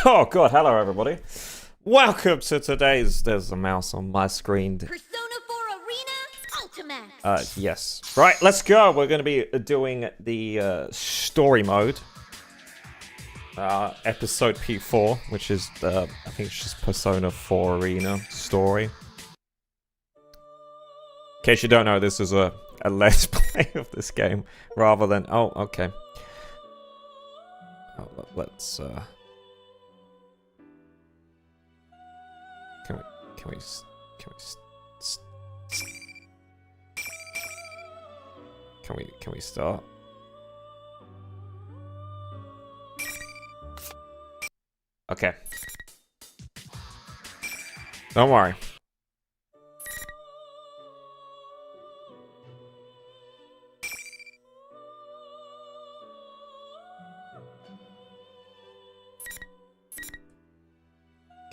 Oh god, hello everybody. Welcome to today's... There's a mouse on my screen. Persona 4 Arena Ultimax. Yes. Right, let's go. We're going to be doing the story mode. Episode P4, which is, I think it's just Persona 4 Arena story. In case you don't know, this is a let's play of this game, rather than... Oh, okay. Oh, let's, Can we start? Okay. Don't worry.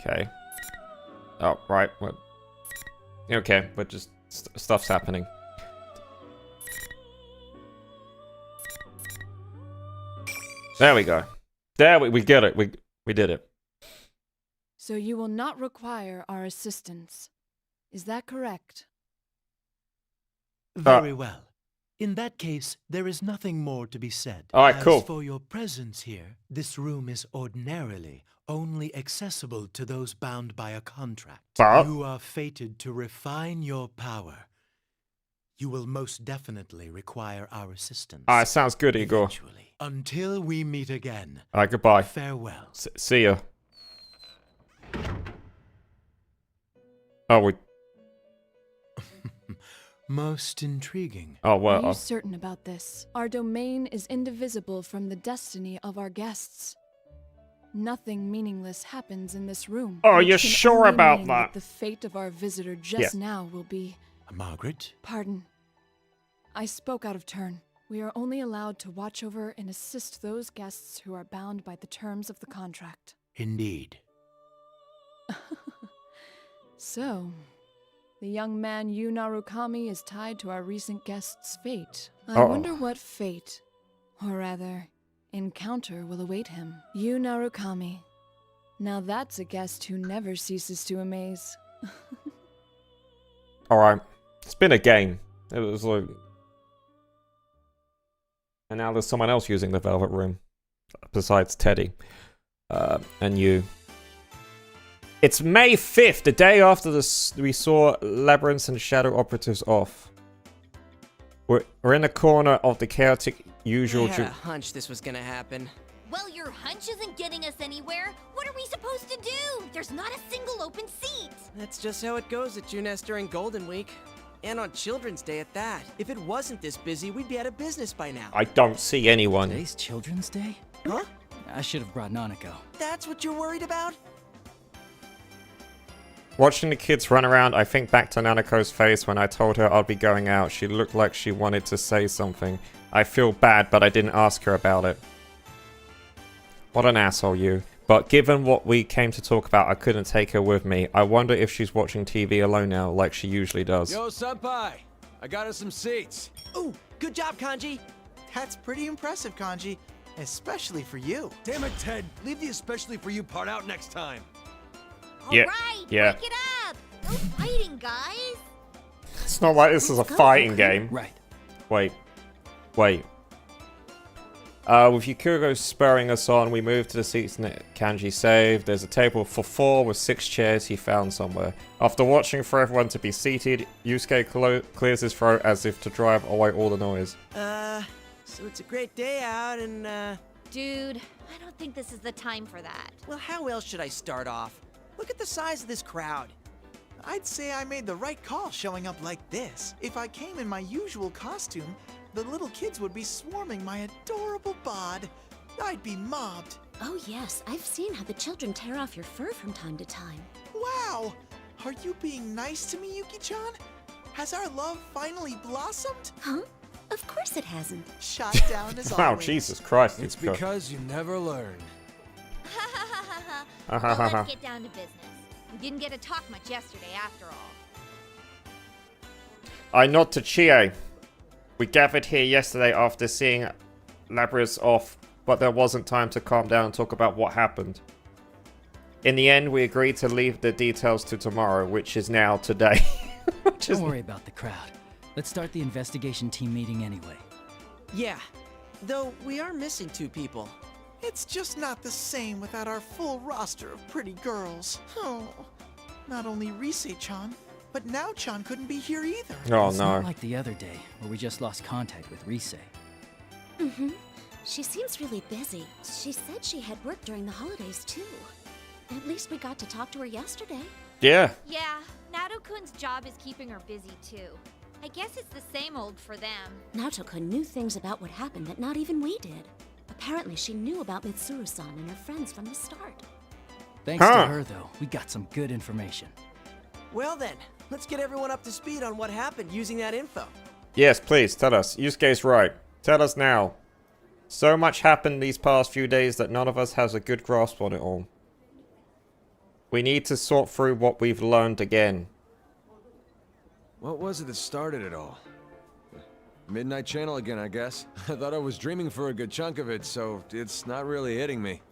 Okay. Oh, right. What? Okay, but just stuff's happening. There we go. There we get it. We did it. So you will not require our assistance. Is that correct? Very well. In that case, there is nothing more to be said. All right, cool. As for your presence here, this room is ordinarily only accessible to those bound by a contract. But you are fated to refine your power. You will most definitely require our assistance. Alright, sounds good, Igor. Eventually. Until we meet again. Alright, goodbye. Farewell. See ya. Oh, we... Most intriguing. Oh, Are well... you certain about this? Our domain is indivisible from the destiny of our guests. Nothing meaningless happens in this room. Oh, which you're can sure only about mean that? The fate of our visitor just now will be... Margaret? Pardon. I spoke out of turn. We are only allowed to watch over and assist those guests who are bound by the terms of the contract. Indeed. So, the young man Yu Narukami is tied to our recent guest's fate. I Uh-oh. wonder what fate, or rather, encounter will await him. Yu Narukami. Now that's a guest who never ceases to amaze. Alright. It's been a game. It was like... And now there's someone else using the Velvet Room. Besides Teddy. And you. It's May 5th, the day after we saw Labyrinths and Shadow Operatives off. We're in the corner of the chaotic usual... I had a hunch this was gonna happen. Well, your hunch isn't getting us anywhere. What are we supposed to do? There's not a single open seat. That's just how it goes at Juness during Golden Week. And on Children's Day at that. If it wasn't this busy, we'd be out of business by now. I don't see anyone. Today's Children's Day? Huh? I should have brought Nanako. That's what you're worried about? Watching the kids run around, I think back to Nanako's face when I told her I'd be going out. She looked like she wanted to say something. I feel bad, but I didn't ask her about it. What an asshole, you. But given what we came to talk about, I couldn't take her with me. I wonder if she's watching TV alone now, like she usually does. Yo, Senpai! I got us some seats. Ooh, good job, Kanji. That's pretty impressive, Kanji. Especially for you. Damn it, Ted. Leave the especially for you part out next time. Yeah, Alright, yeah. break it up. No fighting, guys. It's not like this is a fighting game. Right. Wait. With Yukuro spurring us on, we move to the seats Kanji saved. There's a table for 4 with 6 chairs he found somewhere. After watching for everyone to be seated, Yusuke clears his throat as if to drive away all the noise. So it's a great day out and, Dude, I don't think this is the time for that. well, how else should I start off? Look at the size of this crowd. I'd say I made the right call showing up like this. If I came in my usual costume, the little kids would be swarming my adorable bod. I'd be mobbed. Oh yes, I've seen how the children tear off your fur from time to time. Wow! Are you being nice to me, Yuki-chan? Has our love finally blossomed? Huh? Of course it hasn't. Shot down as Wow, always. Jesus Christ. It's because you never learn. Well, let's get down to business. We didn't get to talk much yesterday after all. I nod to Chie. We gathered here yesterday after seeing Labyrinth off, but there wasn't time to calm down and talk about what happened. In the end, we agreed to leave the details to tomorrow, which is now today. Don't worry about the crowd. Let's start the investigation team meeting anyway. Yeah, though we are missing 2 people. It's just not the same without our full roster of pretty girls. Oh, not only Rise-chan, but Nao-chan couldn't be here either. Oh It's no. not like the other day, where we just lost contact with Rise. Mm-hmm. She seems really busy. She said she had work during the holidays, too. At least we got to talk to her yesterday. Yeah. Yeah, Nato-kun's job is keeping her busy too. I guess it's the same old for them. Naoto-kun knew things about what happened that not even we did. Apparently, she knew about Mitsuru-san and her friends from the start. Thanks to her, though, we got some good information. Well then, let's get everyone up to speed on what happened using that info. Yes, please, tell us. Yusuke's right. Tell us now. So much happened these past few days that none of us has a good grasp on it all. We need to sort through what we've learned again. What was it that started it all? Midnight Channel again, I guess. I thought I was dreaming for a good chunk of it, so it's not really hitting me.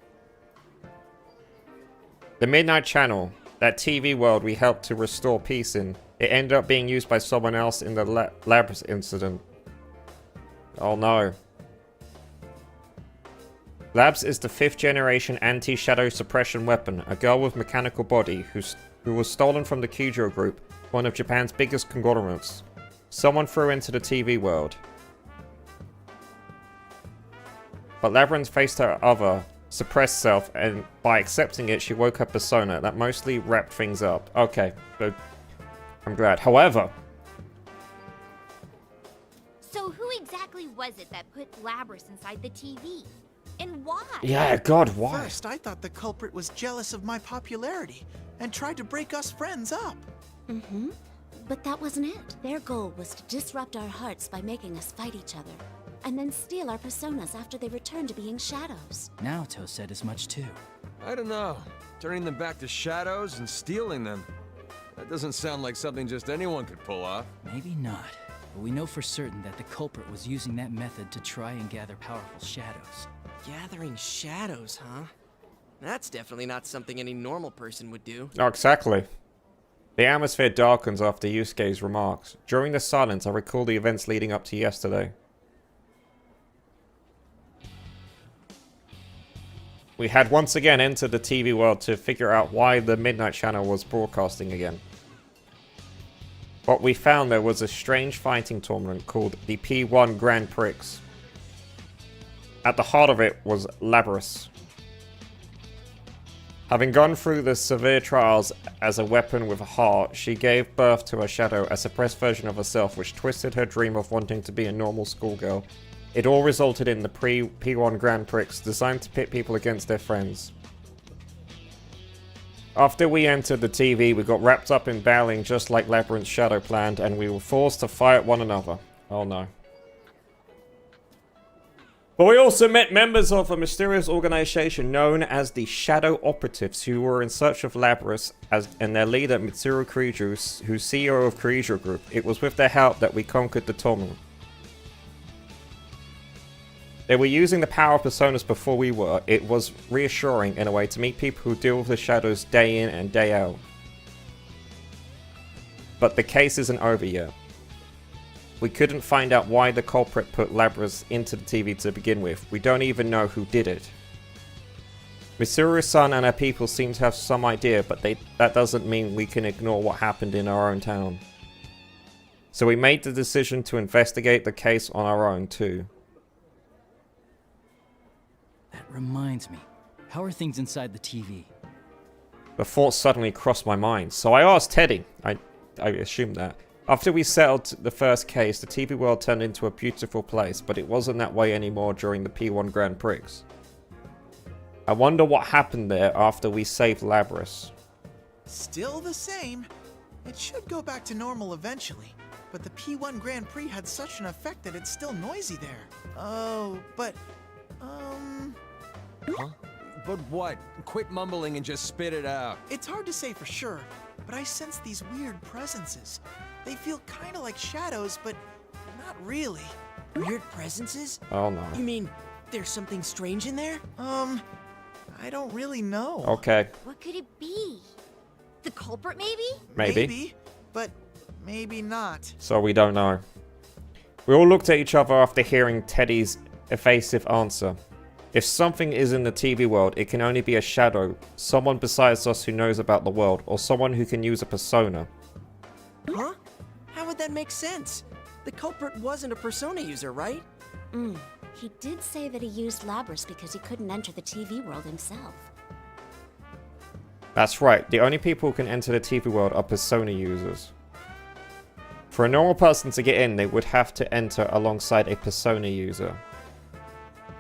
The Midnight Channel, that TV world we helped to restore peace in, it ended up being used by someone else in the Labs incident. Oh no. Labs is the 5th generation anti-shadow suppression weapon, a girl with mechanical body who was stolen from the Kujiro Group, one of Japan's biggest conglomerates. Someone threw into the TV world. But Labyrinth faced her other, suppressed self, and by accepting it, she woke her persona. That mostly wrapped things up. Okay, but I'm glad. However... So who exactly was it that put Labrys inside the TV? And why? Yeah, God, why? First, I thought the culprit was jealous of my popularity and tried to break us friends up. Mm-hmm. But that wasn't it. Their goal was to disrupt our hearts by making us fight each other, and then steal our personas after they returned to being shadows. Naoto said as much too. I don't know. Turning them back to shadows and stealing them. That doesn't sound like something just anyone could pull off. Maybe not, but we know for certain that the culprit was using that method to try and gather powerful shadows. Gathering shadows, huh? That's definitely not something any normal person would do. Oh, exactly. The atmosphere darkens after Yusuke's remarks. During the silence, I recall the events leading up to yesterday. We had once again entered the TV world to figure out why the Midnight Channel was broadcasting again. What we found there was a strange fighting tournament called the P1 Grand Prix. At the heart of it was Labrys. Having gone through the severe trials as a weapon with a heart, she gave birth to a shadow, a suppressed version of herself which twisted her dream of wanting to be a normal schoolgirl. It all resulted in the P1 Grand Prix, designed to pit people against their friends. After we entered the TV, we got wrapped up in battling just like Labyrinth's shadow planned, and we were forced to fight one another. Oh no. But we also met members of a mysterious organization known as the Shadow Operatives, who were in search of Labrys and their leader Mitsuru Kujiro, who's CEO of Kujiro Group. It was with their help that we conquered the tournament. They were using the power of personas before we were. It was reassuring in a way to meet people who deal with the shadows day in and day out. But the case isn't over yet. We couldn't find out why the culprit put Labrys into the TV to begin with. We don't even know who did it. Mitsuru-san and her people seem to have some idea, but that doesn't mean we can ignore what happened in our own town. So we made the decision to investigate the case on our own too. That reminds me. How are things inside the TV? The thought suddenly crossed my mind, so I asked Teddy. I assumed that. After we settled the first case, the TV world turned into a beautiful place, but it wasn't that way anymore during the P1 Grand Prix. I wonder what happened there after we saved Labrys. Still the same. It should go back to normal eventually, but the P1 Grand Prix had such an effect that it's still noisy there. Oh, but, Huh? But what? Quit mumbling and just spit it out. It's hard to say for sure, but I sense these weird presences. They feel kind of like shadows, but not really. Weird presences? Oh no. You mean there's something strange in there? I don't really know. Okay, What could it be? The culprit, maybe? maybe. But maybe not. So we don't know. We all looked at each other after hearing Teddy's evasive answer. If something is in the TV world, it can only be a shadow, someone besides us who knows about the world, or someone who can use a persona. Huh? How would that make sense? The culprit wasn't a persona user, right? He did say that he used Labrys because he couldn't enter the TV world himself. That's right, the only people who can enter the TV world are persona users. For a normal person to get in, they would have to enter alongside a persona user.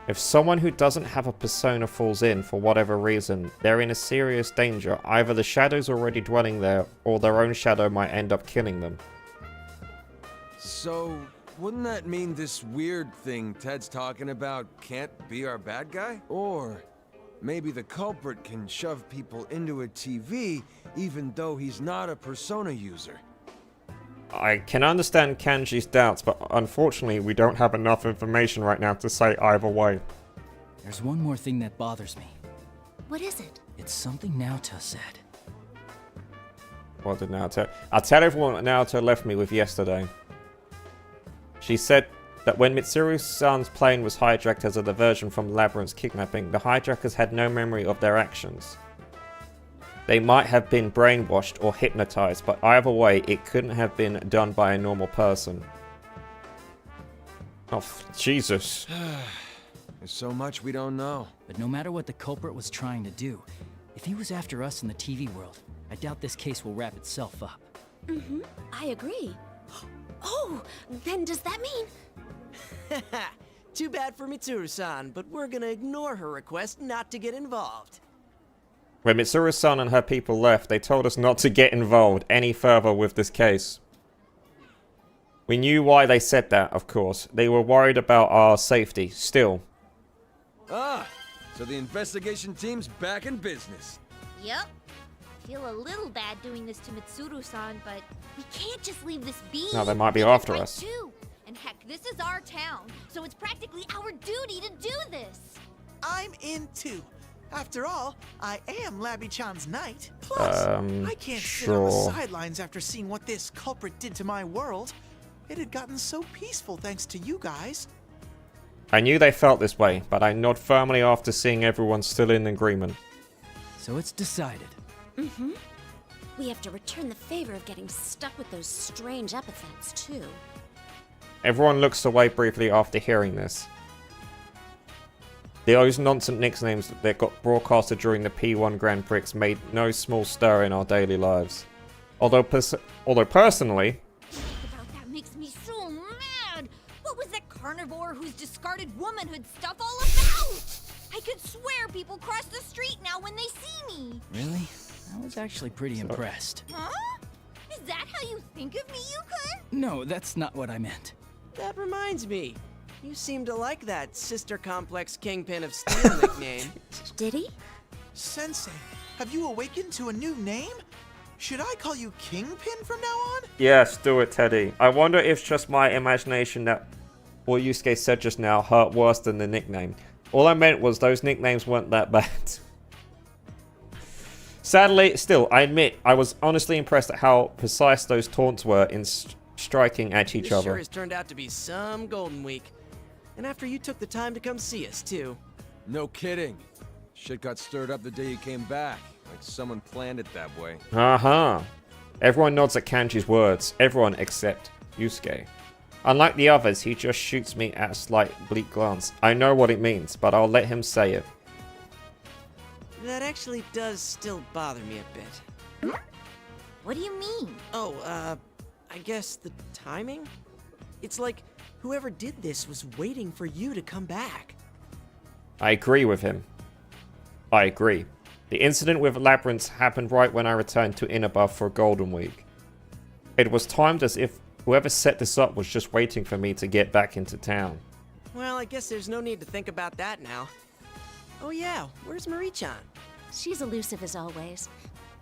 If someone who doesn't have a persona falls in for whatever reason, they're in a serious danger. Either the shadow's already dwelling there, or their own shadow might end up killing them. So, wouldn't that mean this weird thing Ted's talking about can't be our bad guy? Or maybe the culprit can shove people into a TV even though he's not a persona user. I can understand Kanji's doubts, but unfortunately we don't have enough information right now to say either way. There's one more thing that bothers me. What is it? It's something Naoto said. What did Naoto? I'll tell everyone what Naoto left me with yesterday. She said that when Mitsuru-san's plane was hijacked as a diversion from Labyrinth's kidnapping, the hijackers had no memory of their actions. They might have been brainwashed or hypnotized, but either way, it couldn't have been done by a normal person. Oh, Jesus. There's so much we don't know. But no matter what the culprit was trying to do, if he was after us in the TV world, I doubt this case will wrap itself up. I agree. Oh, then does that mean... Too bad for Mitsuru-san, but we're gonna ignore her request not to get involved. When Mitsuru-san and her people left, they told us not to get involved any further with this case. We knew why they said that, of course. They were worried about our safety, still. Ah, so the investigation team's back in business. Yep. Feel a little bad doing this to Mitsuru-san, but we can't just leave this be. Now they might be We have after right us. too. And heck, this is our town, so it's practically our duty to do this. I'm in too. After all, I am Labby-chan's knight. Plus, I can't sit on the sure. sidelines after seeing what this culprit did to my world. It had gotten so peaceful thanks to you guys. I knew they felt this way, but I nod firmly after seeing everyone still in agreement. So it's decided. We have to return the favor of getting stuck with those strange epithets, too. Everyone looks away briefly after hearing this. Those nonsense nicknames that got broadcasted during the P1 Grand Prix made no small stir in our daily lives. Although personally... About that makes me so mad. What was that carnivore whose discarded womanhood stuff all about? I could swear people cross the street now when they see me. Really? I was actually pretty impressed. Huh? Is that how you think of me, Yukon? No, that's not what I meant. That reminds me. You seem to like that Sister Complex Kingpin of Steel nickname. Did he? Sensei, have you awakened to a new name? Should I call you Kingpin from now on? Yes, do it, Teddy. I wonder if it's just my imagination that what Yusuke said just now hurt worse than the nickname. All I meant was those nicknames weren't that bad. Sadly, still, I admit, I was honestly impressed at how precise those taunts were in striking at each This other. sure has turned out to be some Golden Week. And after you took the time to come see us, too. No kidding. Shit got stirred up the day you came back. Like someone planned it that way. Uh-huh. Everyone nods at Kanji's words. Everyone except Yusuke. Unlike the others, he just shoots me at a slight bleak glance. I know what it means, but I'll let him say it. That actually does still bother me a bit. What do you mean? Oh, I guess the timing? It's like whoever did this was waiting for you to come back. I agree with him. I agree. The incident with Labyrinth happened right when I returned to Inaba for Golden Week. It was timed as if whoever set this up was just waiting for me to get back into town. Well, I guess there's no need to think about that now. Oh yeah, where's Marie-chan? She's elusive as always.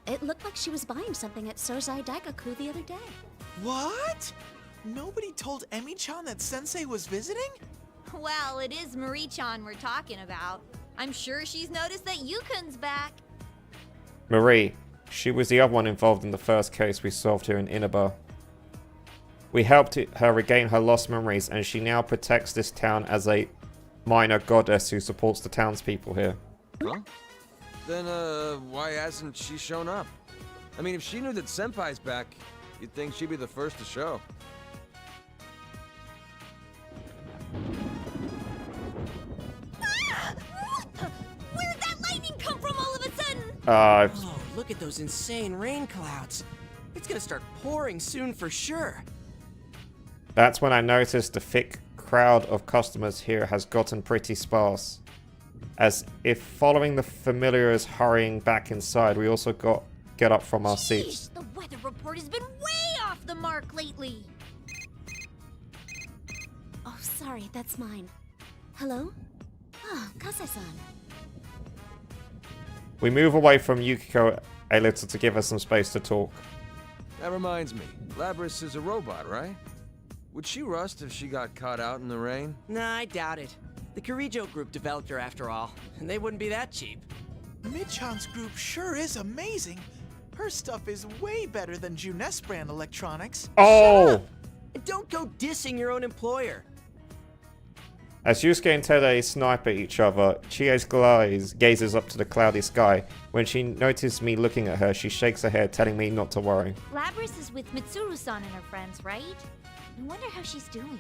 It looked like she was buying something at Sozai Daigaku the other day. What? Nobody told Emi-chan that Sensei was visiting? Well, it is Marie-chan we're talking about. I'm sure she's noticed that Yukun's back. Marie. She was the other one involved in the first case we solved here in Inaba. We helped her regain her lost memories, and she now protects this town as a minor goddess who supports the townspeople here. Huh? Then, why hasn't she shown up? I mean, if she knew that Senpai's back, you'd think she'd be the first to show. Ah! What the? Where'd that lightning come from all of a sudden? Oh, look at those insane rain clouds. It's gonna start pouring soon for sure. That's when I noticed the thick crowd of customers here has gotten pretty sparse. As if following the familiars hurrying back inside, we also get up from our seats. The weather report has been way off the mark lately. Oh, sorry, that's mine. Hello? Oh, Kasai-san. We move away from Yukiko a little to give her some space to talk. That reminds me, Labris is a robot, right? Would she rust if she got caught out in the rain? Nah, I doubt it. The Kirijo group developed her after all, and they wouldn't be that cheap. Mid-chan's group sure is amazing. Her stuff is way better than Junes brand electronics. Oh! And don't go dissing your own employer. As Yusuke and Tede snipe at each other, Chie's gazes up to the cloudy sky. When she notices me looking at her, she shakes her head, telling me not to worry. Labris is with Mitsuru-san and her friends, right? I wonder how she's doing.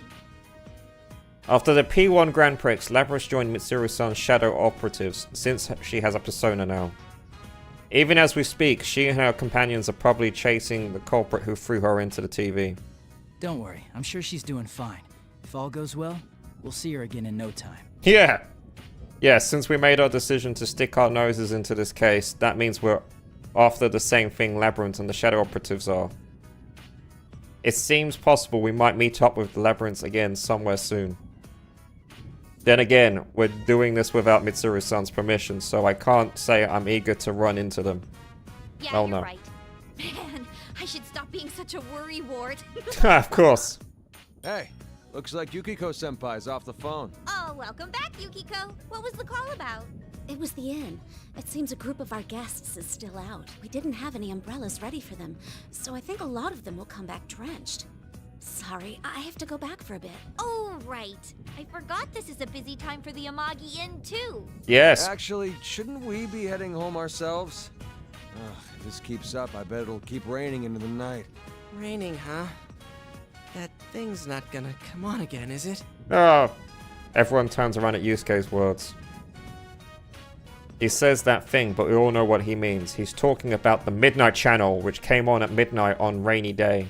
After the P1 Grand Prix, Labris joined Mitsuru-san's shadow operatives, since she has a persona now. Even as we speak, she and her companions are probably chasing the culprit who threw her into the TV. Don't worry, I'm sure she's doing fine. If all goes well, we'll see her again in no time. Yeah! Yes, since we made our decision to stick our noses into this case, that means we're after the same thing Labyrinth and the shadow operatives are. It seems possible we might meet up with the Labyrinth again somewhere soon. Then again, we're doing this without Mitsuru-san's permission, so I can't say I'm eager to run into them. Yeah, Oh, you're no. right. Man, I should stop being such a worrywart. Of course. Hey, looks like Yukiko-senpai's off the phone. Oh, welcome back, Yukiko. What was the call about? It was the inn. It seems a group of our guests is still out. We didn't have any umbrellas ready for them, so I think a lot of them will come back drenched. Sorry, I have to go back for a bit. Oh, right. I forgot this is a busy time for the Amagi Inn, too. Yes. Actually, shouldn't we be heading home ourselves? Ugh, if this keeps up, I bet it'll keep raining into the night. Raining, huh? That thing's not gonna come on again, is it? Oh. Everyone turns around at Yusuke's words. He says that thing, but we all know what he means. He's talking about the Midnight Channel, which came on at midnight on rainy day.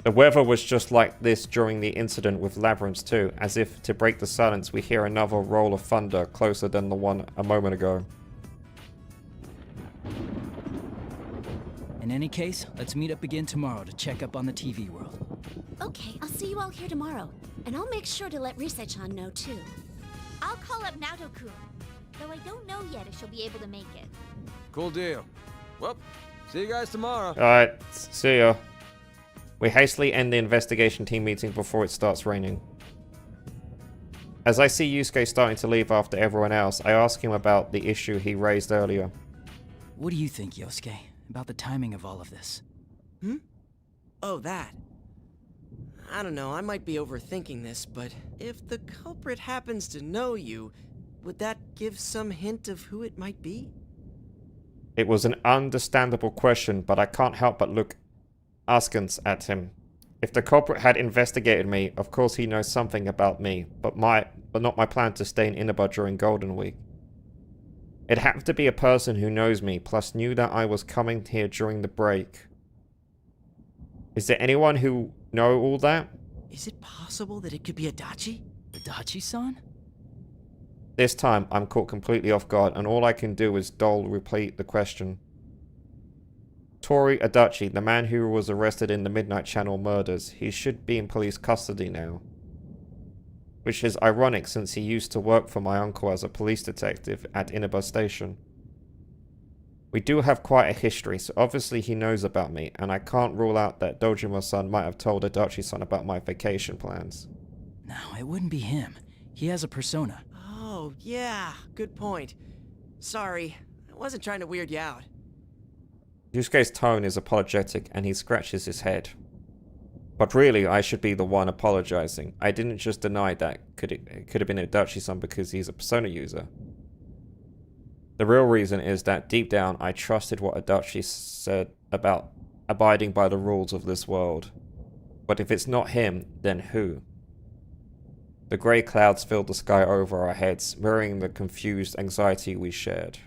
The weather was just like this during the incident with Labyrinth too, as if to break the silence we hear another roll of thunder closer than the one a moment ago. In any case, let's meet up again tomorrow to check up on the TV world. Okay, I'll see you all here tomorrow. And I'll make sure to let Risei-chan know too. I'll call up Naoto-kun, though I don't know yet if she'll be able to make it. Cool deal. Well, see you guys tomorrow. Alright, see ya. We hastily end the investigation team meeting before it starts raining. As I see Yusuke starting to leave after everyone else, I ask him about the issue he raised earlier. What do you think, Yosuke, about the timing of all of this? Oh, that. I don't know, I might be overthinking this, but if the culprit happens to know you, would that give some hint of who it might be? It was an understandable question, but I can't help but look askance at him. If the culprit had investigated me, of course he knows something about me, but not my plan to stay in Inaba during Golden Week. It'd have to be a person who knows me, plus knew that I was coming here during the break. Is there anyone who know all that? Is it possible that it could be Adachi? Adachi-san? This time, I'm caught completely off guard, and all I can do is repeat the question. Tori Adachi, the man who was arrested in the Midnight Channel murders, he should be in police custody now. Which is ironic since he used to work for my uncle as a police detective at Inaba Station. We do have quite a history, so obviously he knows about me, and I can't rule out that Dojima-san might have told Adachi-san about my vacation plans. No, it wouldn't be him. He has a persona. Oh, Oh, yeah, good point. Sorry, I wasn't trying to weird you out. Yusuke's tone is apologetic and he scratches his head. But really, I should be the one apologizing. I didn't just deny that it could have been Adachi-san because he's a Persona user. The real reason is that deep down, I trusted what Adachi said about abiding by the rules of this world. But if it's not him, then who? The grey clouds filled the sky over our heads, mirroring the confused anxiety we shared.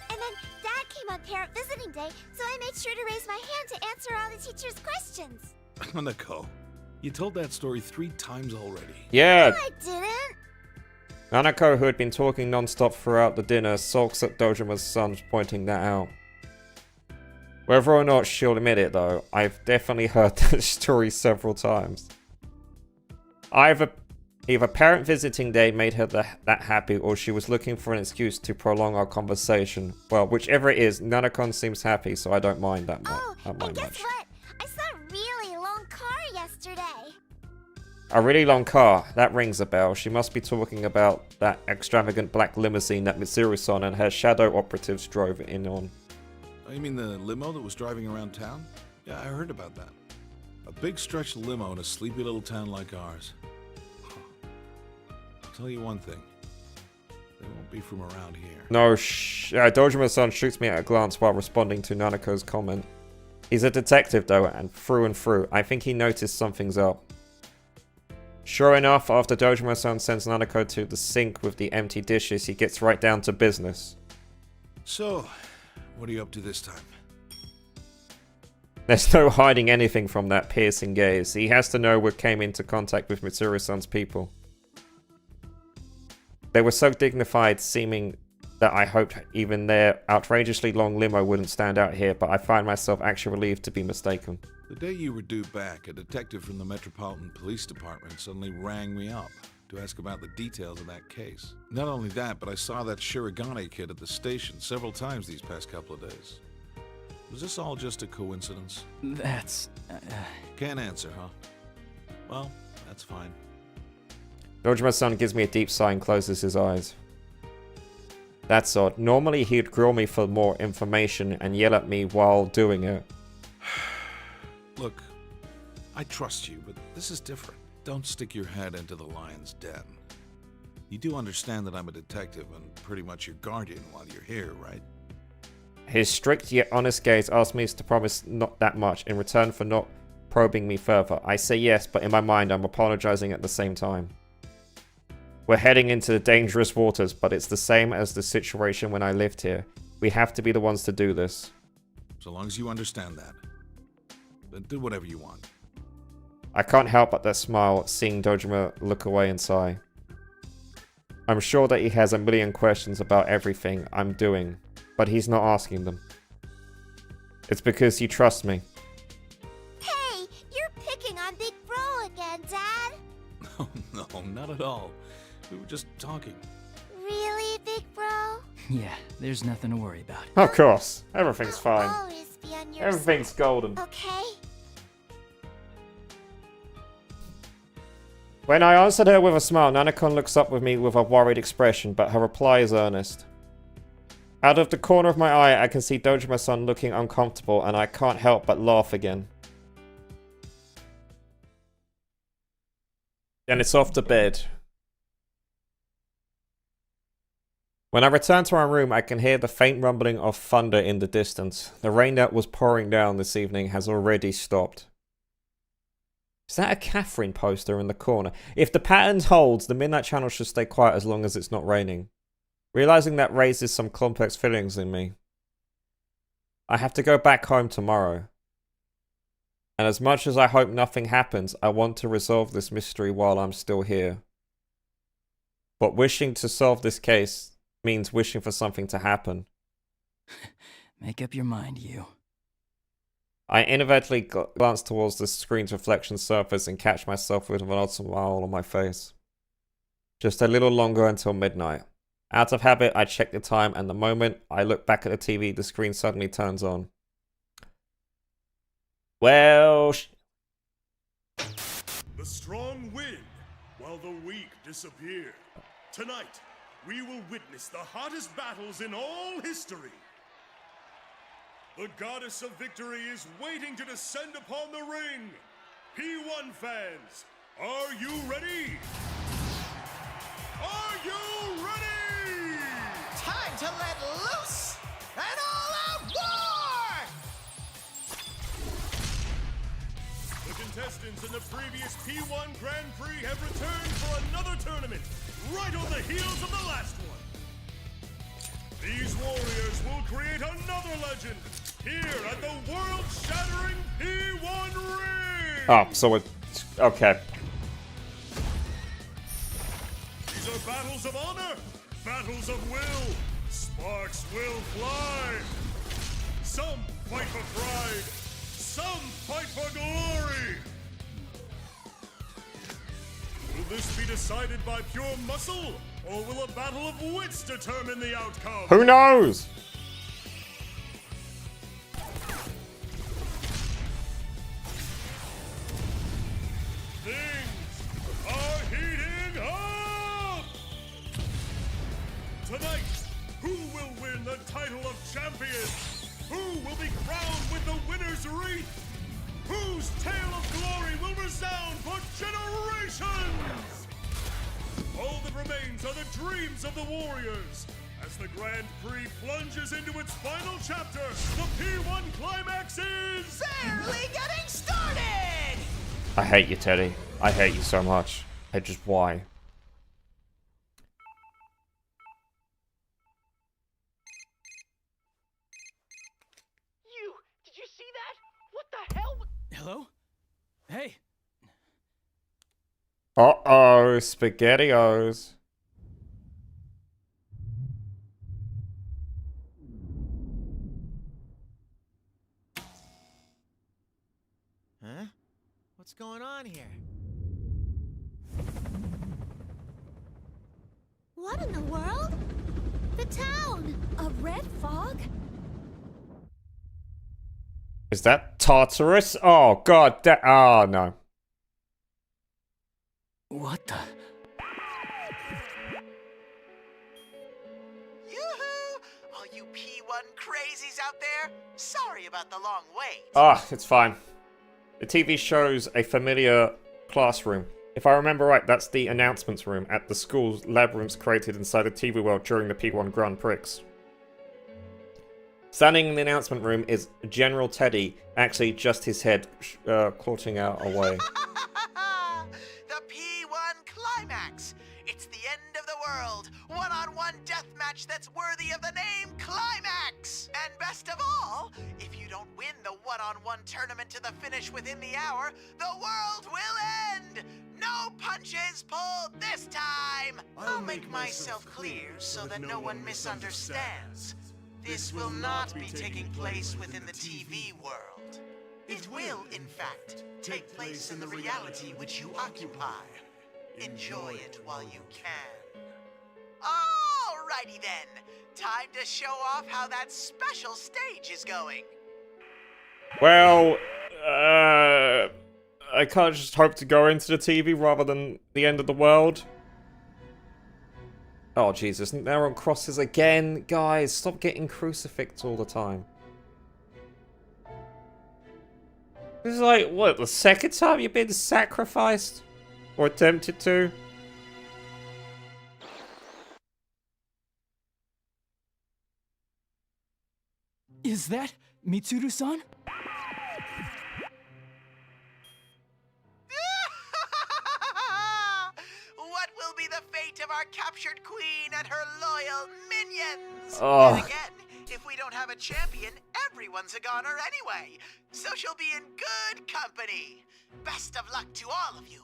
And then Dad came on parent visiting day, so I made sure to raise my hand to answer all the teacher's questions. Nanako, you told that story 3 times already. Yeah! No, I didn't! Nanako, who had been talking non-stop throughout the dinner, sulks at Dojima's son pointing that out. Whether or not she'll admit it though, I've definitely heard that story several times. Either parent visiting day made her that happy, or she was looking for an excuse to prolong our conversation. Well, whichever it is, Nanako seems happy, so I don't mind that much. Oh, and guess what? I saw a really long car yesterday. A really long car. That rings a bell. She must be talking about that extravagant black limousine that Mitsuru-san and her shadow operatives drove in on. Oh, you mean the limo that was driving around town? Yeah, I heard about that. A big stretch limo in a sleepy little town like ours. I'll tell you one thing. They won't be from around here. No, Dojima-san shoots me at a glance while responding to Nanako's comment. He's a detective though, and through. I think he noticed something's up. Sure enough, after Dojima-san sends Nanako to the sink with the empty dishes, he gets right down to business. So, what are you up to this time? There's no hiding anything from that piercing gaze. He has to know we came into contact with Mitsuru-san's people. They were so dignified, seeming that I hoped even their outrageously long limo wouldn't stand out here, but I find myself actually relieved to be mistaken. The day you were due back, a detective from the Metropolitan Police Department suddenly rang me up to ask about the details of that case. Not only that, but I saw that Shirogane kid at the station several times these past couple of days. Was this all just a coincidence? That's... Can't answer, huh? Well, that's fine. Dojima-san gives me a deep sigh and closes his eyes. That's odd. Normally he'd grill me for more information and yell at me while doing it. Look, I trust you, but this is different. Don't stick your head into the lion's den. You do understand that I'm a detective and pretty much your guardian while you're here, right? His strict yet honest gaze asks me to promise not that much in return for not probing me further. I say yes, but in my mind I'm apologizing at the same time. We're heading into dangerous waters, but it's the same as the situation when I lived here. We have to be the ones to do this. So long as you understand that. Then do whatever you want. I can't help but that smile, seeing Dojima look away and sigh. I'm sure that he has a million questions about everything I'm doing, but he's not asking them. It's because he trusts me. Hey, you're picking on Big Bro again, Dad. Oh, no, not at all. We were just talking. Really, Big Bro? Yeah, there's nothing to worry about. Of course, everything's I'll fine. always be on your Everything's side. golden. Okay? When I answered her with a smile, Nanako looks up with me with a worried expression, but her reply is earnest. Out of the corner of my eye, I can see Dojima-san looking uncomfortable, and I can't help but laugh again. Then it's off to bed. When I return to my room, I can hear the faint rumbling of thunder in the distance. The rain that was pouring down this evening has already stopped. Is that a Catherine poster in the corner? If the pattern holds, the Midnight Channel should stay quiet as long as it's not raining. Realizing that raises some complex feelings in me. I have to go back home tomorrow. And as much as I hope nothing happens, I want to resolve this mystery while I'm still here. But wishing to solve this case means wishing for something to happen. Make up your mind, you. I inadvertently glance towards the screen's reflection surface and catch myself with an odd smile on my face. Just a little longer until midnight. Out of habit, I check the time, and the moment I look back at the TV, the screen suddenly turns on. Well, the strong win, while the weak disappear. Tonight, we will witness the hottest battles in all history. The goddess of victory is waiting to descend upon the ring. P1 fans, are you ready? Are you ready? Time to let loose! An all-out war! The contestants in the previous P1 Grand Prix have returned for another tournament, right on the heels of the last one. These warriors will create another legend here at the world-shattering P1 ring! oh, so it's... okay. These are battles of honor, battles of will. Sparks will fly. Some fight for pride, some fight for glory. Will this be decided by pure muscle, or will a battle of wits determine the outcome? Who knows? Things are heating up! Tonight, who will win the title of champion? Who will be crowned with the winner's wreath? Whose tale of glory will resound for generations? All that remains are the dreams of the Warriors. As the Grand Prix plunges into its final chapter, the P1 climax is... Barely getting started! I hate you, Teddy. I hate you so much. Why? Did you see that? What the hell? Hello? Hey. Uh-oh, SpaghettiOs. Huh? What's going on here? What in the world? The town! A red fog? Is that Tartarus? Oh, God, that... oh, no. What the? Yoo-hoo! All you P1 crazies out there, sorry about the long wait. Ah, it's fine. The TV shows a familiar classroom. If I remember right, that's the announcements room at the school's lab rooms created inside the TV world during the P1 Grand Prix. Standing in the announcement room is General Teddy, actually just his head clotting out away. The P1 climax! It's the end of the world! One-on-one deathmatch that's worthy of the name Climax! And best of all, if you don't win the one-on-one tournament to the finish within the hour, the world will end! No punches pulled this time! I'll make myself clear so that no one misunderstands. This will not be taking place within the TV world. It will, in fact, take place in the reality which you occupy. Enjoy it while you can. Alrighty then, time to show off how that special stage is going. Well, I can't just hope to go into the TV rather than the end of the world. Oh, Jesus, they're on crosses again. Guys, stop getting crucifixed all the time. This is like, what, the second time you've been sacrificed? Or attempted to? Is that Mitsuru-san? What will be the fate of our captured queen and her loyal minions? Oh. And again, if we don't have a champion, everyone's a goner anyway. So she'll be in good company. Best of luck to all of you.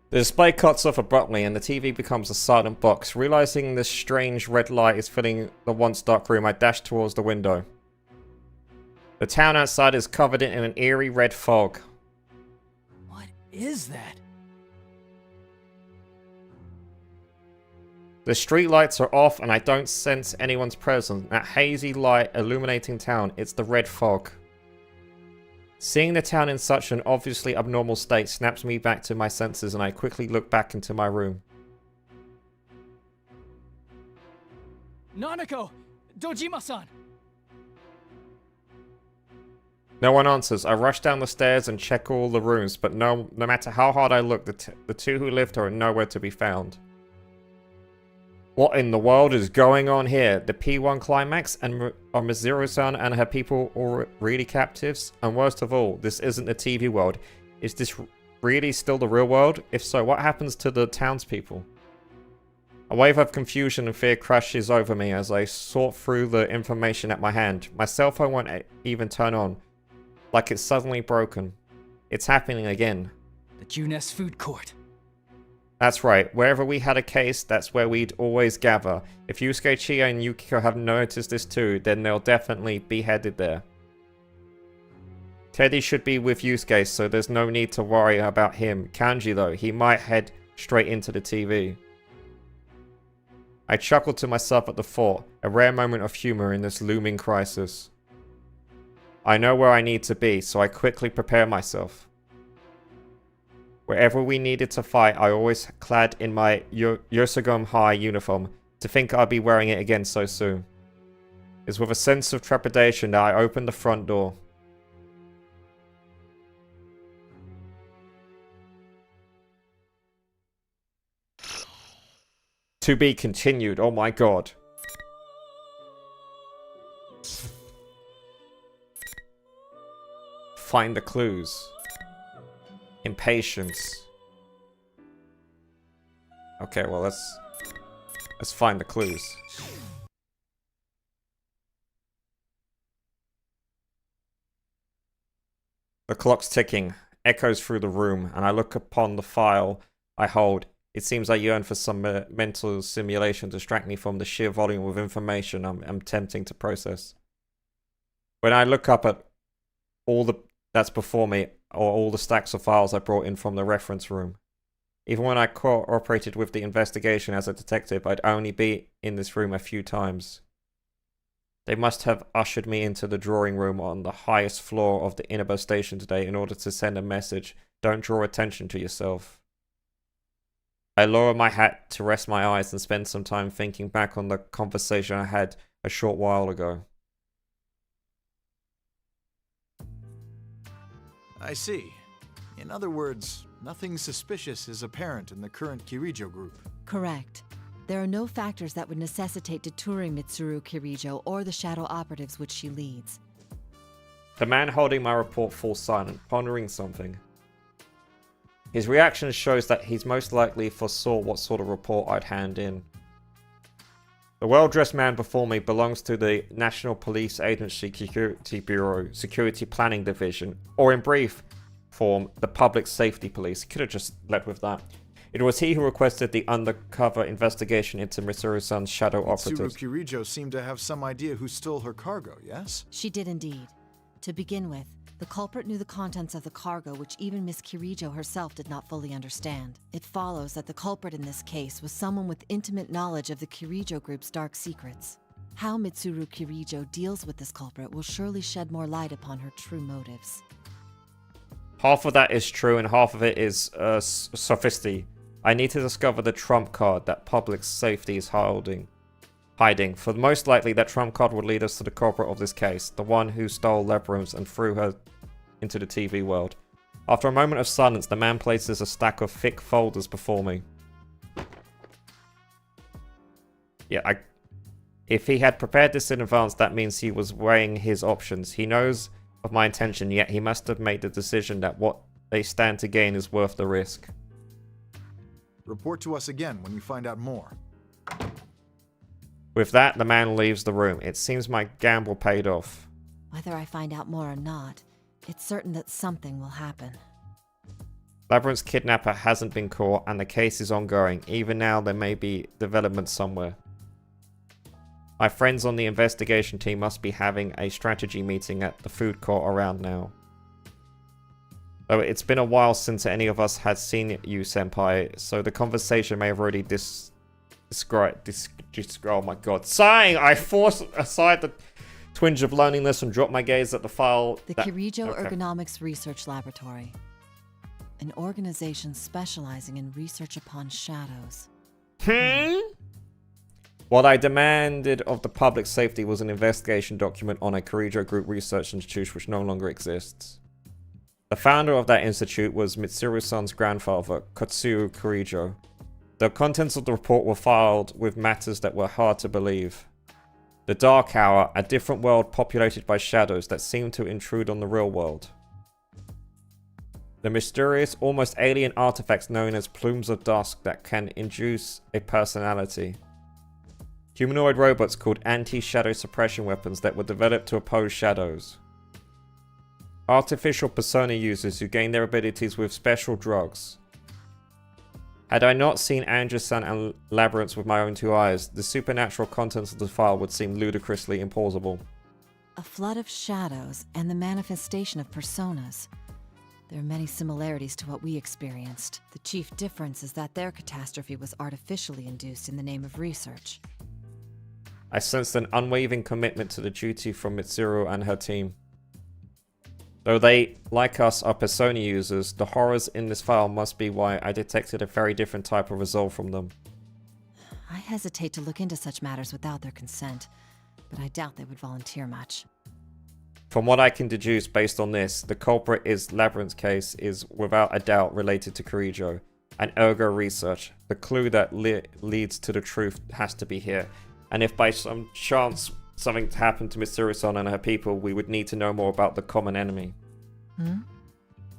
The display cuts off abruptly and the TV becomes a silent box. Realizing this strange red light is filling the once dark room, I dash towards the window. The town outside is covered in an eerie red fog. What is that? The street lights are off and I don't sense anyone's presence. That hazy light illuminating town, it's the red fog. Seeing the town in such an obviously abnormal state snaps me back to my senses and I quickly look back into my room. Nanako! Dojima-san! No one answers. I rush down the stairs and check all the rooms, but no matter how hard I look, the two who lived are nowhere to be found. What in the world is going on here? The P1 climax, and are Mizuru-san and her people all really captives? And worst of all, this isn't the TV world. Is this really still the real world? If so, what happens to the townspeople? A wave of confusion and fear crashes over me as I sort through the information at my hand. My cell phone won't even turn on, like it's suddenly broken. It's happening again. The Junes food court. That's right, wherever we had a case, that's where we'd always gather. If Yusuke, Chie, and Yukiko have noticed this too, then they'll definitely be headed there. Teddy should be with Yusuke, so there's no need to worry about him. Kanji though, he might head straight into the TV. I chuckled to myself at the thought, a rare moment of humor in this looming crisis. I know where I need to be, so I quickly prepare myself. Wherever we needed to fight, I always clad in my Yosogum High uniform. To think I'd be wearing it again so soon. It's with a sense of trepidation that I opened the front door. To be continued, oh my god. Find the clues. Impatience. Okay, well let's find the clues. The clock's ticking, echoes through the room, and I look upon the file I hold. It seems I yearn for some mental simulation to distract me from the sheer volume of information I'm attempting to process. When I look up at all that's before me, or all the stacks of files I brought in from the reference room. Even when I cooperated with the investigation as a detective, I'd only be in this room a few times. They must have ushered me into the drawing room on the highest floor of the Inaba station today in order to send a message. Don't draw attention to yourself. I lower my hat to rest my eyes and spend some time thinking back on the conversation I had a short while ago. I see. In other words, nothing suspicious is apparent in the current Kirijo group. Correct. There are no factors that would necessitate detouring Mitsuru Kirijo or the shadow operatives which she leads. The man holding my report falls silent, pondering something. His reaction shows that he's most likely foresaw what sort of report I'd hand in. The well-dressed man before me belongs to the National Police Agency Security Bureau, Security Planning Division, or in brief form, the Public Safety Police. Could have just led with that. It was he who requested the undercover investigation into Mitsuru-san's shadow operatives. Mitsuru Kirijo seemed to have some idea who stole her cargo, yes? She did indeed. To begin with, the culprit knew the contents of the cargo which even Miss Kirijo herself did not fully understand. It follows that the culprit in this case was someone with intimate knowledge of the Kirijo group's dark secrets. How Mitsuru Kirijo deals with this culprit will surely shed more light upon her true motives. Half of that is true and half of it is sophisty. I need to discover the trump card that public safety is hiding. For most likely, that trump card would lead us to the culprit of this case, the one who stole Lebrams and threw her into the TV world. After a moment of silence, the man places a stack of thick folders before me. Yeah, if he had prepared this in advance, that means he was weighing his options. He knows of my intention, yet he must have made the decision that what they stand to gain is worth the risk. Report to us again when you find out more. With that, the man leaves the room. It seems my gamble paid off. Whether I find out more or not, it's certain that something will happen. Labyrinth's kidnapper hasn't been caught and the case is ongoing. Even now, there may be development somewhere. My friends on the investigation team must be having a strategy meeting at the food court around now. Though it's been a while since any of us had seen you, Senpai, so the conversation may have already Oh my god. Sighing, I forced aside the twinge of loneliness and dropped my gaze at the file. The Kirijo Ergonomics Research Laboratory. An organization specializing in research upon shadows. What I demanded of the public safety was an investigation document on a Kirijo Group research institute which no longer exists. The founder of that institute was Mitsuru-san's grandfather, Katsuo Kirijo. The contents of the report were filed with matters that were hard to believe. The Dark Hour, a different world populated by shadows that seem to intrude on the real world. The mysterious, almost alien artifacts known as plumes of dusk that can induce a personality. Humanoid robots called anti-shadow suppression weapons that were developed to oppose shadows. Artificial persona users who gain their abilities with special drugs. Had I not seen Andrew-san and Labyrinth with my own two eyes, the supernatural contents of the file would seem ludicrously implausible. A flood of shadows and the manifestation of personas. There are many similarities to what we experienced. The chief difference is that their catastrophe was artificially induced in the name of research. I sensed an unwavering commitment to the duty from Mitsuru and her team. Though they, like us, are persona users, the horrors in this file must be why I detected a very different type of resolve from them. I hesitate to look into such matters without their consent, but I doubt they would volunteer much. From what I can deduce based on this, the culprit is Labyrinth's case is without a doubt related to Kirijo and Ergo research. The clue that leads to the truth has to be here. And if by some chance something happened to Mitsuru-san and her people, we would need to know more about the common enemy.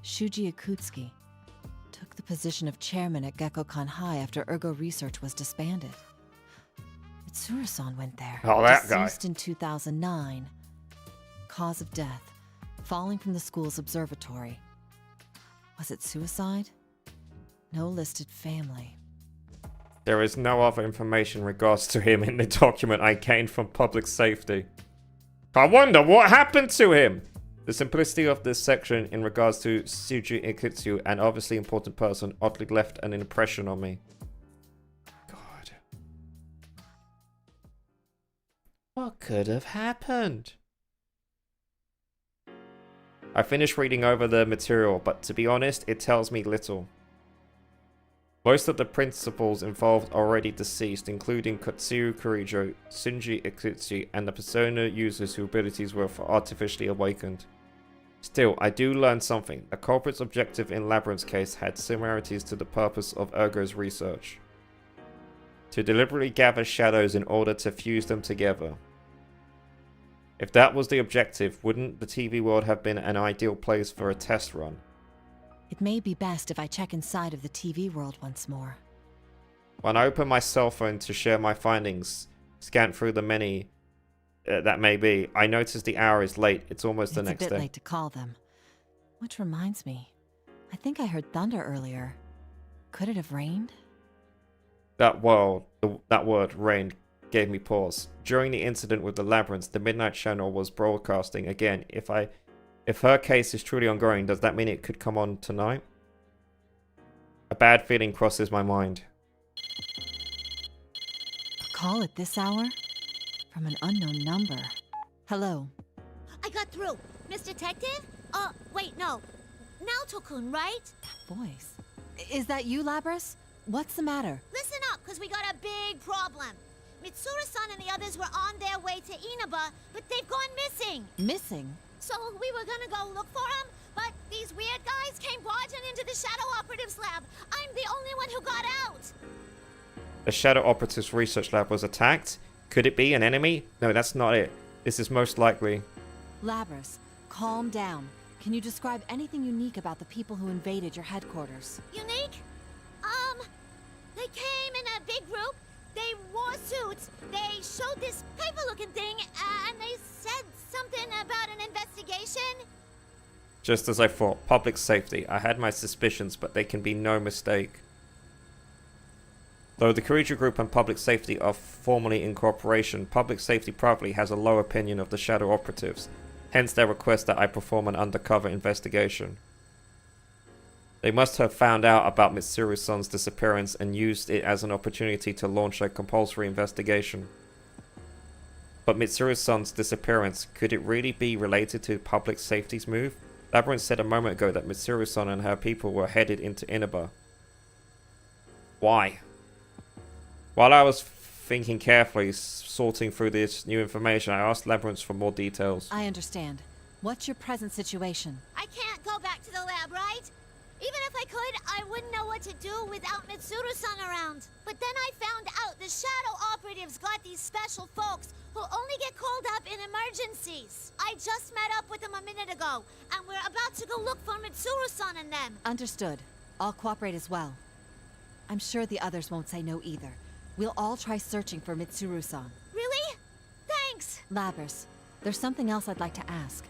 Shuji Akutsuki took the position of chairman at Gekkokan High after Ergo research was disbanded. Mitsuru-san went there. Oh, that guy. Deceased in 2009. Cause of death, falling from the school's observatory. Was it suicide? No listed family. There is no other information in regards to him in the document I gained from public safety. I wonder what happened to him! The simplicity of this section in regards to Shuji Ikutsu, an obviously important person, oddly left an impression on me. God. What could have happened? I finished reading over the material, but to be honest, it tells me little. Most of the principals involved are already deceased, including Katsuo Kirijo, Shuji Ikutsu, and the persona users whose abilities were artificially awakened. Still, I do learn something. The culprit's objective in Labyrinth's case had similarities to the purpose of Ergo's research. To deliberately gather shadows in order to fuse them together. If that was the objective, wouldn't the TV world have been an ideal place for a test run? It may be best if I check inside of the TV world once more. When I open my cell phone to share my findings, scan through the many that may be, I notice the hour is late. It's almost the next day. It's a bit late to call them. Which reminds me, I think I heard thunder earlier. Could it have rained? That word, rain, gave me pause. During the incident with the Labyrinth, the Midnight Channel was broadcasting again. If her case is truly ongoing, does that mean it could come on tonight? A bad feeling crosses my mind. A call at this hour? From an unknown number. Hello. I got through. Miss Detective? Wait, no. Naoto-kun, right? That voice. Is that you, Labrys? What's the matter? Listen up, because we got a big problem. Mitsuru-san and the others were on their way to Inaba, but they've gone missing. Missing? So we were gonna go look for them, but these weird guys came barging into the Shadow Operatives lab. I'm the only one who got out. The Shadow Operatives research lab was attacked? Could it be an enemy? No, that's not it. This is most likely. Labrys, calm down. Can you describe anything unique about the people who invaded your headquarters? Unique? They came in a big group. They wore suits. They showed this paper-looking thing, and they said something about an investigation. Just as I thought, public safety. I had my suspicions, but they can be no mistake. Though the Kirijo Group and Public Safety are formally in cooperation, Public Safety privately has a low opinion of the Shadow Operatives, hence their request that I perform an undercover investigation. They must have found out about Mitsuru-san's disappearance and used it as an opportunity to launch a compulsory investigation. But Mitsuru-san's disappearance, could it really be related to public safety's move? Labyrinth said a moment ago that Mitsuru-san and her people were headed into Inaba. Why? While I was thinking carefully, sorting through this new information, I asked Labyrinth for more details. I understand. What's your present situation? I can't go back to the lab, right? Even if I could, I wouldn't know what to do without Mitsuru-san around. But then I found out the Shadow Operatives got these special folks who only get called up in emergencies. I just met up with them a minute ago, and we're about to go look for Mitsuru-san and them. Understood. I'll cooperate as well. I'm sure the others won't say no either. We'll all try searching for Mitsuru-san. Really? Thanks! Labrys, there's something else I'd like to ask.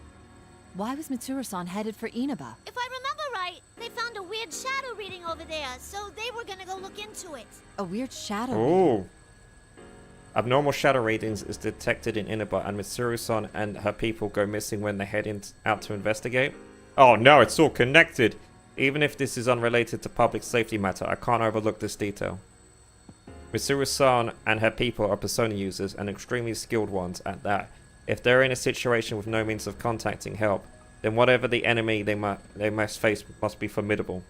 Why was Mitsuru-san headed for Inaba? If I remember right, they found a weird shadow reading over there, so they were gonna go look into it. A weird shadow Ooh. Abnormal shadow readings is detected in Inaba, and Mitsuru-san and her people go missing when they head out to investigate. Oh no, it's all connected! Even if this is unrelated to public safety matter, I can't overlook this detail. Mitsuru-san and her people are persona users, and extremely skilled ones at that. If they're in a situation with no means of contacting help, then whatever the enemy they must face must be formidable.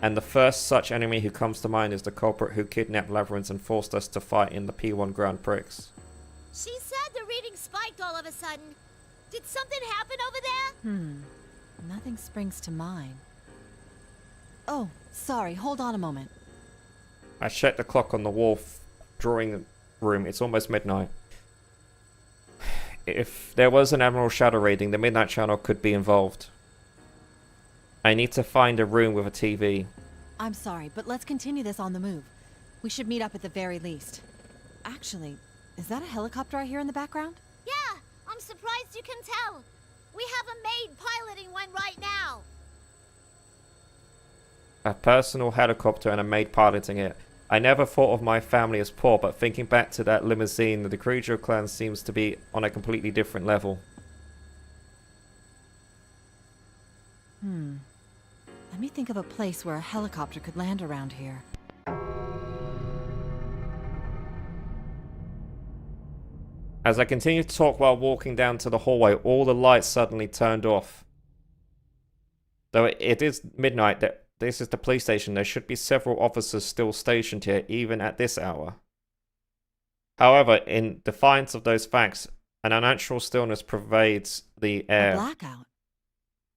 And the first such enemy who comes to mind is the culprit who kidnapped Labyrinth and forced us to fight in the P1 Grand Prix. She said the reading spiked all of a sudden. Did something happen over there? Nothing springs to mind. Oh, sorry, hold on a moment. I checked the clock on the wall drawing room. It's almost midnight. If there was an Admiral Shadow raiding, the Midnight Channel could be involved. I need to find a room with a TV. I'm sorry, but let's continue this on the move. We should meet up at the very least. Actually, is that a helicopter I hear in the background? Yeah, I'm surprised you can tell. We have a maid piloting one right now. A personal helicopter and a maid piloting it. I never thought of my family as poor, but thinking back to that limousine, the Kirijo clan seems to be on a completely different level. Let me think of a place where a helicopter could land around here. As I continued to talk while walking down to the hallway, all the lights suddenly turned off. Though it is midnight, this is the police station. There should be several officers still stationed here, even at this hour. However, in defiance of those facts, an unnatural stillness pervades the air. A blackout?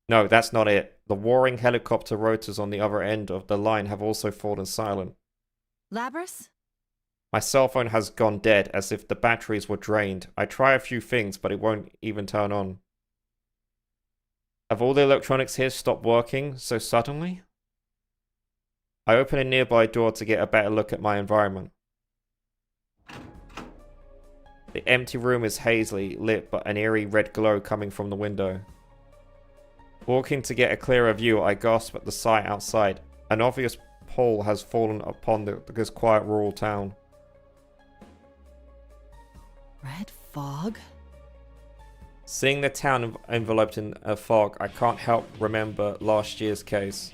No, that's not it. The warring helicopter rotors on the other end of the line have also fallen silent. Labrys? My cell phone has gone dead, as if the batteries were drained. I try a few things, but it won't even turn on. Have all the electronics here stopped working so suddenly? I open a nearby door to get a better look at my environment. The empty room is hazily lit, but an eerie red glow coming from the window. Walking to get a clearer view, I gasp at the sight outside. An obvious pall has fallen upon this quiet rural town. Red fog? Seeing the town enveloped in a fog, I can't help remember last year's case.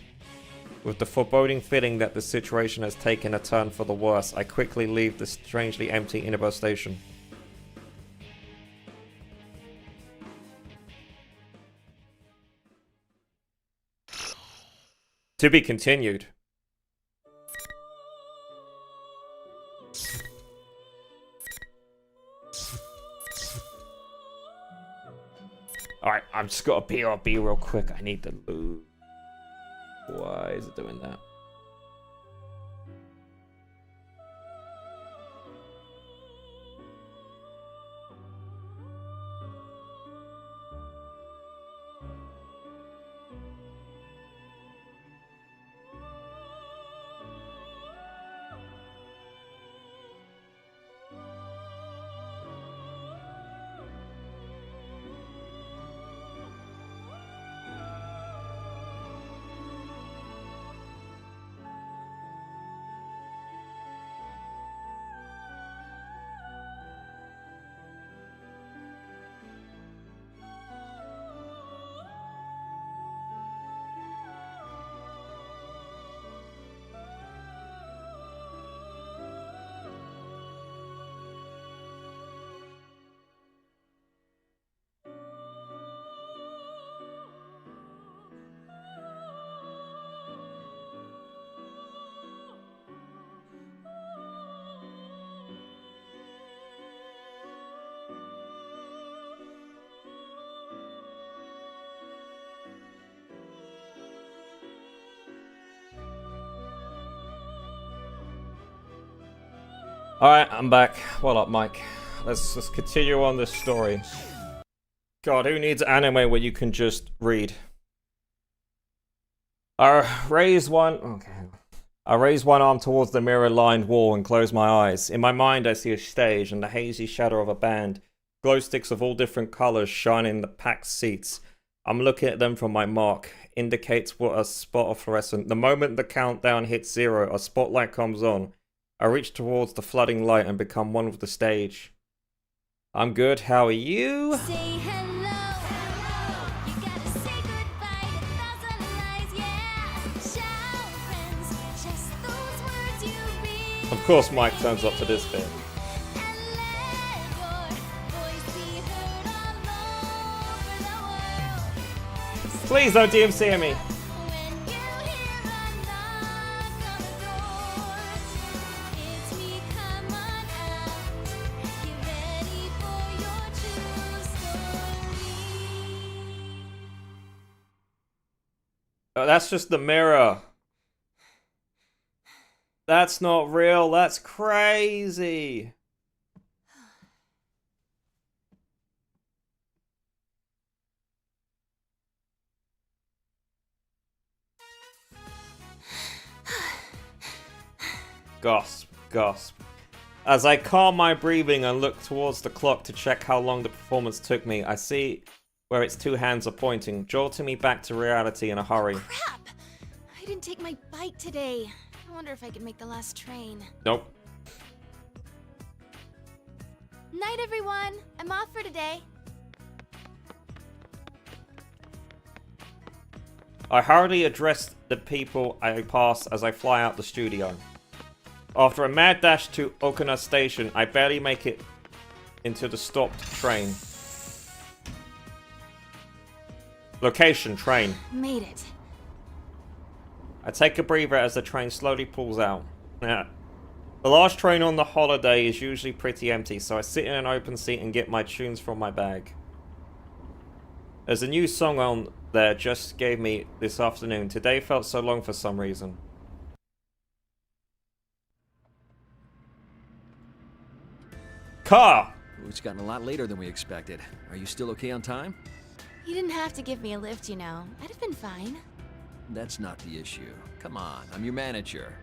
With the foreboding feeling that the situation has taken a turn for the worse, I quickly leave the strangely empty Inaba station. To be continued. Alright, I'm just got a BRB real quick. I need the loot. Why is it doing that? Alright, I'm back. What up, Mike? Let's just continue on this story. God, who needs anime where you can just read? I raised one arm towards the mirror-lined wall and closed my eyes. In my mind, I see a stage and the hazy shadow of a band. Glow sticks of all different colors shine in the packed seats. I'm looking at them from my mark. Indicates what a spot of fluorescent. The moment the countdown hits 0, a spotlight comes on. I reach towards the flooding light and become one with the stage. I'm good, how are you? Say hello. You gotta say goodbye to thousand lies, yeah. Shout friends, just those words you read. Of course Mike turns up for this bit. And let your voice be heard all over the world. Please don't DMC me. When you hear a knock on the door, it's me, come on out. Get ready for your true story. Oh, that's just the mirror. That's not real, that's crazy. Gasp, gasp. As I calm my breathing and look towards the clock to check how long the performance took me, I see where its two hands are pointing, jolting me back to reality in a hurry. Crap! I didn't take my bike today. I wonder if I can make the last train. Nope. Night, everyone. I'm off for today. I hurriedly address the people I pass as I fly out the studio. After a mad dash to Okina Station, I barely make it into the stopped train. Location, train. Made it. I take a breather as the train slowly pulls out. Yeah. The last train on the holiday is usually pretty empty, so I sit in an open seat and get my tunes from my bag. There's a new song on there just gave me this afternoon. Today felt so long for some reason. Car! It's gotten a lot later than we expected. Are you still okay on time? You didn't have to give me a lift, you know. I'd have been fine. That's not the issue. Come on, I'm your manager.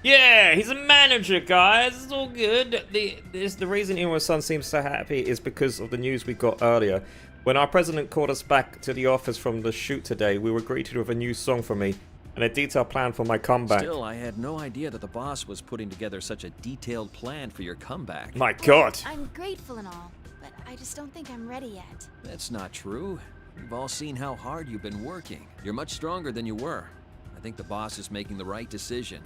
Yeah, he's a manager, guys. It's all good. The reason Ino-san seems so happy is because of the news we got earlier. When our president called us back to the office from the shoot today, we were greeted with a new song for me and a detailed plan for my comeback. Still, I had no idea that the boss was putting together such a detailed plan for your comeback. My God. I'm grateful and all, but I just don't think I'm ready yet. That's not true. We've all seen how hard you've been working. You're much stronger than you were. I think the boss is making the right decision.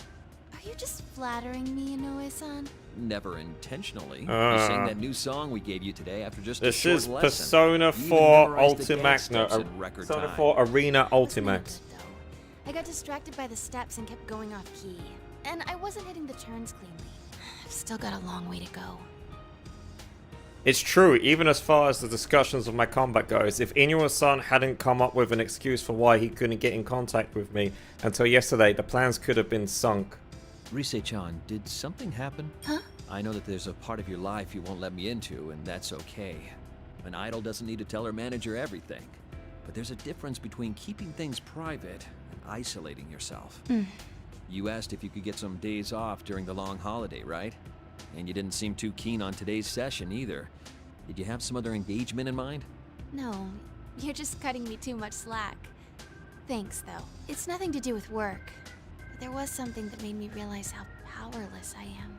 Are you just flattering me, Inoue-san? Never intentionally. You sang that new song we gave you today after just a This short is lesson. Persona You 4 even memorized the Ultimax. dance steps No, in record Persona time. 4 Arena Ultimax. I got distracted by the steps and kept going off key. And I wasn't hitting the turns cleanly. I've still got a long way to go. It's true, even as far as the discussions of my comeback goes. If Inoue-san hadn't come up with an excuse for why he couldn't get in contact with me until yesterday, the plans could have been sunk. Rise-chan, did something happen? Huh? I know that there's a part of your life you won't let me into, and that's okay. An idol doesn't need to tell her manager everything. But there's a difference between keeping things private and isolating yourself. You asked if you could get some days off during the long holiday, right? And you didn't seem too keen on today's session either. Did you have some other engagement in mind? No, you're just cutting me too much slack. Thanks, though. It's nothing to do with work. But there was something that made me realize how powerless I am.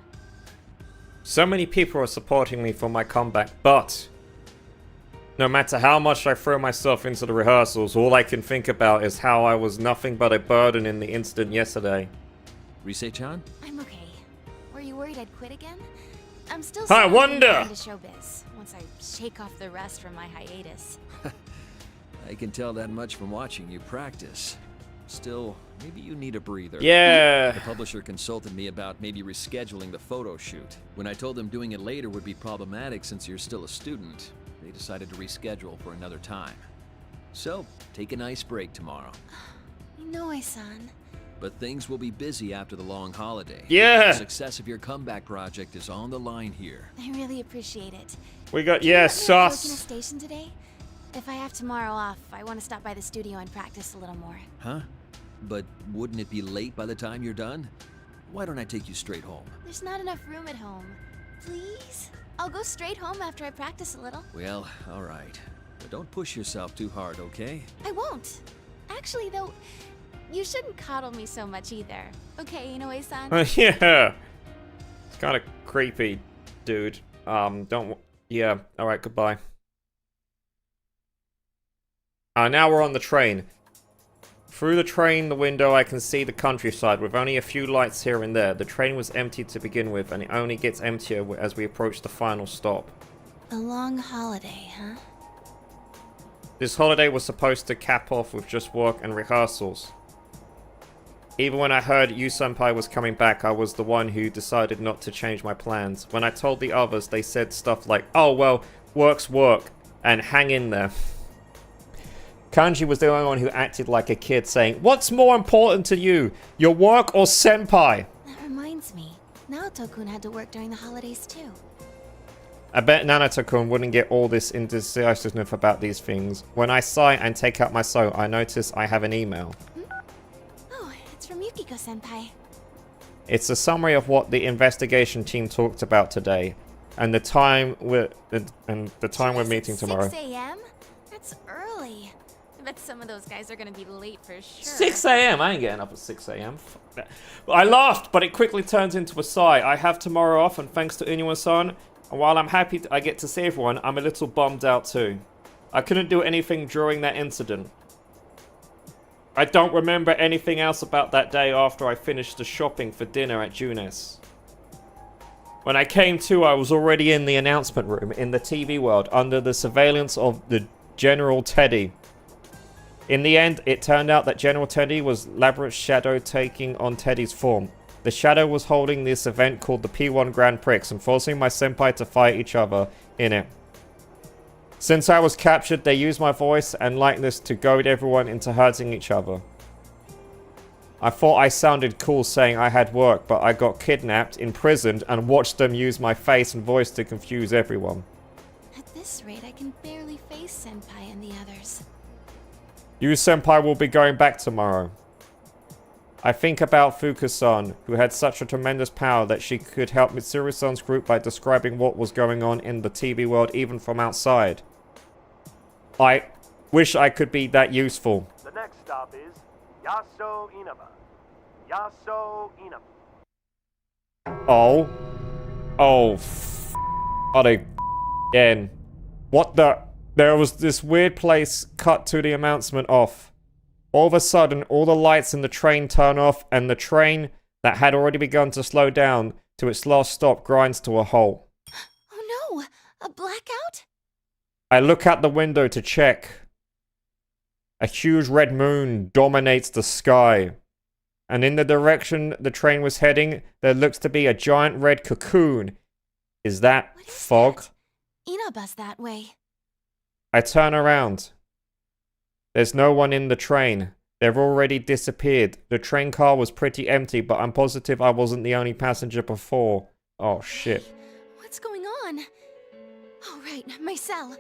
So many people are supporting me for my comeback, but no matter how much I throw myself into the rehearsals, all I can think about is how I was nothing but a burden in the incident yesterday. Rise-chan? I'm okay. Were you worried I'd quit again? I'm still I sorry wonder! into showbiz once I shake off the rust from my hiatus. I can tell that much from watching you practice. Still, maybe you need a breather. Yeah. The publisher consulted me about maybe rescheduling the photo shoot. When I told them doing it later would be problematic since you're still a student, they decided to reschedule for another time. So, take a nice break tomorrow. Inoue-san. but things will be busy after the long holiday. Yeah. The success of your comeback project is on the line here. I really appreciate it. We got, Can you yeah, let me at Coconut sus. Station today? If I have tomorrow off, I want to stop by the studio and practice a little more. Huh? But wouldn't it be late by the time you're done? Why don't I take you straight home? There's not enough room at home. Please? I'll go straight home after I practice a little. Well, all right. But don't push yourself too hard, okay? I won't. Actually, though, you shouldn't coddle me so much either. Okay, Inoue-san? Yeah. It's kind of creepy, dude. Yeah. Alright, goodbye. Now we're on the train. Through the train, the window, I can see the countryside with only a few lights here and there. The train was empty to begin with, and it only gets emptier as we approach the final stop. A long holiday, huh? This holiday was supposed to cap off with just work and rehearsals. Even when I heard Yu-senpai was coming back, I was the one who decided not to change my plans. When I told the others, they said stuff like, "Oh well, work's work," and "hang in there." Kanji was the only one who acted like a kid, saying, "What's more important to you, your work or senpai?" That reminds me. Naoto-kun had to work during the holidays too. I bet Nanato-kun wouldn't get all this indecisiveness about these things. When I sigh and take out my soul, I notice I have an email. Oh, it's from Yukiko-senpai. It's a summary of what the investigation team talked about today, and the time we're meeting tomorrow. 6 a.m.? That's early. I bet some of those guys are gonna be late for sure. 6 a.m. I ain't getting up at 6 a.m. I laughed, but it quickly turns into a sigh. I have tomorrow off, and thanks to Inoue-san, and while I'm happy I get to see everyone, I'm a little bummed out too. I couldn't do anything during that incident. I don't remember anything else about that day after I finished the shopping for dinner at Junes. When I came to, I was already in the announcement room in the TV world under the surveillance of the General Teddy. In the end, it turned out that General Teddy was Labyrinth's shadow taking on Teddy's form. The shadow was holding this event called the P1 Grand Prix and forcing my senpai to fight each other in it. Since I was captured, they used my voice and likeness to goad everyone into hurting each other. I thought I sounded cool saying I had work, but I got kidnapped, imprisoned, and watched them use my face and voice to confuse everyone. At this rate, I can barely face Senpai and the others. Yu-senpai will be going back tomorrow. I think about Fuka-san, who had such a tremendous power that she could help Mitsuru-san's group by describing what was going on in the TV world even from outside. I wish I could be that useful. The next stop is Yaso Inaba. Yaso Inaba. Oh. Oh, not again. What the? There was this weird place cut to the announcement off. All of a sudden, all the lights in the train turn off, and the train that had already begun to slow down to its last stop grinds to a halt. Oh no! A blackout? I look out the window to check. A huge red moon dominates the sky. And in the direction the train was heading, there looks to be a giant red cocoon. Is that fog? Inaba's that way. I turn around. There's no one in the train. They've already disappeared. The train car was pretty empty, but I'm positive I wasn't the only passenger before. Oh shit. What's going on? Oh right, my cell.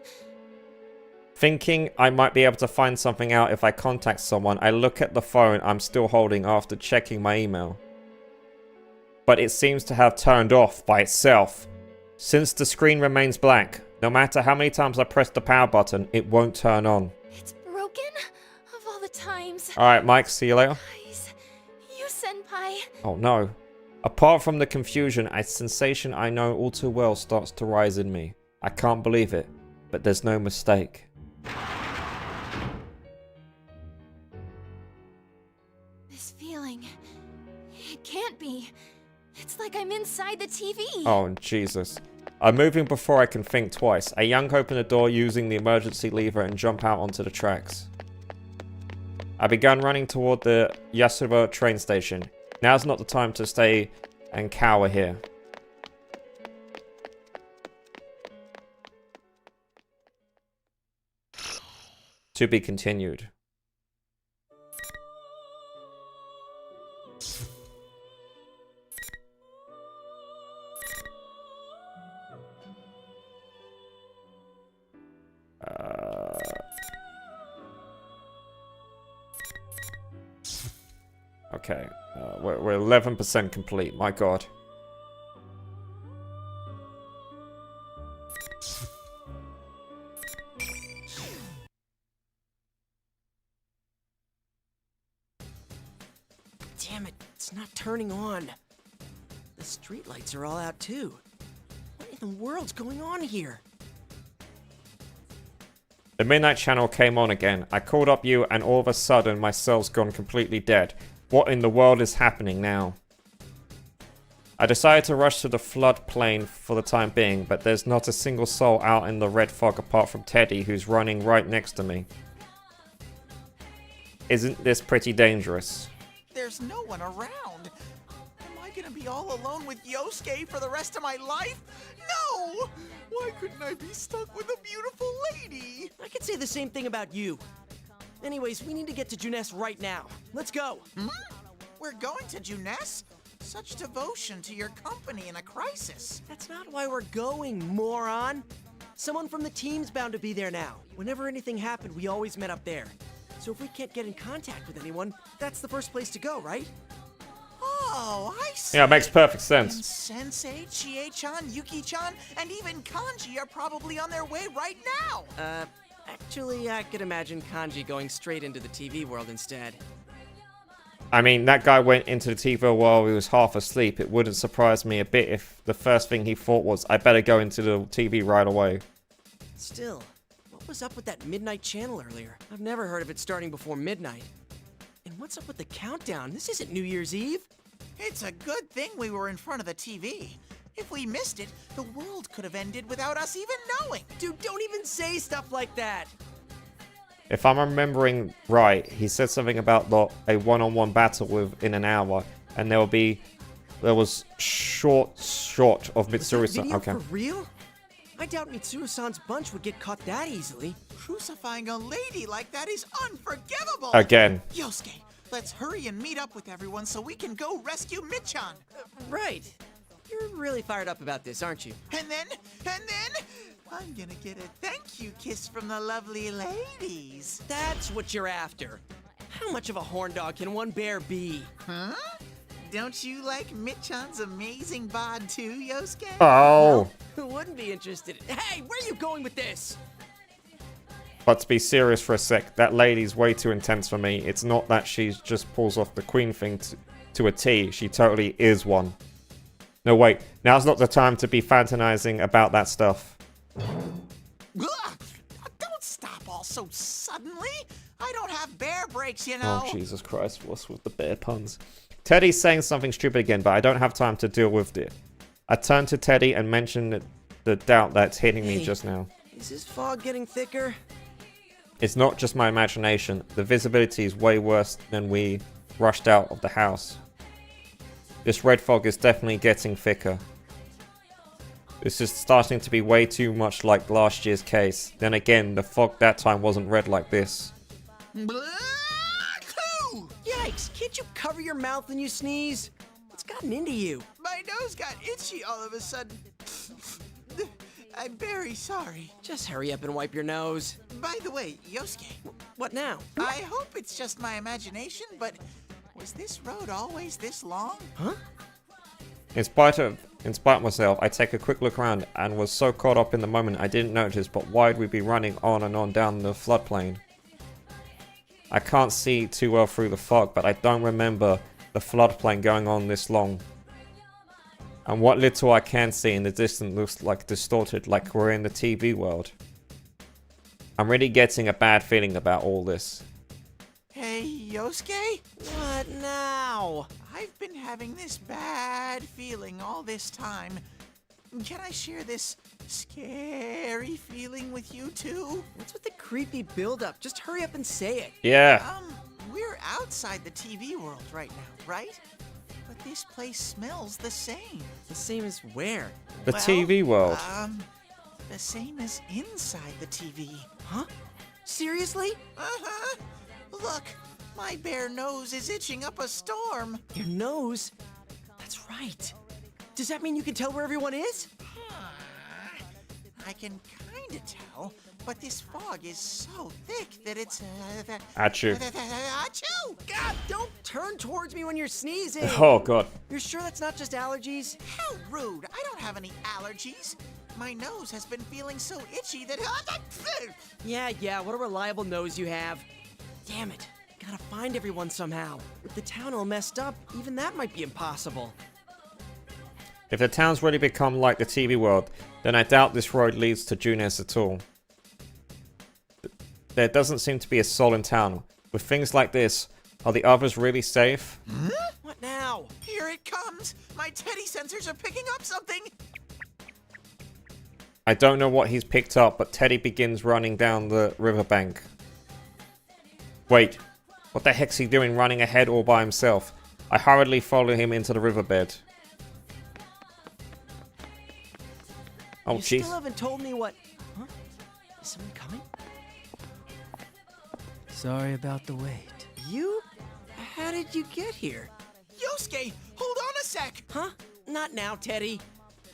Thinking I might be able to find something out if I contact someone, I look at the phone I'm still holding after checking my email. But it seems to have turned off by itself. Since the screen remains blank, no matter how many times I press the power button, it won't turn on. It's broken? Of all the times. Alright, Mike, see you later. Guys, Yu-senpai. Oh no. Apart from the confusion, a sensation I know all too well starts to rise in me. I can't believe it, but there's no mistake. This feeling. It can't be. It's like I'm inside the TV. Oh, Jesus. I'm moving before I can think twice. I yank open the door using the emergency lever and jump out onto the tracks. I began running toward the Yasuba train station. Now's not the time to stay and cower here. To be continued. Okay, we're 11% complete. My god. Damn it, it's not turning on. The streetlights are all out too. What in the world's going on here? The Midnight Channel came on again. I called up you and all of a sudden my cell's gone completely dead. What in the world is happening now? I decided to rush to the floodplain for the time being, but there's not a single soul out in the red fog apart from Teddy, who's running right next to me. Isn't this pretty dangerous? There's no one around. Am I gonna be all alone with Yosuke for the rest of my life? No! Why couldn't I be stuck with a beautiful lady? I could say the same thing about you. Anyways, we need to get to Juness right now. Let's go. We're going to Juness? Such devotion to your company in a crisis. That's not why we're going, moron. Someone from the team's bound to be there now. Whenever anything happened, we always met up there. So if we can't get in contact with anyone, that's the first place to go, right? Oh, I see. Yeah, it makes perfect sense. And Sensei, Chie-chan, Yuki-chan, and even Kanji are probably on their way right now. Actually, I could imagine Kanji going straight into the TV world instead. I mean, that guy went into the TV while he was half asleep. It wouldn't surprise me a bit if the first thing he thought was, I better go into the TV right away. Still, what was up with that midnight channel earlier? I've never heard of it starting before midnight. And what's up with the countdown? This isn't New Year's Eve. It's a good thing we were in front of the TV. If we missed it, the world could have ended without us even knowing. Dude, don't even say stuff like that. If I'm remembering right, he said something about a one-on-one battle within an hour, and there was short of Mitsuru-san. Okay. For real? I doubt Mitsuru-san's bunch would get caught that easily. Crucifying a lady like that is unforgivable. Again. Yosuke, let's hurry and meet up with everyone so we can go rescue Michan. Right. You're really fired up about this, aren't you? And then, I'm gonna get a thank you kiss from the lovely ladies. That's what you're after. How much of a horn dog can one bear be? Huh? Don't you like Michan's amazing bod too, Yosuke? Oh. Who wouldn't be interested? Hey, where are you going with this? But to be serious for a sec, that lady's way too intense for me. It's not that she just pulls off the queen thing to a T. She totally is one. No, wait. Now's not the time to be fantasizing about that stuff. Don't stop all so suddenly. I don't have bear brakes, you know. Oh, Jesus Christ. What's with the bear puns? Teddy's saying something stupid again, but I don't have time to deal with it. I turned to Teddy and mentioned the doubt that's hitting me just now. Is this fog getting thicker? It's not just my imagination. The visibility is way worse than we rushed out of the house. This red fog is definitely getting thicker. This is starting to be way too much like last year's case. Then again, the fog that time wasn't red like this. Yikes, can't you cover your mouth when you sneeze? What's gotten into you? My nose got itchy all of a sudden. I'm very sorry. Just hurry up and wipe your nose. By the way, Yosuke. What now? I hope it's just my imagination, but was this road always this long? Huh? In spite of myself, I take a quick look around and was so caught up in the moment I didn't notice, but why'd we be running on and on down the floodplain? I can't see too well through the fog, but I don't remember the floodplain going on this long. And what little I can see in the distance looks like distorted, like we're in the TV world. I'm really getting a bad feeling about all this. Hey, Yosuke? What now? I've been having this bad feeling all this time. Can I share this scary feeling with you too? What's with the creepy build-up? Just hurry up and say it. Yeah. We're outside the TV world right now, right? But this place smells the same. The same as where? The TV world. The same as inside the TV. Huh? Seriously? Uh-huh. Look, my bare nose is itching up a storm. Your nose? That's right. Does that mean you can tell where everyone is? I can kinda tell, but this fog is so thick that it's... Achoo. Achoo! God, don't turn towards me when you're sneezing. Oh, God. You're sure that's not just allergies? How rude. I don't have any allergies. My nose has been feeling so itchy that... Yeah, what a reliable nose you have. Damn it. Gotta find everyone somehow. With the town all messed up, even that might be impossible. If the town's really become like the TV world, then I doubt this road leads to Junes at all. There doesn't seem to be a soul in town. With things like this, are the others really safe? What now? Here it comes. My Teddy sensors are picking up something. I don't know what he's picked up, but Teddy begins running down the riverbank. Wait, what the heck's he doing running ahead all by himself? I hurriedly follow him into the riverbed. Oh, You jeez. still haven't told me what... Huh? Is someone coming? Sorry about the wait. You? How did you get here? Yosuke, hold on a sec. Huh? Not now, Teddy.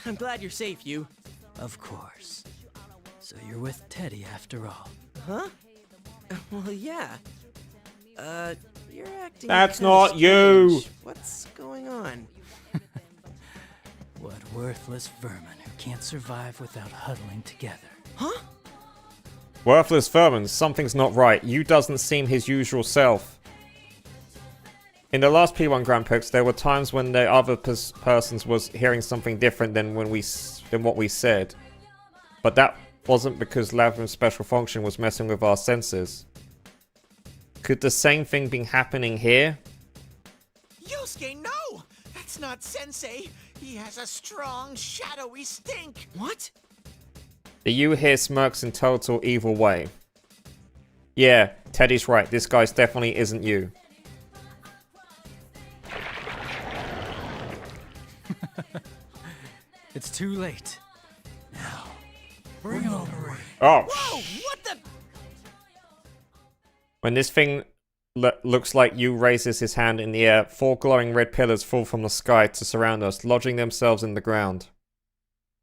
I'm glad you're safe, you. Of course. So you're with Teddy after all. Huh? Well, yeah. You're acting... That's kinda not you! strange. What's going on? What worthless vermin who can't survive without huddling together. Huh? Worthless vermin, something's not right. You doesn't seem his usual self. In the last P1 Grand Prix, there were times when the other persons was hearing something different than what we said. But that wasn't because Labyrinth's special function was messing with our senses. Could the same thing be happening here? Yosuke, no! That's not Sensei. He has a strong, shadowy stink. What? The you here smirks in total evil way. Yeah, Teddy's right. This guy's definitely isn't you. It's too late. Now, bring on the rain. Oh. Whoa! What the... When this thing looks like you raises his hand in the air, 4 glowing red pillars fall from the sky to surround us, lodging themselves in the ground.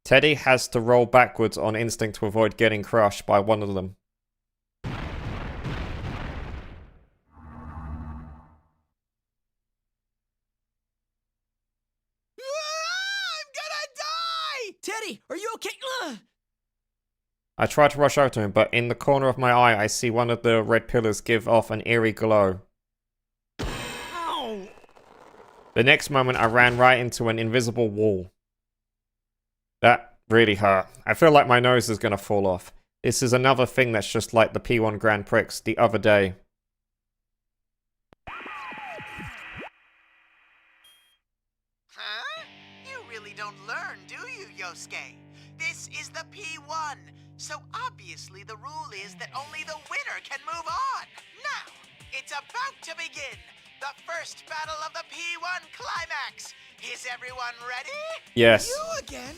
Teddy has to roll backwards on instinct to avoid getting crushed by one of them. Teddy, are you okay? I try to rush over to him, but in the corner of my eye, I see one of the red pillars give off an eerie glow. Ow! The next moment, I ran right into an invisible wall. That really hurt. I feel like my nose is gonna fall off. This is another thing that's just like the P1 Grand Prix the other day. Huh? You really don't learn, do you, Yosuke? This is the P1, so obviously the rule is that only the winner can move on. Now, it's about to begin. The first battle of the P1 Climax. Is everyone ready? Yes. You again?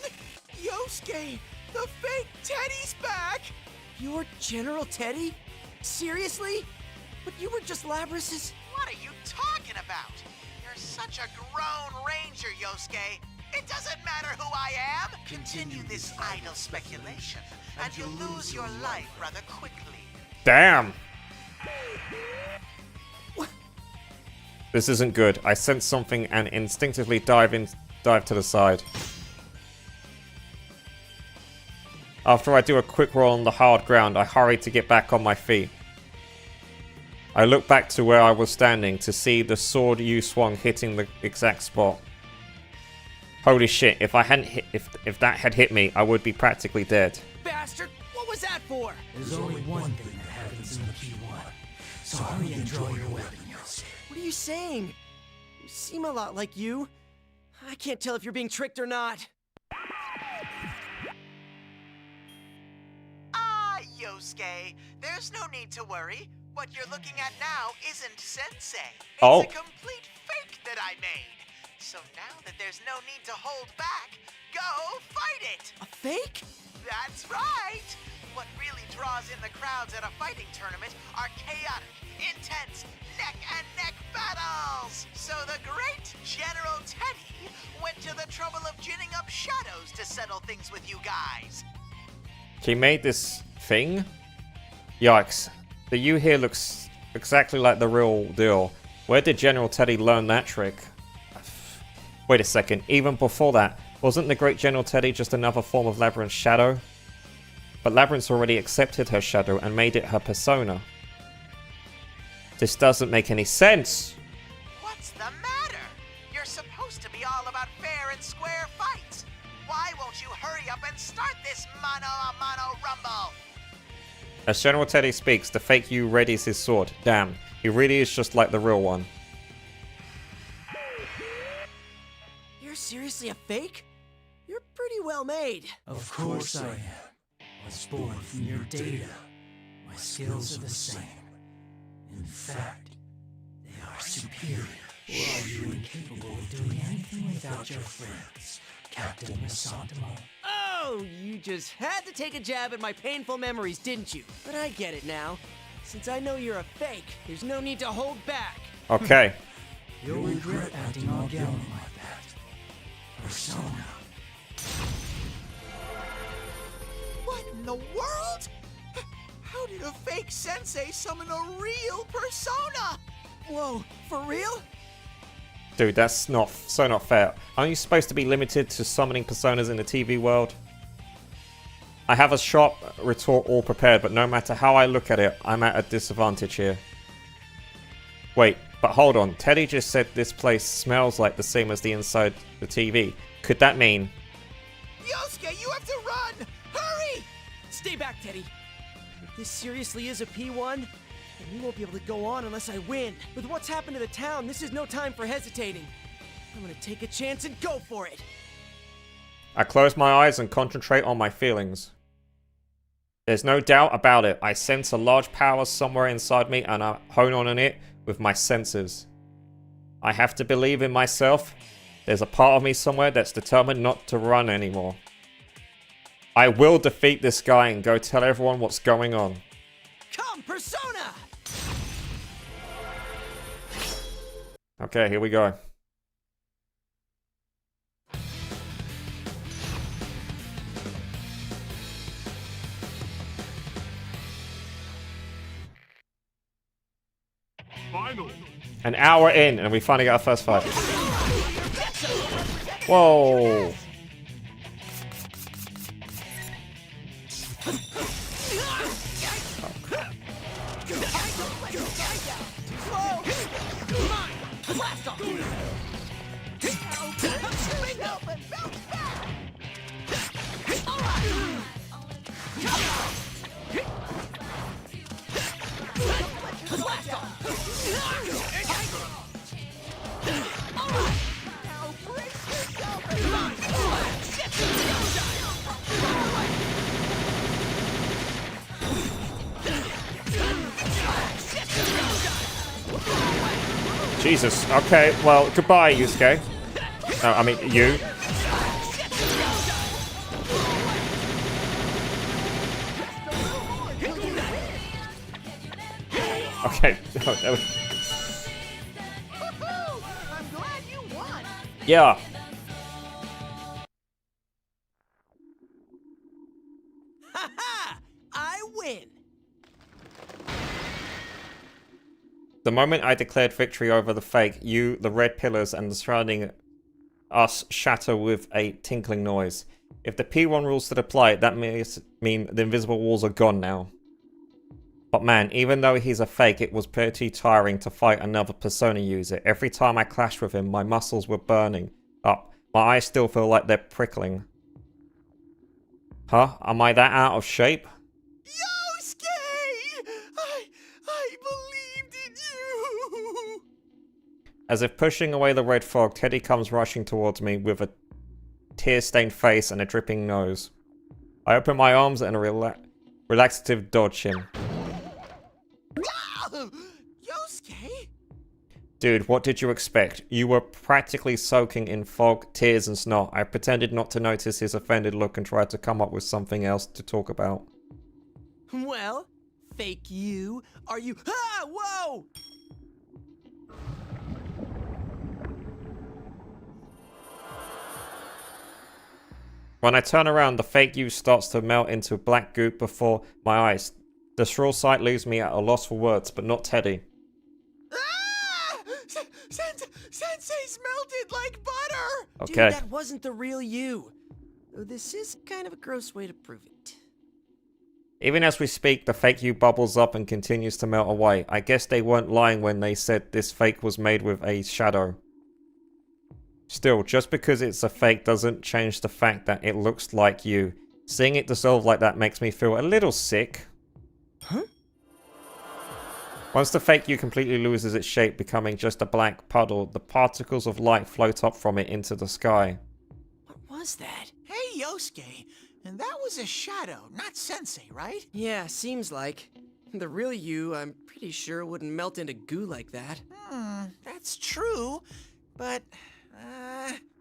Yosuke, the fake Teddy's back! You're General Teddy? Seriously? But you were just Labrys's... What are you talking about? You're such a grown ranger, Yosuke. It doesn't matter who I am. Continue this idle speculation, and you'll lose your life rather quickly. Damn! This isn't good. I sense something and instinctively dive to the side. After I do a quick roll on the hard ground, I hurry to get back on my feet. I look back to where I was standing to see the sword you swung hitting the exact spot. Holy shit, if I hadn't hit, if that had hit me, I would be practically dead. Bastard! What was that for? There's only one thing that happens in the P1. So hurry and draw your weapon, Yosuke. What are you saying? You seem a lot like you. I can't tell if you're being tricked or not. Yosuke, there's no need to worry. What you're looking at now isn't Sensei. It's Oh. a complete fake that I made. So now that there's no need to hold back, go fight it! A fake? That's right! What really draws in the crowds at a fighting tournament are chaotic, intense, neck-and-neck battles! So the great General Teddy went to the trouble of ginning up shadows to settle things with you guys. He made this thing? Yikes. The you here looks exactly like the real deal. Where did General Teddy learn that trick? Wait a second, even before that, wasn't the great General Teddy just another form of Labyrinth's shadow? But Labyrinth already accepted her shadow and made it her persona. This doesn't make any sense! What's the matter? You're supposed to be all about fair and square fights. Why won't you hurry up and start this mano-a-mano rumble? As General Teddy speaks, the fake you readies his sword. Damn, he really is just like the real one. You're seriously a fake? You're pretty well made. Of course I am. Was born from your data. My skills are the same. In fact, they are superior. Or are you incapable of doing anything without your friends, Captain Misantimo? Oh, you just had to take a jab at my painful memories, didn't you? But I get it now. Since I know you're a fake, there's no need to hold back. Okay. You'll regret acting all gallant like that. Persona. What in the world? How did a fake sensei summon a real persona? Whoa, for real? Dude, that's not fair. Aren't you supposed to be limited to summoning personas in the TV world? I have a sharp retort all prepared, but no matter how I look at it, I'm at a disadvantage here. Wait, but hold on. Teddy just said this place smells like the same as the inside the TV. Could that mean... Yosuke, you have to run! Hurry! Stay back, Teddy. If this seriously is a P1, then we won't be able to go on unless I win. With what's happened to the town, this is no time for hesitating. I'm gonna take a chance and go for it. I close my eyes and concentrate on my feelings. There's no doubt about it. I sense a large power somewhere inside me and I hone on it with my senses. I have to believe in myself. There's a part of me somewhere that's determined not to run anymore. I will defeat this guy and go tell everyone what's going on. Come, Persona! Okay, here we go. Finally. An hour in and we finally got our first fight. Whoa. Jesus. Okay, well, goodbye, Yusuke. I mean, you. Okay. I'm glad you won. Yeah. Ha-ha! I win! The moment I declared victory over the fake, you, the red pillars, and the surrounding us shatter with a tinkling noise. If the P1 rules still apply, that mean the invisible walls are gone now. But man, even though he's a fake, it was pretty tiring to fight another Persona user. Every time I clashed with him, my muscles were burning up. My eyes still feel like they're prickling. Huh? Am I that out of shape? Yosuke! I believed in you! As if pushing away the red fog, Teddy comes rushing towards me with a tear-stained face and a dripping nose. I open my arms and a relaxative dodge him. Yosuke? Dude, what did you expect? You were practically soaking in fog, tears, and snot. I pretended not to notice his offended look and tried to come up with something else to talk about. Well, fake you. Are you... Ah! Whoa! When I turn around, the fake you starts to melt into black goop before my eyes. The shrill sight leaves me at a loss for words, but not Teddy. Ah! Sensei's melted like butter! Okay. Dude, that wasn't the real you. Though this is kind of a gross way to prove it. Even as we speak, the fake you bubbles up and continues to melt away. I guess they weren't lying when they said this fake was made with a shadow. Still, just because it's a fake doesn't change the fact that it looks like you. Seeing it dissolve like that makes me feel a little sick. Huh? Once the fake you completely loses its shape, becoming just a black puddle, the particles of light float up from it into the sky. What was that? Hey, Yosuke, and that was a shadow, not Sensei, right? Yeah, seems like. The real you, I'm pretty sure, wouldn't melt into goo like that. That's true, but,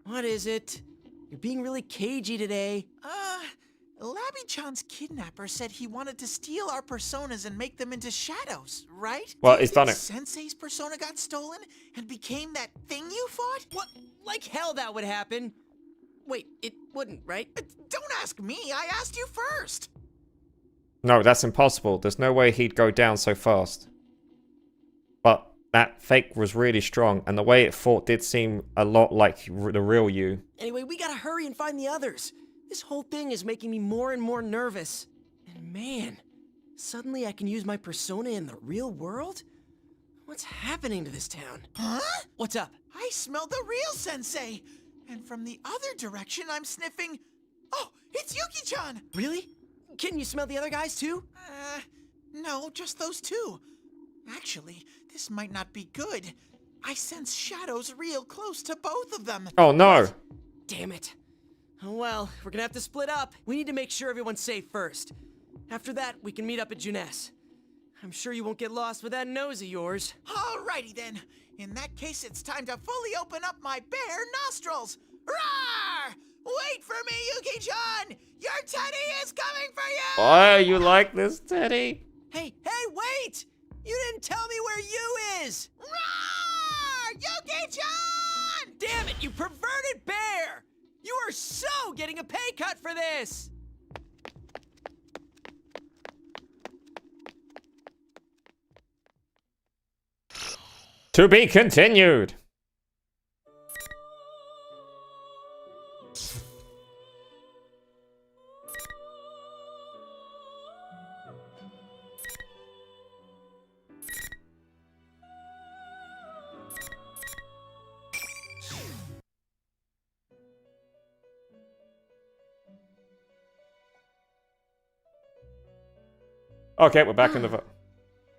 What is it? You're being really cagey today. Labby-chan's kidnapper said he wanted to steal our personas and make them into shadows, right? Well, Do you he's done think it. Sensei's persona got stolen and became that thing you fought? What? Like hell that would happen. Wait, it wouldn't, right? Don't ask me, I asked you first. No, that's impossible. There's no way he'd go down so fast. But that fake was really strong, and the way it fought did seem a lot like the real you. Anyway, we gotta hurry and find the others. This whole thing is making me more and more nervous. And man, suddenly I can use my persona in the real world? What's happening to this town? Huh? What's up? I smell the real Sensei. And from the other direction, I'm sniffing... Oh, it's Yuki-chan! Really? Can you smell the other guys too? No, just those two. Actually, this might not be good. I sense shadows real close to both of them. Oh no! Damn it. Oh well, we're gonna have to split up. We need to make sure everyone's safe first. After that, we can meet up at Juness. I'm sure you won't get lost with that nose of yours. Alrighty then. In that case, it's time to fully open up my bare nostrils. Roar! Wait for me, Yuki-chan! Your Teddy is coming for you! Why you like this, Teddy? Hey, wait! You didn't tell me where you is! Roar! Yuki-chan! Damn it, you perverted bear! You are so getting a pay cut for this! To be continued! Okay, we're back in the...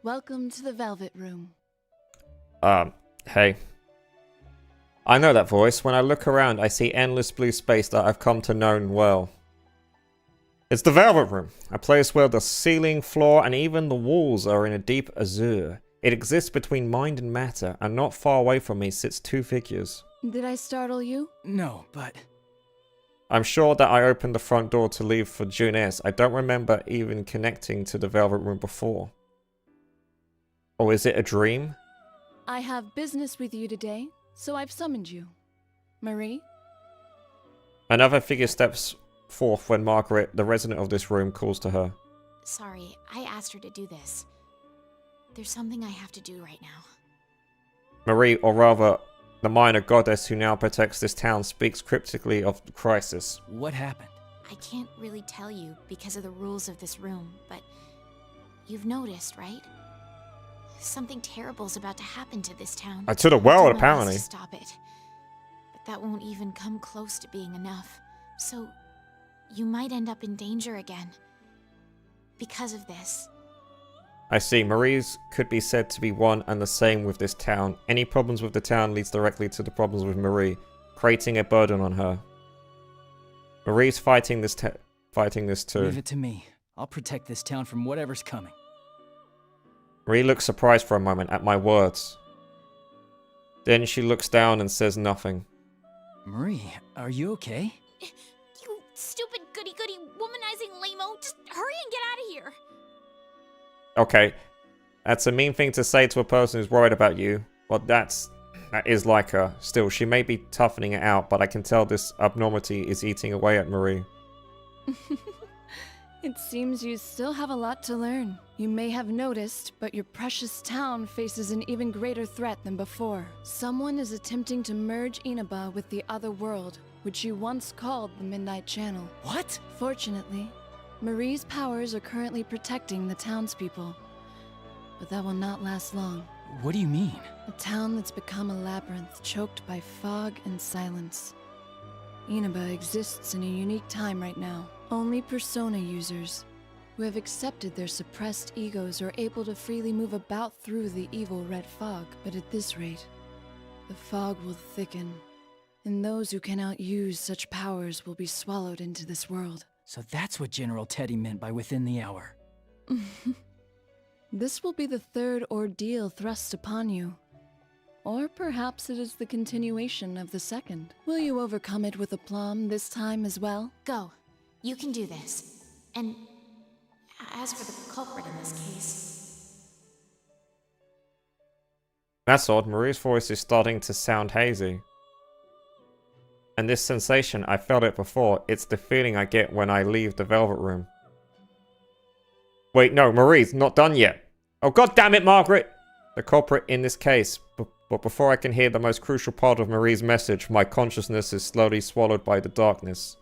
Welcome to the Velvet Room. Hey. I know that voice. When I look around, I see endless blue space that I've come to know well. It's the Velvet Room, a place where the ceiling, floor, and even the walls are in a deep azure. It exists between mind and matter, and not far away from me sits two figures. Did I startle you? No, but... I'm sure that I opened the front door to leave for Juness. I don't remember even connecting to the Velvet Room before. Or is it a dream? I have business with you today, so I've summoned you. Marie? Another figure steps forth when Margaret, the resident of this room, calls to her. Sorry, I asked her to do this. There's something I have to do right now. Marie, or rather, the minor goddess who now protects this town, speaks cryptically of the crisis. What happened? I can't really tell you because of the rules of this room, but you've noticed, right? Something terrible's about to happen to this town. To the world, I do my best apparently. to stop it, but that won't even come close to being enough. So, you might end up in danger again. Because of this. I see. Marie's could be said to be one and the same with this town. Any problems with the town leads directly to the problems with Marie, creating a burden on her. Marie's fighting this too. Leave it to me. I'll protect this town from whatever's coming. Marie looks surprised for a moment at my words. Then she looks down and says nothing. Marie, are you okay? You stupid goody-goody womanizing lame-o. Just hurry and get out of here. Okay, that's a mean thing to say to a person who's worried about you. Well, that is like her. Still, she may be toughening it out, but I can tell this abnormality is eating away at Marie. It seems you still have a lot to learn. You may have noticed, but your precious town faces an even greater threat than before. Someone is attempting to merge Inaba with the other world, which you once called the Midnight Channel. What? Fortunately, Marie's powers are currently protecting the townspeople. But that will not last long. What do you mean? A town that's become a labyrinth choked by fog and silence. Inaba exists in a unique time right now. Only Persona users who have accepted their suppressed egos are able to freely move about through the evil red fog. But at this rate, the fog will thicken, and those who cannot use such powers will be swallowed into this world. So that's what General Teddy meant by within the hour. This will be the third ordeal thrust upon you. Or perhaps it is the continuation of the second. Will you overcome it with aplomb this time as well? Go. You can do this. And as for the culprit in this case... That's odd. Marie's voice is starting to sound hazy. And this sensation, I felt it before. It's the feeling I get when I leave the Velvet Room. Wait, no, Marie's not done yet. Oh, god damn it, Margaret! The culprit in this case. But before I can hear the most crucial part of Marie's message, my consciousness is slowly swallowed by the darkness.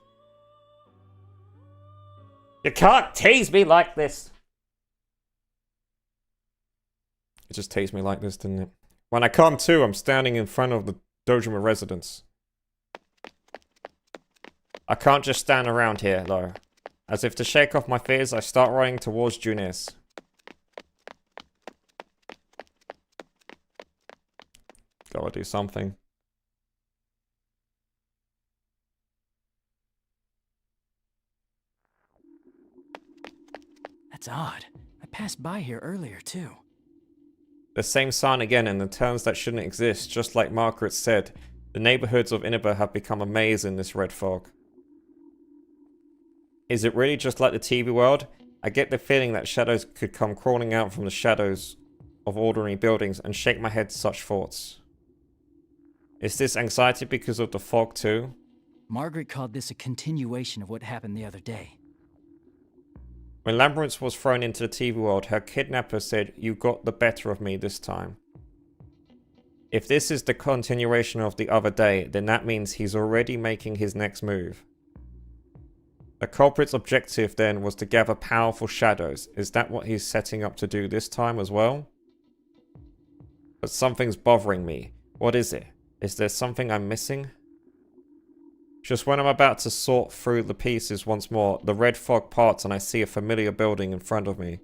You can't tease me like this! It just teased me like this, didn't it? When I come to, I'm standing in front of the Dojima residence. I can't just stand around here, though. As if to shake off my fears, I start running towards Junes. Gotta do something. That's odd. I passed by here earlier, too. The same sign again in the terms that shouldn't exist, just like Margaret said. The neighborhoods of Inaba have become a maze in this red fog. Is it really just like the TV world? I get the feeling that shadows could come crawling out from the shadows of ordinary buildings and shake my head such thoughts. Is this anxiety because of the fog too? Margaret called this a continuation of what happened the other day. When Labyrinth was thrown into the TV world, her kidnapper said, "You got the better of me this time." If this is the continuation of the other day, then that means he's already making his next move. The culprit's objective then was to gather powerful shadows. Is that what he's setting up to do this time as well? But something's bothering me. What is it? Is there something I'm missing? Just when I'm about to sort through the pieces once more, the red fog parts and I see a familiar building in front of me.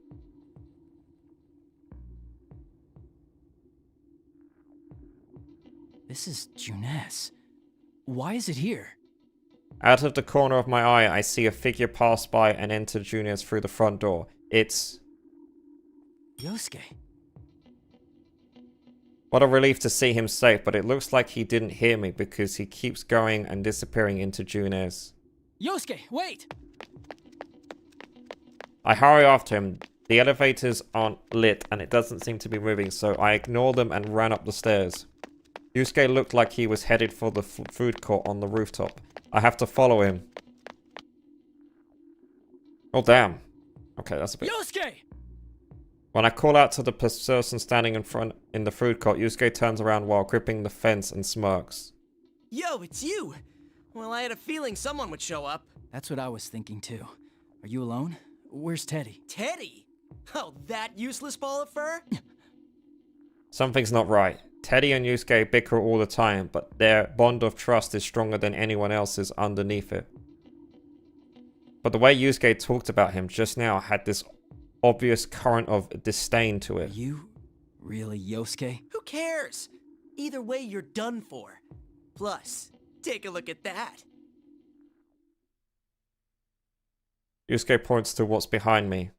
This is Junes. Why is it here? Out of the corner of my eye, I see a figure pass by and enter Junes through the front door. It's... Yosuke. What a relief to see him safe, but it looks like he didn't hear me because he keeps going and disappearing into Junes. Yosuke, wait! I hurry after him. The elevators aren't lit and it doesn't seem to be moving, so I ignore them and ran up the stairs. Yusuke looked like he was headed for the food court on the rooftop. I have to follow him. Oh damn. Okay, that's a bit... Yosuke! When I call out to the person standing in the food court, Yusuke turns around while gripping the fence and smirks. Yo, it's you! Well, I had a feeling someone would show up. That's what I was thinking too. Are you alone? Where's Teddy? Teddy? Oh, that useless ball of fur? Something's not right. Teddy and Yusuke bicker all the time, but their bond of trust is stronger than anyone else's underneath it. But the way Yusuke talked about him just now had this obvious current of disdain to it. Are you really Yosuke? Who cares? Either way, you're done for. Plus, take a look at that. Yusuke points to what's behind me.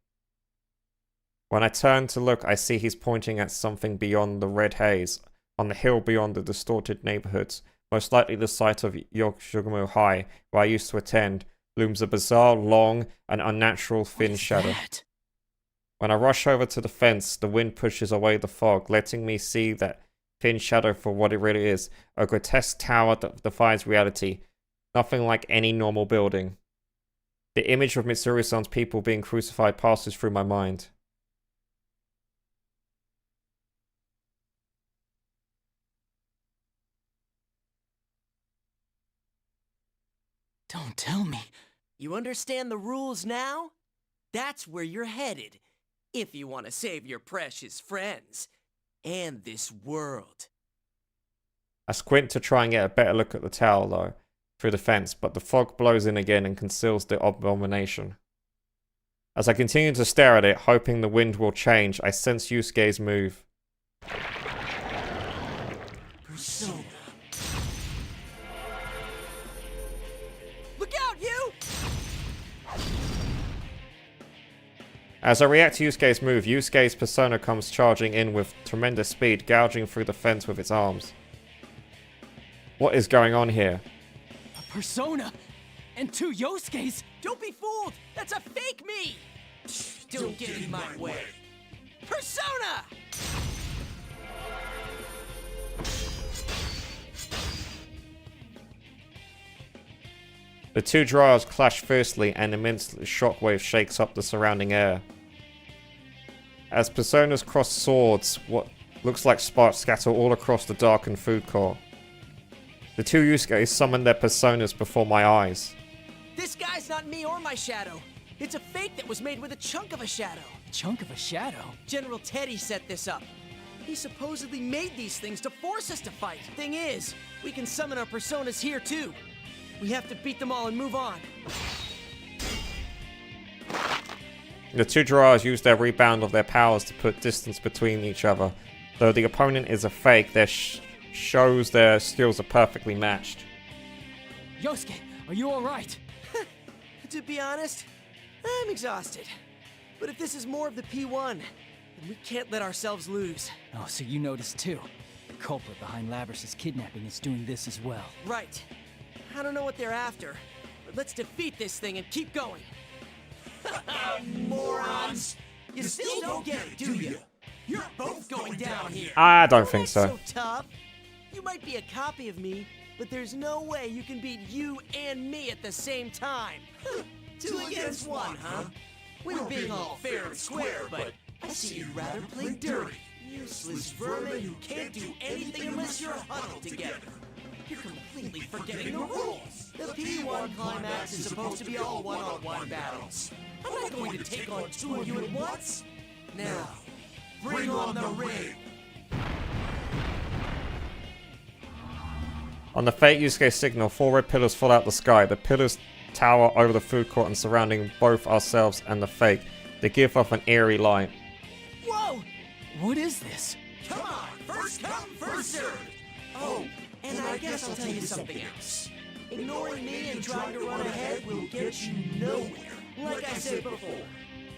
When I turn to look, I see he's pointing at something beyond the red haze, on the hill beyond the distorted neighborhoods. Most likely the site of Yoshigamu High, where I used to attend, looms a bizarre, long, and unnatural thin shadow. That? When I rush over to the fence, the wind pushes away the fog, letting me see that thin shadow for what it really is. A grotesque tower that defies reality. Nothing like any normal building. The image of Mitsuru-san's people being crucified passes through my mind. Don't tell me. You understand the rules now? That's where you're headed, if you want to save your precious friends and this world. I squint to try and get a better look at the tower, though, through the fence, but the fog blows in again and conceals the abomination. As I continue to stare at it, hoping the wind will change, I sense Yusuke's move. Persona. Look out, you! As I react to Yusuke's move, Yusuke's persona comes charging in with tremendous speed, gouging through the fence with its arms. What is going on here? A persona and 2 Yosuke's? Don't be fooled! That's a fake me! Don't get in my way. Persona! The 2 dryers clash fiercely and immense shockwave shakes up the surrounding air. As personas cross swords, what looks like sparks scatter all across the darkened food court. The 2 Yusuke summon their personas before my eyes. This guy's not me or my shadow. It's a fake that was made with a chunk of a shadow. Chunk of a shadow? General Teddy set this up. He supposedly made these things to force us to fight. Thing is, we can summon our personas here too. We have to beat them all and move on. The 2 dryers use their rebound of their powers to put distance between each other. Though the opponent is a fake, their shows their skills are perfectly matched. Yosuke, are you alright? To be honest, I'm exhausted. But if this is more of the P1, then we can't let ourselves lose. Oh, so you noticed too. The culprit behind Labrys' kidnapping is doing this as well. Right. I don't know what they're after, but let's defeat this thing and keep going. Morons! You still don't get it, do you? You're both going down here. I don't think so. So tough. You might be a copy of me, but there's no way you can beat you and me at the same time. 2 against 1, huh? We're being all fair and square, but I see you'd rather play dirty. Useless vermin who can't do anything unless you're huddled together. You're completely forgetting the rules. The P1 climax is supposed to be all one-on-one battles. I'm not going to take on 2 of you at once. Now, bring on the ring. On the fake Yusuke signal, 4 red pillars fall out the sky. The pillars tower over the food court and surrounding both ourselves and the fake. They give off an eerie light. Whoa! What is this? Come on, first come, first served. Oh, and I guess I'll tell you something else. Ignoring me and trying to run ahead will get you nowhere. Like I said before,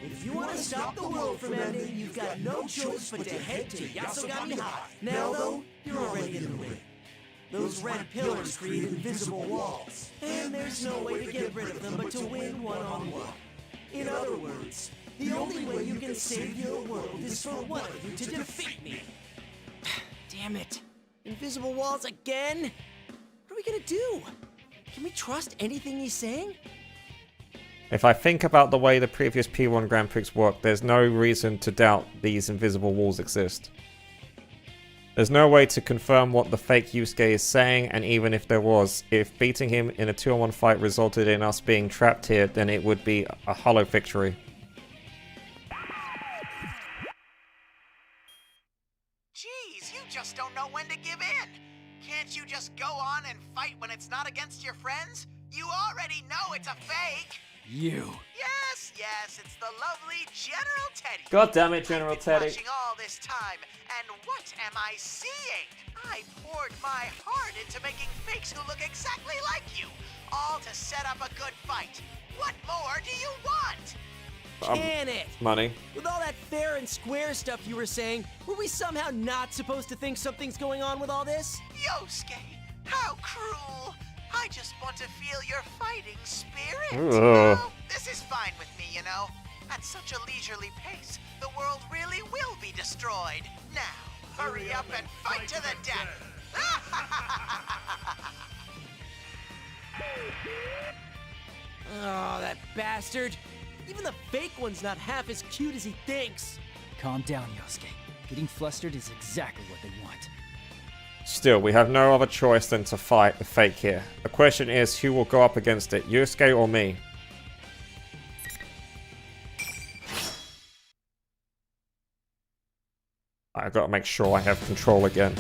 if you want to stop the world from ending, you've got no choice but to head to Yasogami High. Now, though, you're already in the way. Those red pillars create invisible walls, and there's no way to get rid of them but to win one-on-one. In other words, the only way you can save your world is for one of you to defeat me. Damn it. Invisible walls again? What are we gonna do? Can we trust anything he's saying? If I think about the way the previous P1 Grand Prix worked, there's no reason to doubt these invisible walls exist. There's no way to confirm what the fake Yusuke is saying, and even if there was, if beating him in a 2-on-1 fight resulted in us being trapped here, then it would be a hollow victory. Jeez, you just don't know when to give in. Can't you just go on and fight when it's not against your friends? You already know it's a fake. You. Yes, it's the lovely General Teddy. God damn it, General I've been Teddy. watching all this time, and what am I seeing? I poured my heart into making fakes who look exactly like you, all to set up a good fight. What more do you want? Can it? Money. With all that fair and square stuff you were saying, were we somehow not supposed to think something's going on with all this? Yosuke, how cruel. I just want to feel your fighting spirit. Ugh. Oh, this is fine with me, you know. At such a leisurely pace, the world really will be destroyed. Now, hurry up and fight to the death. Oh, that bastard. bastard! Even the fake one's not half as cute as he thinks. Calm down, Yosuke. Getting flustered is exactly what they want. Still, we have no other choice than to fight the fake here. The question is, who will go up against it, Yusuke or me? I've got to make sure I have control again.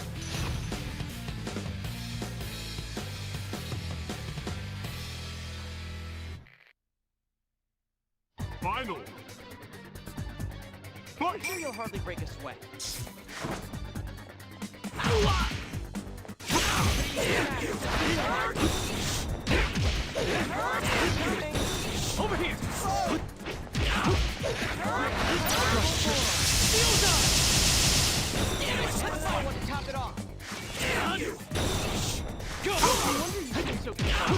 Final. I'm sure you'll hardly break a sweat. Over here! That's how I want to top it off. Go! No wonder you seem so confused.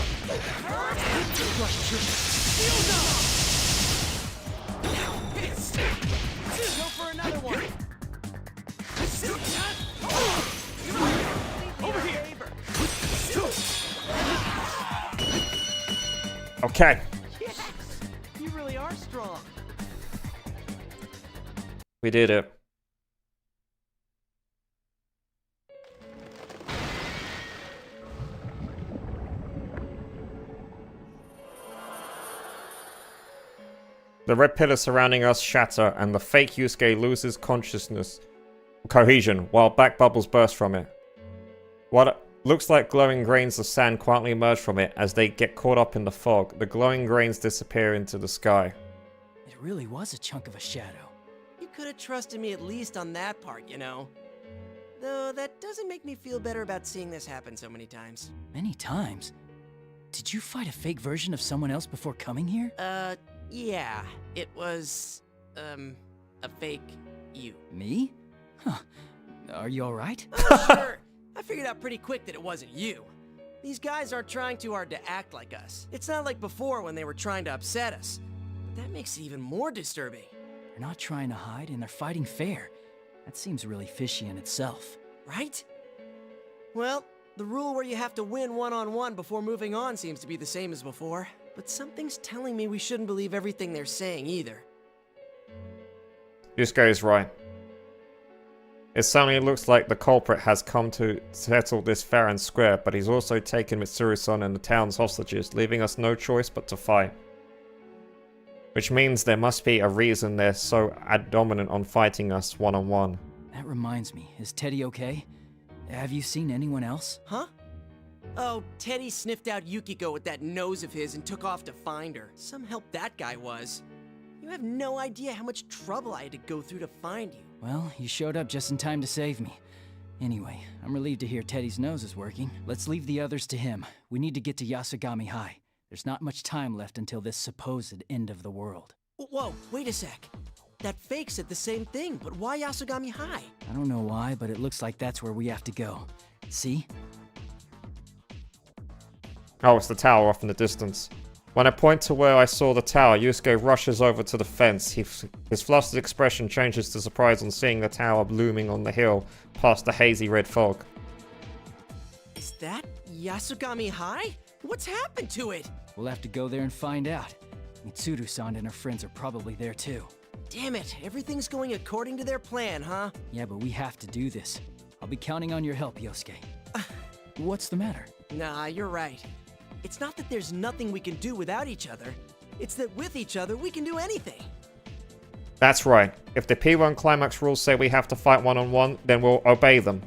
Go for another one. Over here. Okay. Yes, you really are strong. We did it. The red pillars surrounding us shatter, and the fake Yusuke loses cohesion, while black bubbles burst from it. What looks like glowing grains of sand quietly emerge from it as they get caught up in the fog. The glowing grains disappear into the sky. It really was a chunk of a shadow. You could have trusted me at least on that part, you know. Though that doesn't make me feel better about seeing this happen so many times. Many times? Did you fight a fake version of someone else before coming here? Yeah. It was, a fake you. Me? Huh. Are you alright? Sure. I figured out pretty quick that it wasn't you. These guys aren't trying too hard to act like us. It's not like before when they were trying to upset us. But that makes it even more disturbing. They're not trying to hide, and they're fighting fair. That seems really fishy in itself. Right? Well, the rule where you have to win one-on-one before moving on seems to be the same as before. But something's telling me we shouldn't believe everything they're saying either. Yusuke is right. It suddenly looks like the culprit has come to settle this fair and square, but he's also taken Mitsuru-san and the town's hostages, leaving us no choice but to fight. Which means there must be a reason they're so dominant on fighting us one-on-one. That reminds me, is Teddy okay? Have you seen anyone else? Huh? Oh, Teddy sniffed out Yukiko with that nose of his and took off to find her. Some help that guy was. You have no idea how much trouble I had to go through to find you. Well, you showed up just in time to save me. Anyway, I'm relieved to hear Teddy's nose is working. Let's leave the others to him. We need to get to Yasogami High. There's not much time left until this supposed end of the world. Whoa, wait a sec. That fake said the same thing, but why Yasogami High? I don't know why, but it looks like that's where we have to go. See? Oh, it's the tower off in the distance. When I point to where I saw the tower, Yusuke rushes over to the fence. His flustered expression changes to surprise on seeing the tower looming on the hill past the hazy red fog. Is that Yasogami High? What's happened to it? We'll have to go there and find out. Mitsuru-san and her friends are probably there too. Damn it, everything's going according to their plan, huh? Yeah, but we have to do this. I'll be counting on your help, Yosuke. What's the matter? Nah, you're right. It's not that there's nothing we can do without each other. It's that with each other, we can do anything. That's right. If the P1 Climax rules say we have to fight one-on-one, then we'll obey them.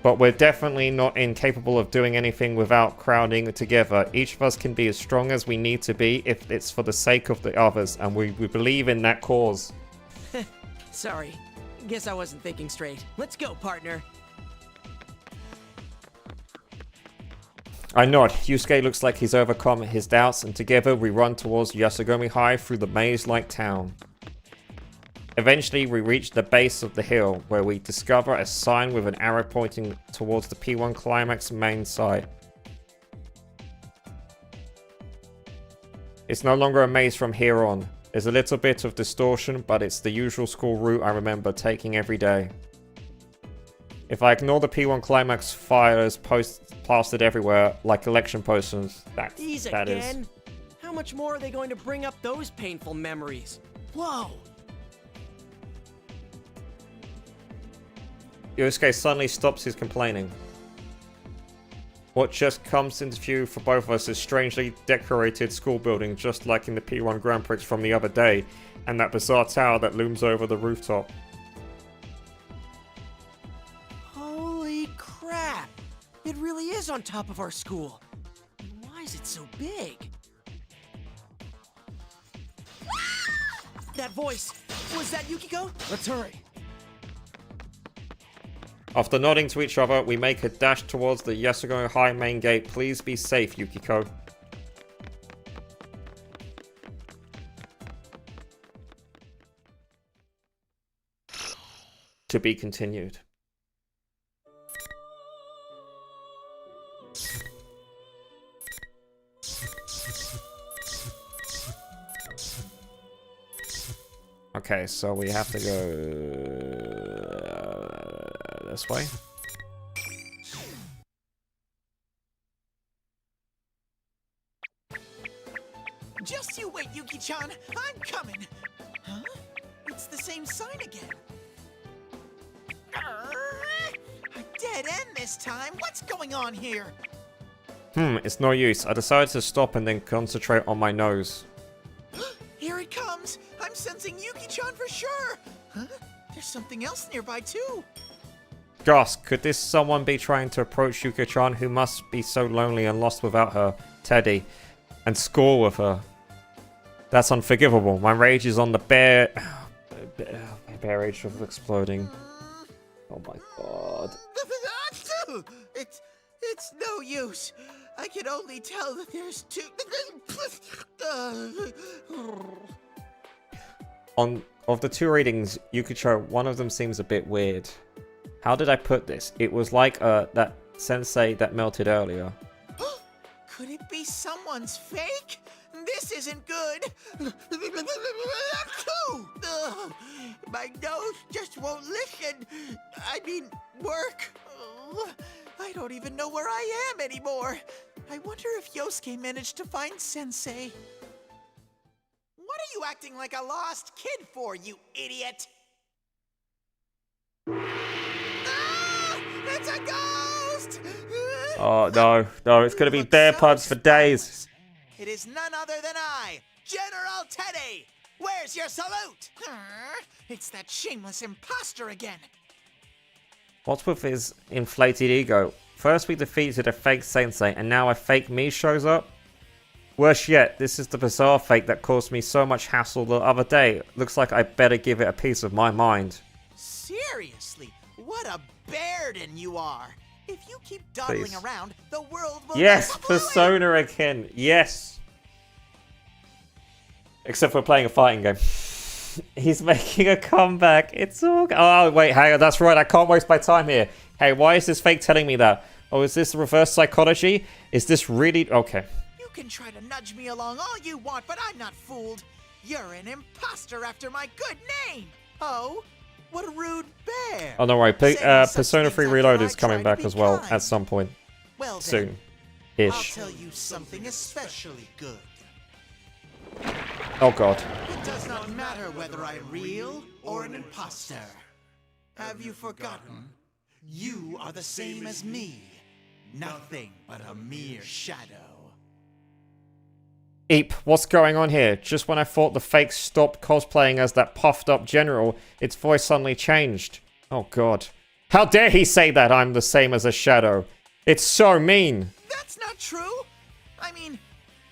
But we're definitely not incapable of doing anything without crowding together. Each of us can be as strong as we need to be if it's for the sake of the others, and we believe in that cause. Sorry. Guess I wasn't thinking straight. Let's go, partner. I nod. Yusuke looks like he's overcome his doubts, and together we run towards Yasogami High through the maze-like town. Eventually, we reach the base of the hill, where we discover a sign with an arrow pointing towards the P1 Climax main site. It's no longer a maze from here on. There's a little bit of distortion, but it's the usual school route I remember taking every day. If I ignore the P1 Climax flyers plastered everywhere, like election posters, that is. How much more are they going to bring up those painful memories? Whoa! Yosuke suddenly stops his complaining. What just comes into view for both of us is strangely decorated school building, just like in the P1 Grand Prix from the other day, and that bizarre tower that looms over the rooftop. Holy crap! It really is on top of our school. Why is it so big? That voice! Was that Yukiko? Let's hurry. After nodding to each other, we make a dash towards the Yasugami High main gate. Please be safe, Yukiko. To be continued. Okay, so we have to go this way. Just you wait, Yuki-chan. I'm coming. Huh? It's the same sign again. A dead end this time. What's going on here? It's no use. I decided to stop and then concentrate on my nose. Here it comes. I'm sensing Yuki-chan for sure. Huh? There's something else nearby too. Gosh, could this someone be trying to approach Yuki-chan, who must be so lonely and lost without her, Teddy, and score with her? That's unforgivable. My rage is on the bare edge of exploding. Oh my god. It's no use. I can only tell that there's two. Of the two readings, Yukicho, one of them seems a bit weird. How did I put this? It was like that sensei that melted earlier. Could it be someone's fake? This isn't good. My nose just won't listen. I mean, work. I don't even know where I am anymore. I wonder if Yosuke managed to find Sensei. What are you acting like a lost kid for, you idiot? Ah! It's a ghost! Oh no, it's gonna be bear puns for days. It is none other than I, General Teddy! Where's your salute? It's that shameless imposter again. What's with his inflated ego? First we defeated a fake sensei, and now a fake me shows up? Worse yet, this is the bizarre fake that caused me so much hassle the other day. Looks like I better give it a piece of my mind. Seriously, what a bearden you are! If you keep dawdling Please. around, the world will Yes, go kablooey! Persona again. Yes. Except for playing a fighting game. He's making a comeback. It's all... Oh, wait, hang on. That's right. I can't waste my time here. Hey, why is this fake telling me that? Oh, is this reverse psychology? Is this really... Okay. You can try to nudge me along all you want, but I'm not fooled. You're an imposter after my good name. Oh, what a rude bear. Oh, no worry. Saying such Persona things 3 after Reloaded I is coming tried to back be as well kind. at some point. Well then, Soon-ish. I'll tell you something especially good. Oh, God. It does not matter whether I'm real or an imposter. Have you forgotten? You are the same as me. Nothing but a mere shadow. Eep, what's going on here? Just when I thought the fake stopped cosplaying as that puffed up general, its voice suddenly changed. Oh god. How dare he say that I'm the same as a shadow? It's so mean. That's not true. I mean,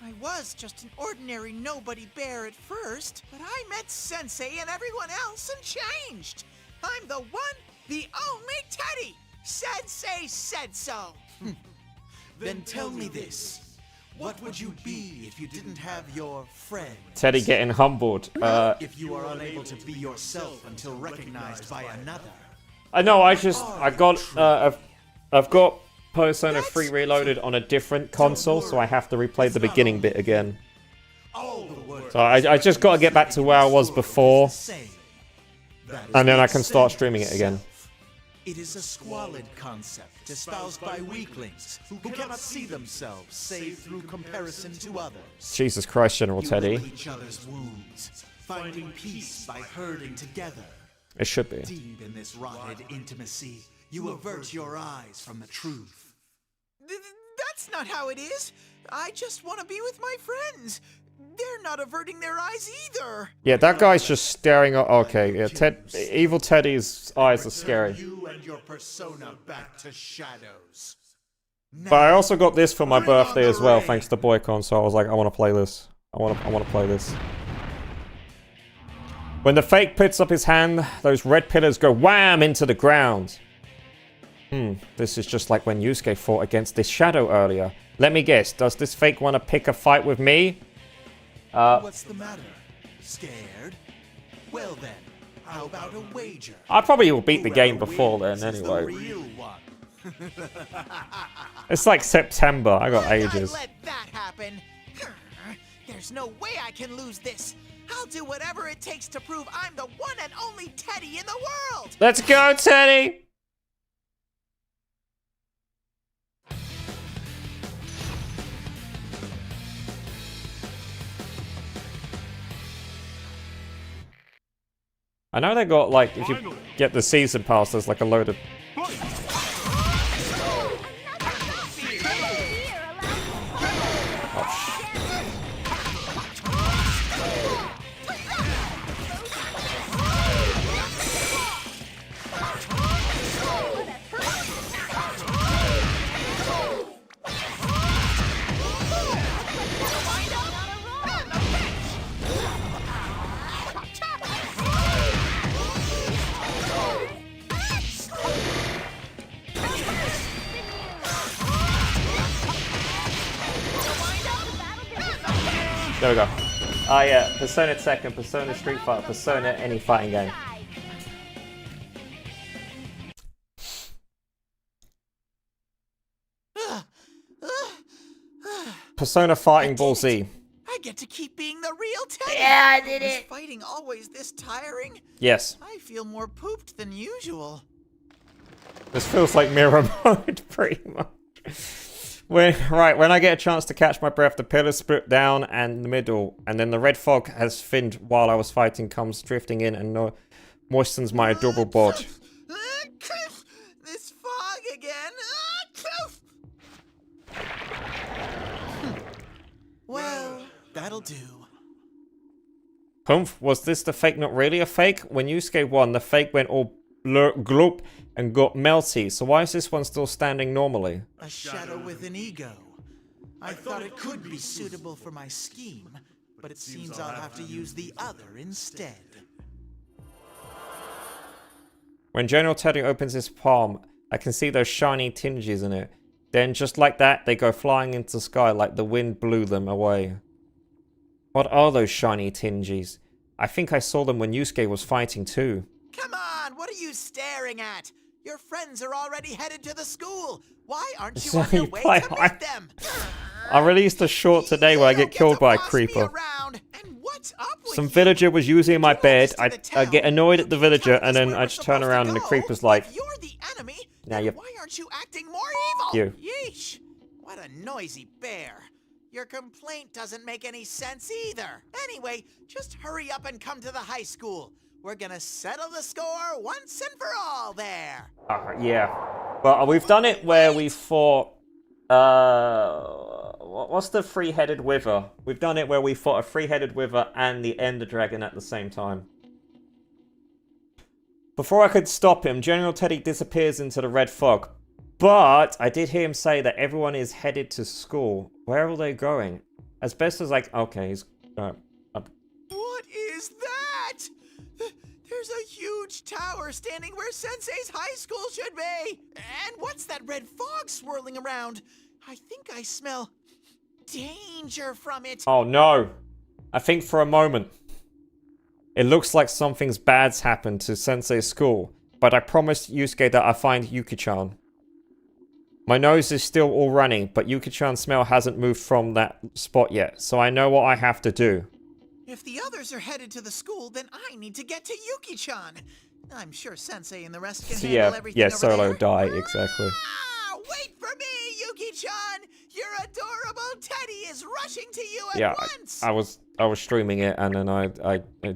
I was just an ordinary nobody bear at first, but I met Sensei and everyone else and changed. I'm the one, the only Teddy. Sensei said so. Then tell me this. What would you be if you didn't have your friend? Teddy getting humbled. If you are unable to be yourself until recognized by another. I know, I've got Persona 3 Reloaded on a different console, so I have to replay the beginning bit again. So I just got to get back to where I was before, and then I can start streaming it again. It is a squalid concept espoused by weaklings who cannot see themselves save through comparison to others. Jesus Christ, General You Teddy. heal each other's wounds, finding peace by herding together. It should be. Deep in this rotted intimacy, you avert your eyes from the truth. That's not how it is. I just want to be with my friends. They're not averting their eyes either. Yeah, that guy's just staring at. Okay, yeah, Evil Teddy's eyes are scary. You and your persona back to shadows. But I also got this for my birthday as well, thanks to Boycon. So I was like, I want to play this. I want to play this. When the fake puts up his hand, those red pillars go wham into the ground. This is just like when Yusuke fought against this shadow earlier. Let me guess, does this fake want to pick a fight with me? What's the matter? Scared? Well then, how about a wager? I probably will beat the game before then anyway. It's like September, I got ages. Let that happen. There's no way I can lose this. I'll do whatever it takes to prove I'm the one and only Teddy in the world. Let's go, Teddy! I know they got, like, if you get the season pass, there's like a load of... There we go. Oh yeah, Persona Tekken, Persona Street Fighter, Persona any fighting game. Persona Fighting Ball Z. I get to keep being the real Teddy. Yeah, I did Is it. fighting always this tiring? Yes. I feel more pooped than usual. This feels like mirror mode, pretty much. When I get a chance to catch my breath, the pillars split down and the middle, and then the red fog has thinned while I was fighting comes drifting in and moistens my adorable bod. This fog again. Well, that'll do. Humph, was this the fake not really a fake? When Yusuke won, the fake went all gloop and got melty, so why is this one still standing normally? A shadow with an ego. I thought it could be suitable for my scheme, but it seems I'll have to use the other instead. When General Teddy opens his palm, I can see those shiny tinges in it. Then, just like that, they go flying into the sky like the wind blew them away. What are those shiny tinges? I think I saw them when Yusuke was fighting too. Come on, what are you staring at? Your friends are already headed to the school. Why aren't you on your way to meet them? I released a short today where I get killed by a creeper. Some villager was using my bed. I get annoyed at the villager, and then I just turn around and the creeper's like, now you... Why aren't you acting more evil? You. Yeesh. What a noisy bear. Your complaint doesn't make any sense either. Anyway, just hurry up and come to the high school. We're gonna settle the score once and for all there. Yeah. But we've done it where we fought... what's the three-headed wither? We've done it where we fought a three-headed wither and the ender dragon at the same time. Before I could stop him, General Teddy disappears into the red fog. But I did hear him say that everyone is headed to school. Where are they going? As best as like, okay, he's... What is that? There's a huge tower standing where Sensei's high school should be. And what's that red fog swirling around? I think I smell danger from it. Oh no. I think for a moment, it looks like something's bad's happened to Sensei's school. But I promised Yusuke that I find Yuki-chan. My nose is still all running, but Yuki-chan's smell hasn't moved from that spot yet, so I know what I have to do. If the others are headed to the school, then I need to get to Yuki-chan. I'm sure Sensei and the rest can So handle yeah, everything yeah, over Solo there. die, exactly. Ah, wait for me, Yuki-chan! Your adorable Teddy is rushing to you at Yeah, once! I was streaming it and then I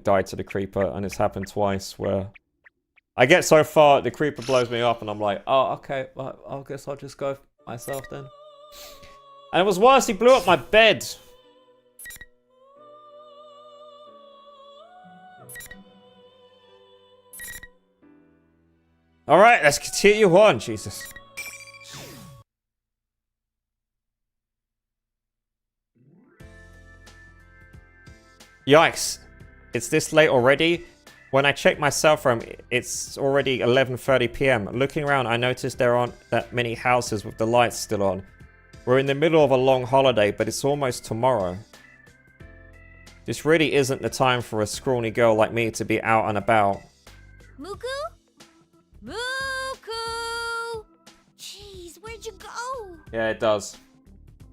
died to the creeper, and it's happened twice where I get so far the creeper blows me up and I'm like, oh okay, well, I guess I'll just go myself then. And it was worse, he blew up my bed. Alright, let's continue on, Jesus. Yikes. It's this late already? When I check my cell phone, it's already 11:30 p.m. Looking around, I noticed there aren't that many houses with the lights still on. We're in the middle of a long holiday, but it's almost tomorrow. This really isn't the time for a scrawny girl like me to be out and about. Muku? Muku! Jeez, where'd you go? Yeah, it does.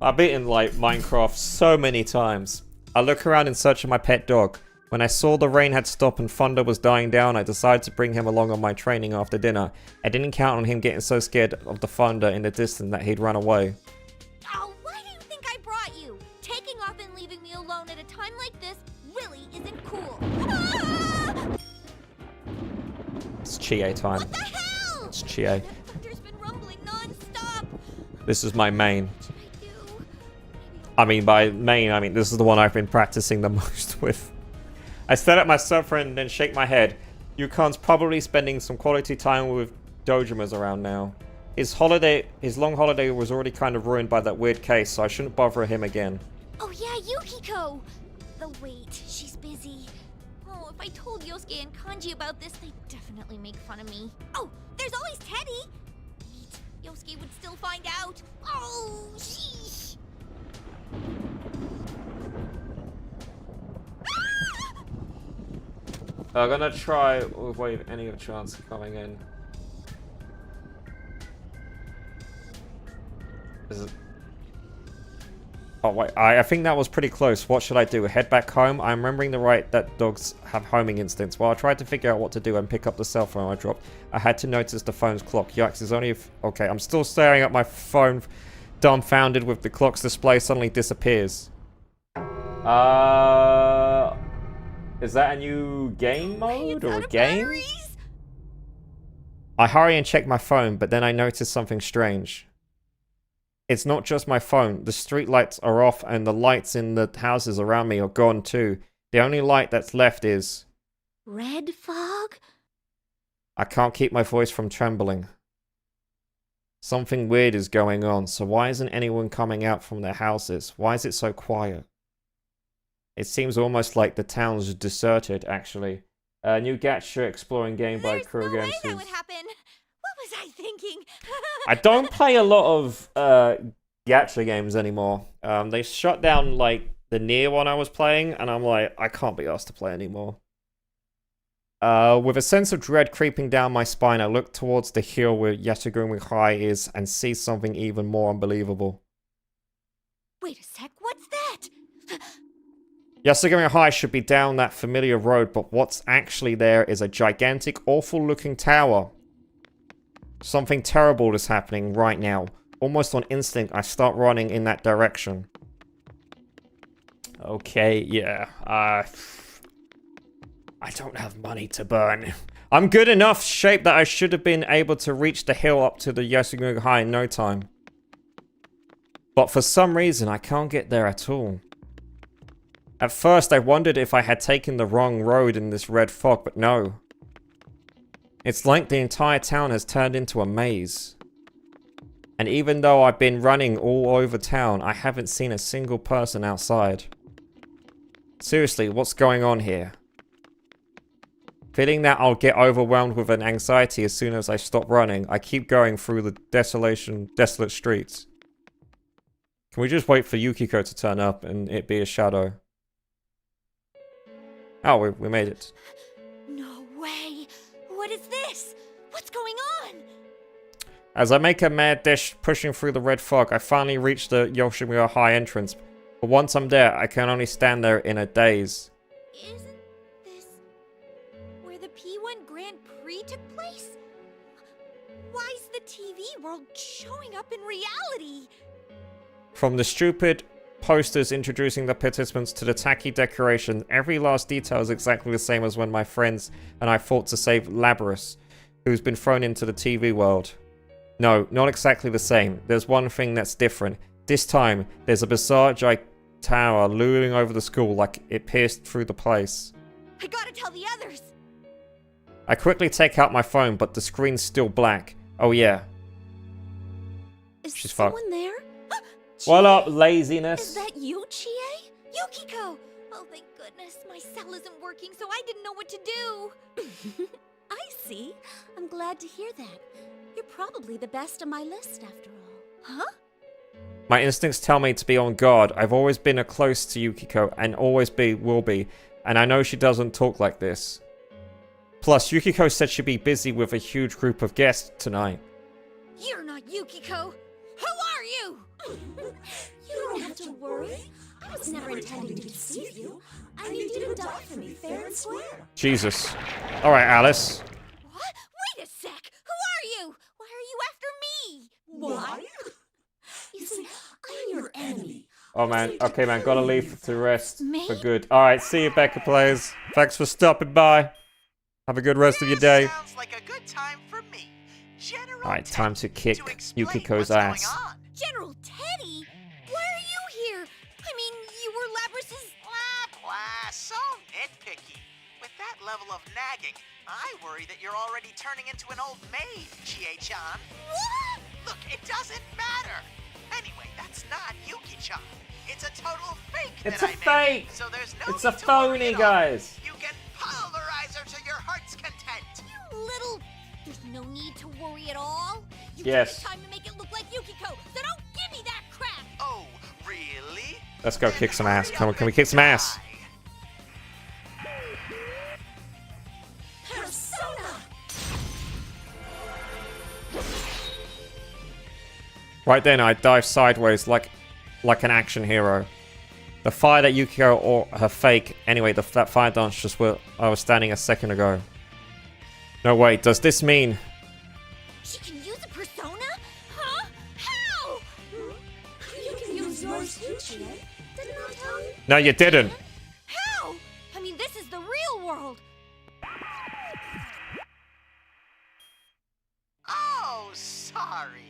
I've beaten, like, Minecraft so many times. I look around in search of my pet dog. When I saw the rain had stopped and thunder was dying down, I decided to bring him along on my training after dinner. I didn't count on him getting so scared of the thunder in the distance that he'd run away. Oh, why do you think I brought you? Taking off and leaving me alone at a time like this really isn't cool. Ah! It's Chie time. What the hell? It's Chie. That thunder's been rumbling non-stop. This is my main. I mean, by main, I mean this is the one I've been practicing the most with. I stare at my surfriend and then shake my head. Yukon's probably spending some quality time with Dojimas around now. His long holiday was already kind of ruined by that weird case, so I shouldn't bother him again. Oh yeah, Yukiko! The wait, she's busy. Oh, if I told Yosuke and Kanji about this, they'd definitely make fun of me. Oh, there's always Teddy! Wait, Yosuke would still find out. Oh, sheesh! I'm gonna try avoid any chance of coming in. Is it? Oh wait, I think that was pretty close. What should I do? Head back home? I'm remembering that dogs have homing instincts. While I tried to figure out what to do and pick up the cell phone I dropped, I had to notice the phone's clock. Yikes, there's only okay, I'm still staring at my phone, dumbfounded with the clock's display suddenly disappears. Is that a new game mode or a game? I hurry and check my phone, but then I notice something strange. It's not just my phone. The street lights are off and the lights in the houses around me are gone too. The only light that's left is... Red fog? I can't keep my voice from trembling. Something weird is going on, so why isn't anyone coming out from their houses? Why is it so quiet? It seems almost like the town's deserted, actually. A new gacha exploring game by Kuro Games. There's no way that would happen. What was I thinking? I don't play a lot of gacha games anymore. They shut down like the Nier one I was playing, and I'm like, I can't be asked to play anymore. With a sense of dread creeping down my spine, I look towards the hill where Yashigumi High is and see something even more unbelievable. Wait a sec, what's that? Yashigami High should be down that familiar road, but what's actually there is a gigantic, awful-looking tower. Something terrible is happening right now. Almost on instinct, I start running in that direction. Okay, yeah. I don't have money to burn. I'm good enough shape that I should have been able to reach the hill up to the Yashigami High in no time. But for some reason, I can't get there at all. At first, I wondered if I had taken the wrong road in this red fog, but no. It's like the entire town has turned into a maze. And even though I've been running all over town, I haven't seen a single person outside. Seriously, what's going on here? Feeling that I'll get overwhelmed with an anxiety as soon as I stop running, I keep going through the desolate streets. Can we just wait for Yukiko to turn up and it be a shadow? Oh, we made it. No way! What is this? What's going on? As I make a mad dash pushing through the red fog, I finally reach the Yoshimura High entrance. But once I'm there, I can only stand there in a daze. Isn't this where the P1 Grand Prix P-World showing up in reality. From the stupid posters introducing the participants to the tacky decoration, every last detail is exactly the same as when my friends and I fought to save Labradus, who's been thrown into the TV world. No, not exactly the same. There's one thing that's different. This time, there's a bizarre giant tower looming over the school like it pierced through the place. I gotta tell the others. I quickly take out my phone, but the screen's still black. Oh yeah. Is She's fucked. someone there? What up, laziness? Is that you, Chie? Yukiko! Oh, thank goodness. My cell isn't working, so I didn't know what to do. I see. I'm glad to hear that. You're probably the best on my list after all. Huh? My instincts tell me to be on guard. I've always been a close to Yukiko, and always will be, and I know she doesn't talk like this. Plus, Yukiko said she'd be busy with a huge group of guests tonight. You're not Yukiko. Who are you? You don't have to worry. I was never intending to deceive you. I need you to die for me fair and square. Jesus. Alright, Alice. What? Wait a sec. Who are you? Why are you after me? Why? You see, I'm your enemy. Oh man, okay man, gotta leave to rest Me? for good. Alright, see you, Becca Plays. Thanks for stopping by. Have a good rest of your day. Sounds like a good time for me. General Alright, time to kick to explain Yukiko's what's going ass. on. General Teddy? Why are you here? I mean, you were Labras's... Blah, so nitpicky. With that level of nagging, I worry that you're already turning into an old maid, Chie-chan. What? Look, it doesn't matter. Anyway, that's not Yuki-chan. It's a total fake It's that a I made. fake! So there's no It's a need to worry phony, at all. guys! You can pulverize her to your heart's content. You little... There's no need to worry at all. You Yes. took the time to make it look like Yukiko, so don't give me that crap. Oh, really? Let's go kick some ass. Come on, can we kick some ass? Persona! Right then, I dive sideways like an action hero. The fire that Yukiko or her fake, anyway, that fire dance just where I was standing a second ago. No, wait, does this mean... She can use a persona? Huh? How? You can use yours too, Chie. Didn't I tell you? No, you didn't. How? I mean, this is the real world. Oh, sorry.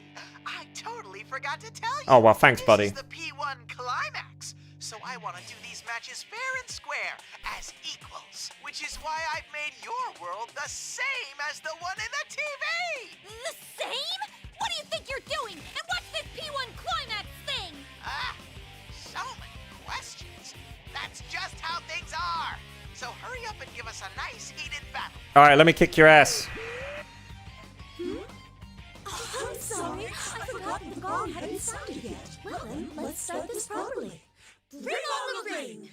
I totally forgot to tell you. Oh, well, thanks, buddy. This is the P1 Climax, so I want to do these matches fair and square, as equals. Which is why I've made your world the same as the one in the TV! The same? What do you think you're doing? And what's this P1 Climax thing? Ah, so many questions. That's just how things are. So hurry up and give us a nice heated battle. Alright, let me kick your ass. Oh, I'm sorry. I forgot the gong hadn't sounded yet. Well then, let's start this properly. Bring on the ring!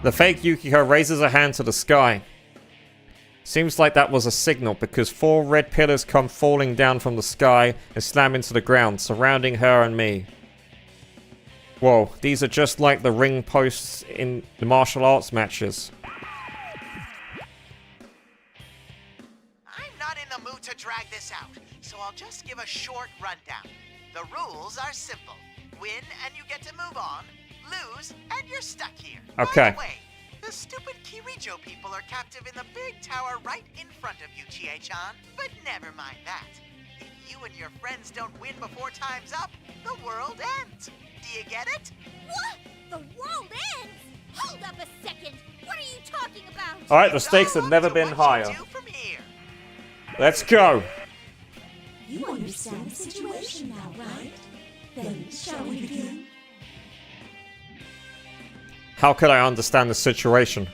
The fake Yukiko raises her hand to the sky. Seems like that was a signal because 4 red pillars come falling down from the sky and slam into the ground, surrounding her and me. Whoa, these are just like the ring posts in the martial arts matches. I'm not in the mood to drag this out, so I'll just give a short rundown. The rules are simple. Win and you get to move on. Lose and you're stuck here. Okay. By the way, the stupid Kirijo people are captive in the big tower right in front of you, Chie-chan. But never mind that. If you and your friends don't win before time's up, the world ends. Do you get it? What? The world ends? Hold up a second. What are you talking about? Alright, the stakes have never been higher. Let's go! You understand the situation now, right? Then, shall we begin? How could I understand the situation?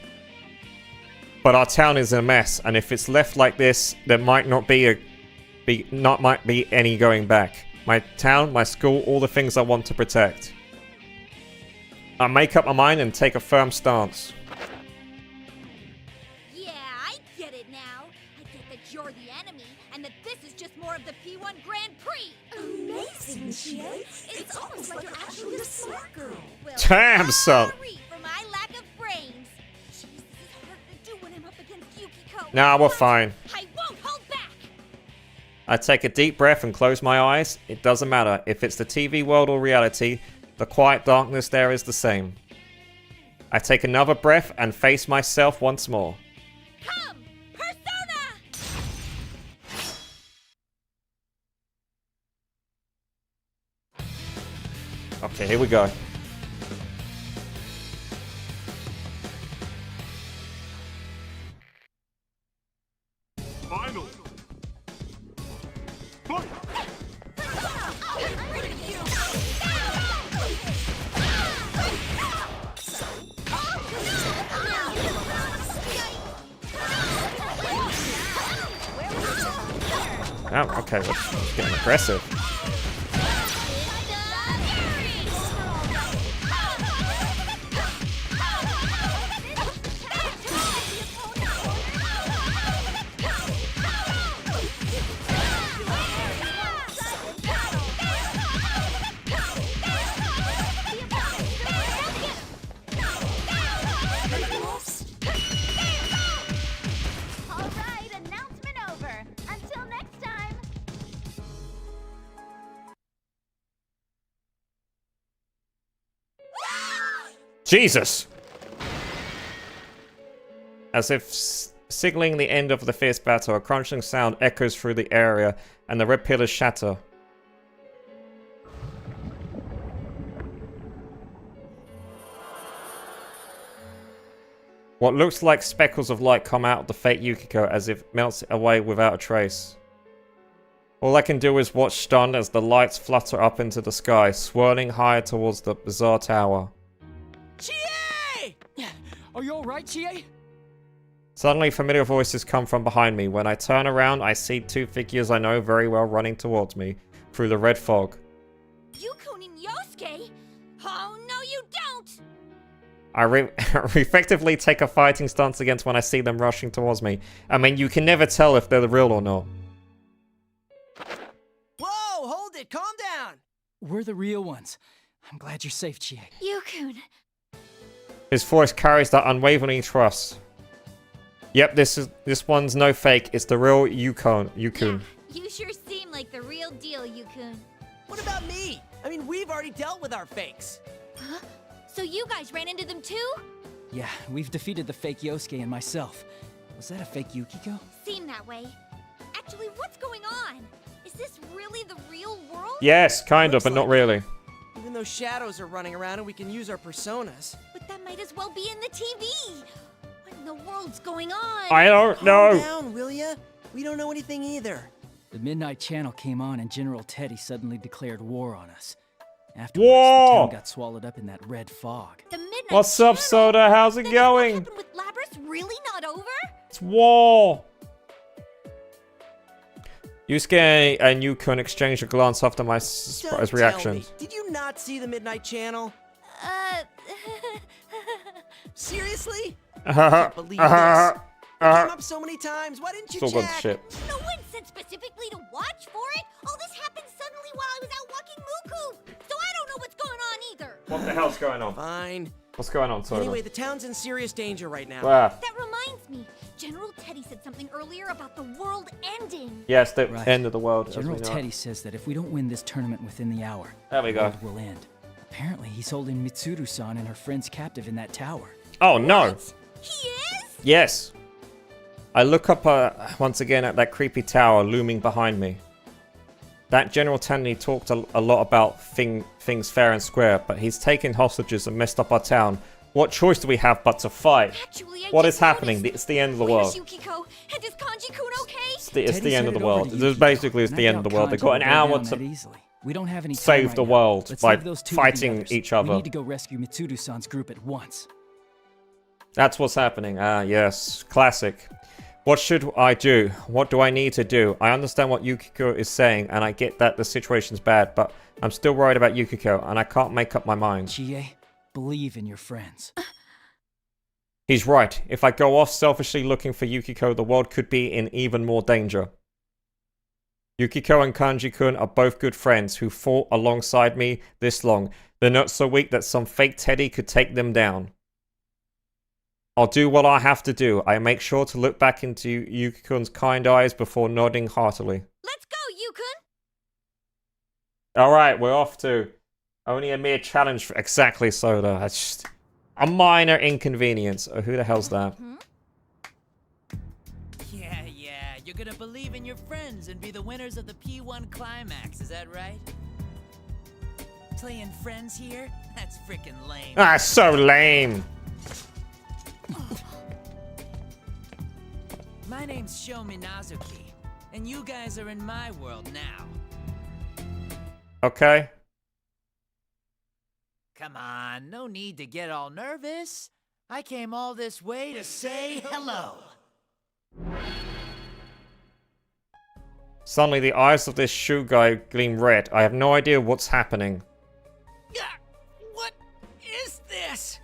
But our town is a mess, and if it's left like this, there might not be any going back. My town, my school, all the things I want to protect. I make up my mind and take a firm stance. Yeah, I get it now. I get that you're the enemy, and that this is just more of the P1 Grand Prix. Amazing, Chie. It's almost like you're actually a smart girl. Well, Damn, son. sorry for my lack of brains. Jeez, this is hard to do when I'm up against Yukiko. Nah, we're fine. I I take a deep breath and close my eyes. It doesn't matter if it's the TV world or reality, the quiet darkness there is the same. I take another breath and face myself once more. Come! Persona! Okay, here we go. Final. Fight! Oh, okay, let's get aggressive. Alright, announcement over. Until next time. Jesus! As if signaling the end of the fierce battle, a crunching sound echoes through the area, and the red pillars shatter. What looks like speckles of light come out of the fake Yukiko as if it melts away without a trace. All I can do is watch stunned as the lights flutter up into the sky, swirling higher towards the bizarre tower. Chie! Are you alright, Chie? Suddenly, familiar voices come from behind me. When I turn around, I see two figures I know very well running towards me through the red fog. Yukon and Yosuke? Oh, no you don't! I effectively take a fighting stance against when I see them rushing towards me. I mean, you can never tell if they're real or not. Whoa, hold it, calm down. We're the real ones. I'm glad you're safe, Chie. Yukon. His voice carries that unwavering trust. Yep, this one's no fake. It's the real Yukon. You sure seem like the real deal, Yukon. What about me? I mean, we've already dealt with our fakes. Huh? So you guys ran into them too? Yeah, we've defeated the fake Yosuke and myself. Was that a fake Yukiko? Seem that way. Actually, what's going on? Is this really the real world? Yes, kind of, but not really. Even though shadows are running around and we can use our personas. But that might as well be in the TV. What in the world's going on? I don't know. Calm down, will ya? We don't know anything either. The Midnight Channel came on and General Teddy suddenly declared war on us. Afterwards, the town got swallowed up in that red fog. The Midnight What's up, Soda? How's it going? What happened with Labrys really not over? It's war! Yusuke and Yukon exchange a glance after my surprise reaction. Did you not see the Midnight Channel? Seriously? I can't believe this. It came up so many times. Why didn't you Still check? shit. No one said specifically to watch for it. All this happened suddenly while I was out walking Muku. So I don't know what's going on either. What the hell's going on? Fine. What's going on, Soda? Anyway, the town's in serious danger right now. Where? That reminds me. General Teddy said something earlier about the world ending. Yes, the Right. end of the world. as General we know it. Teddy says that if we don't win this tournament within the hour, There we the go. world will end. Apparently, he's holding Mitsuru-san and her friends captive in that tower. Oh no! He is? Yes! I look up once again at that creepy tower looming behind me. That General Teddy talked a lot about things fair and square, but he's taken hostages and messed up our town. What choice do we have but to fight? Actually, What is happening? It's the end of the Where's world. Yukiko? And is Kanji-kun okay? It's Teddy's the end of the headed over world. to This Yukiko, basically is and the I end of the doubt world. They've Kanji got an will go hour down to that easily. We don't have any time save right the now. world Let's by leave those two with the fighting others. each We other. need to go rescue Mitsuru-san's group at once. That's what's happening. Ah, yes. Classic. What should I do? What do I need to do? I understand what Yukiko is saying, and I get that the situation's bad, but I'm still worried about Yukiko, and I can't make up my mind. Chie, believe in your friends. He's right. If I go off selfishly looking for Yukiko, the world could be in even more danger. Yukiko and Kanji-kun are both good friends who fought alongside me this long. They're not so weak that some fake Teddy could take them down. I'll do what I have to do. I make sure to look back into Yukiko-kun's kind eyes before nodding heartily. Let's go, Ryu-kun? Alright, we're off to only a mere challenge for exactly Soda. That's just a minor inconvenience. Oh, who the hell's that? Yeah, you're gonna believe in your friends and be the winners of the P1 Climax, is that right? Playing friends here? That's freaking lame. Ah, so lame. My name's Sho Minazuki, and you guys are in my world now. Okay. Come on, no need to get all nervous. I came all this way to say hello. Suddenly, the eyes of this shoe guy gleam red. I have no idea what's happening. What is this?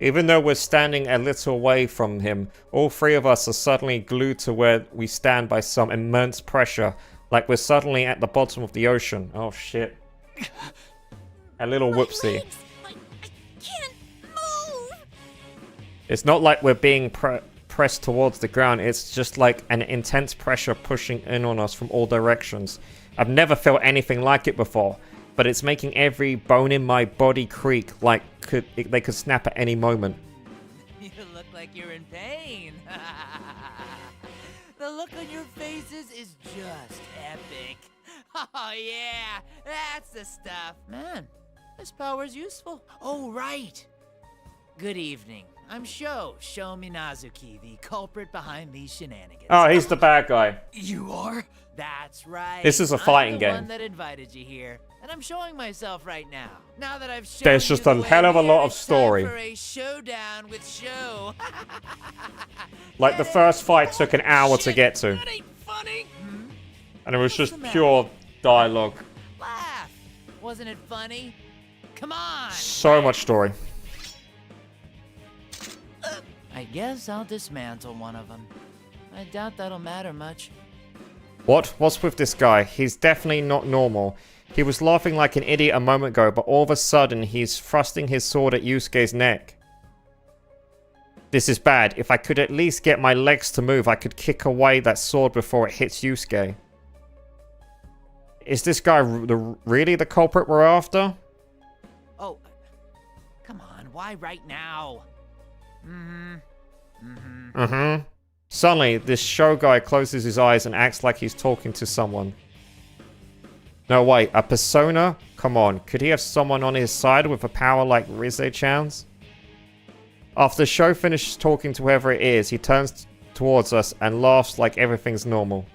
Even though we're standing a little away from him, all three of us are suddenly glued to where we stand by some immense pressure, like we're suddenly at the bottom of the ocean. Oh shit. A little whoopsie. I can't move! It's not like we're being pressed towards the ground, it's just like an intense pressure pushing in on us from all directions. I've never felt anything like it before, but it's making every bone in my body creak like they could snap at any moment. You look like you're in pain. The look on your faces is just epic. Oh yeah, that's the stuff. Man, this power's useful. Oh right. Good evening. I'm Sho Minazuki, the culprit behind these shenanigans. Oh, he's the bad guy. You are? That's right. This is a fighting I'm the game. one that invited you here, and I'm showing myself right now. Now that I've shown There's you just the a way hell of a here, lot of it's time story. for a showdown with Sho. Like the first fight took an hour to get to. That ain't funny. And it was just pure dialogue. Laugh. Wasn't it funny? Come on. So much story. I guess I'll dismantle one of them. I doubt that'll matter much. What? What's with this guy? He's definitely not normal. He was laughing like an idiot a moment ago, but all of a sudden he's thrusting his sword at Yusuke's neck. This is bad. If I could at least get my legs to move, I could kick away that sword before it hits Yusuke. Is this guy really the culprit we're after? Oh, come on. Why right now? Suddenly, this show guy closes his eyes and acts like he's talking to someone. No, wait, a persona? Come on, could he have someone on his side with a power like Rise-chan's? After Sho finishes talking to whoever it is, he turns towards us and laughs like everything's normal.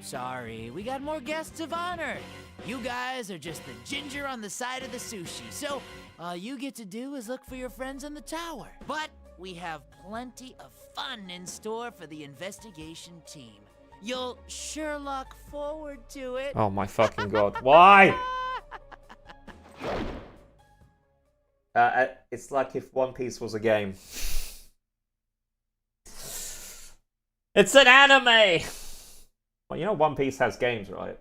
Sorry, we got more guests of honor. You guys are just the ginger on the side of the sushi, so all you get to do is look for your friends in the tower. But we have plenty of fun in store for the investigation team. You'll sure look forward to it. Oh my fucking god. Why? It's like if One Piece was a game. It's an anime! Well, you know One Piece has games, right?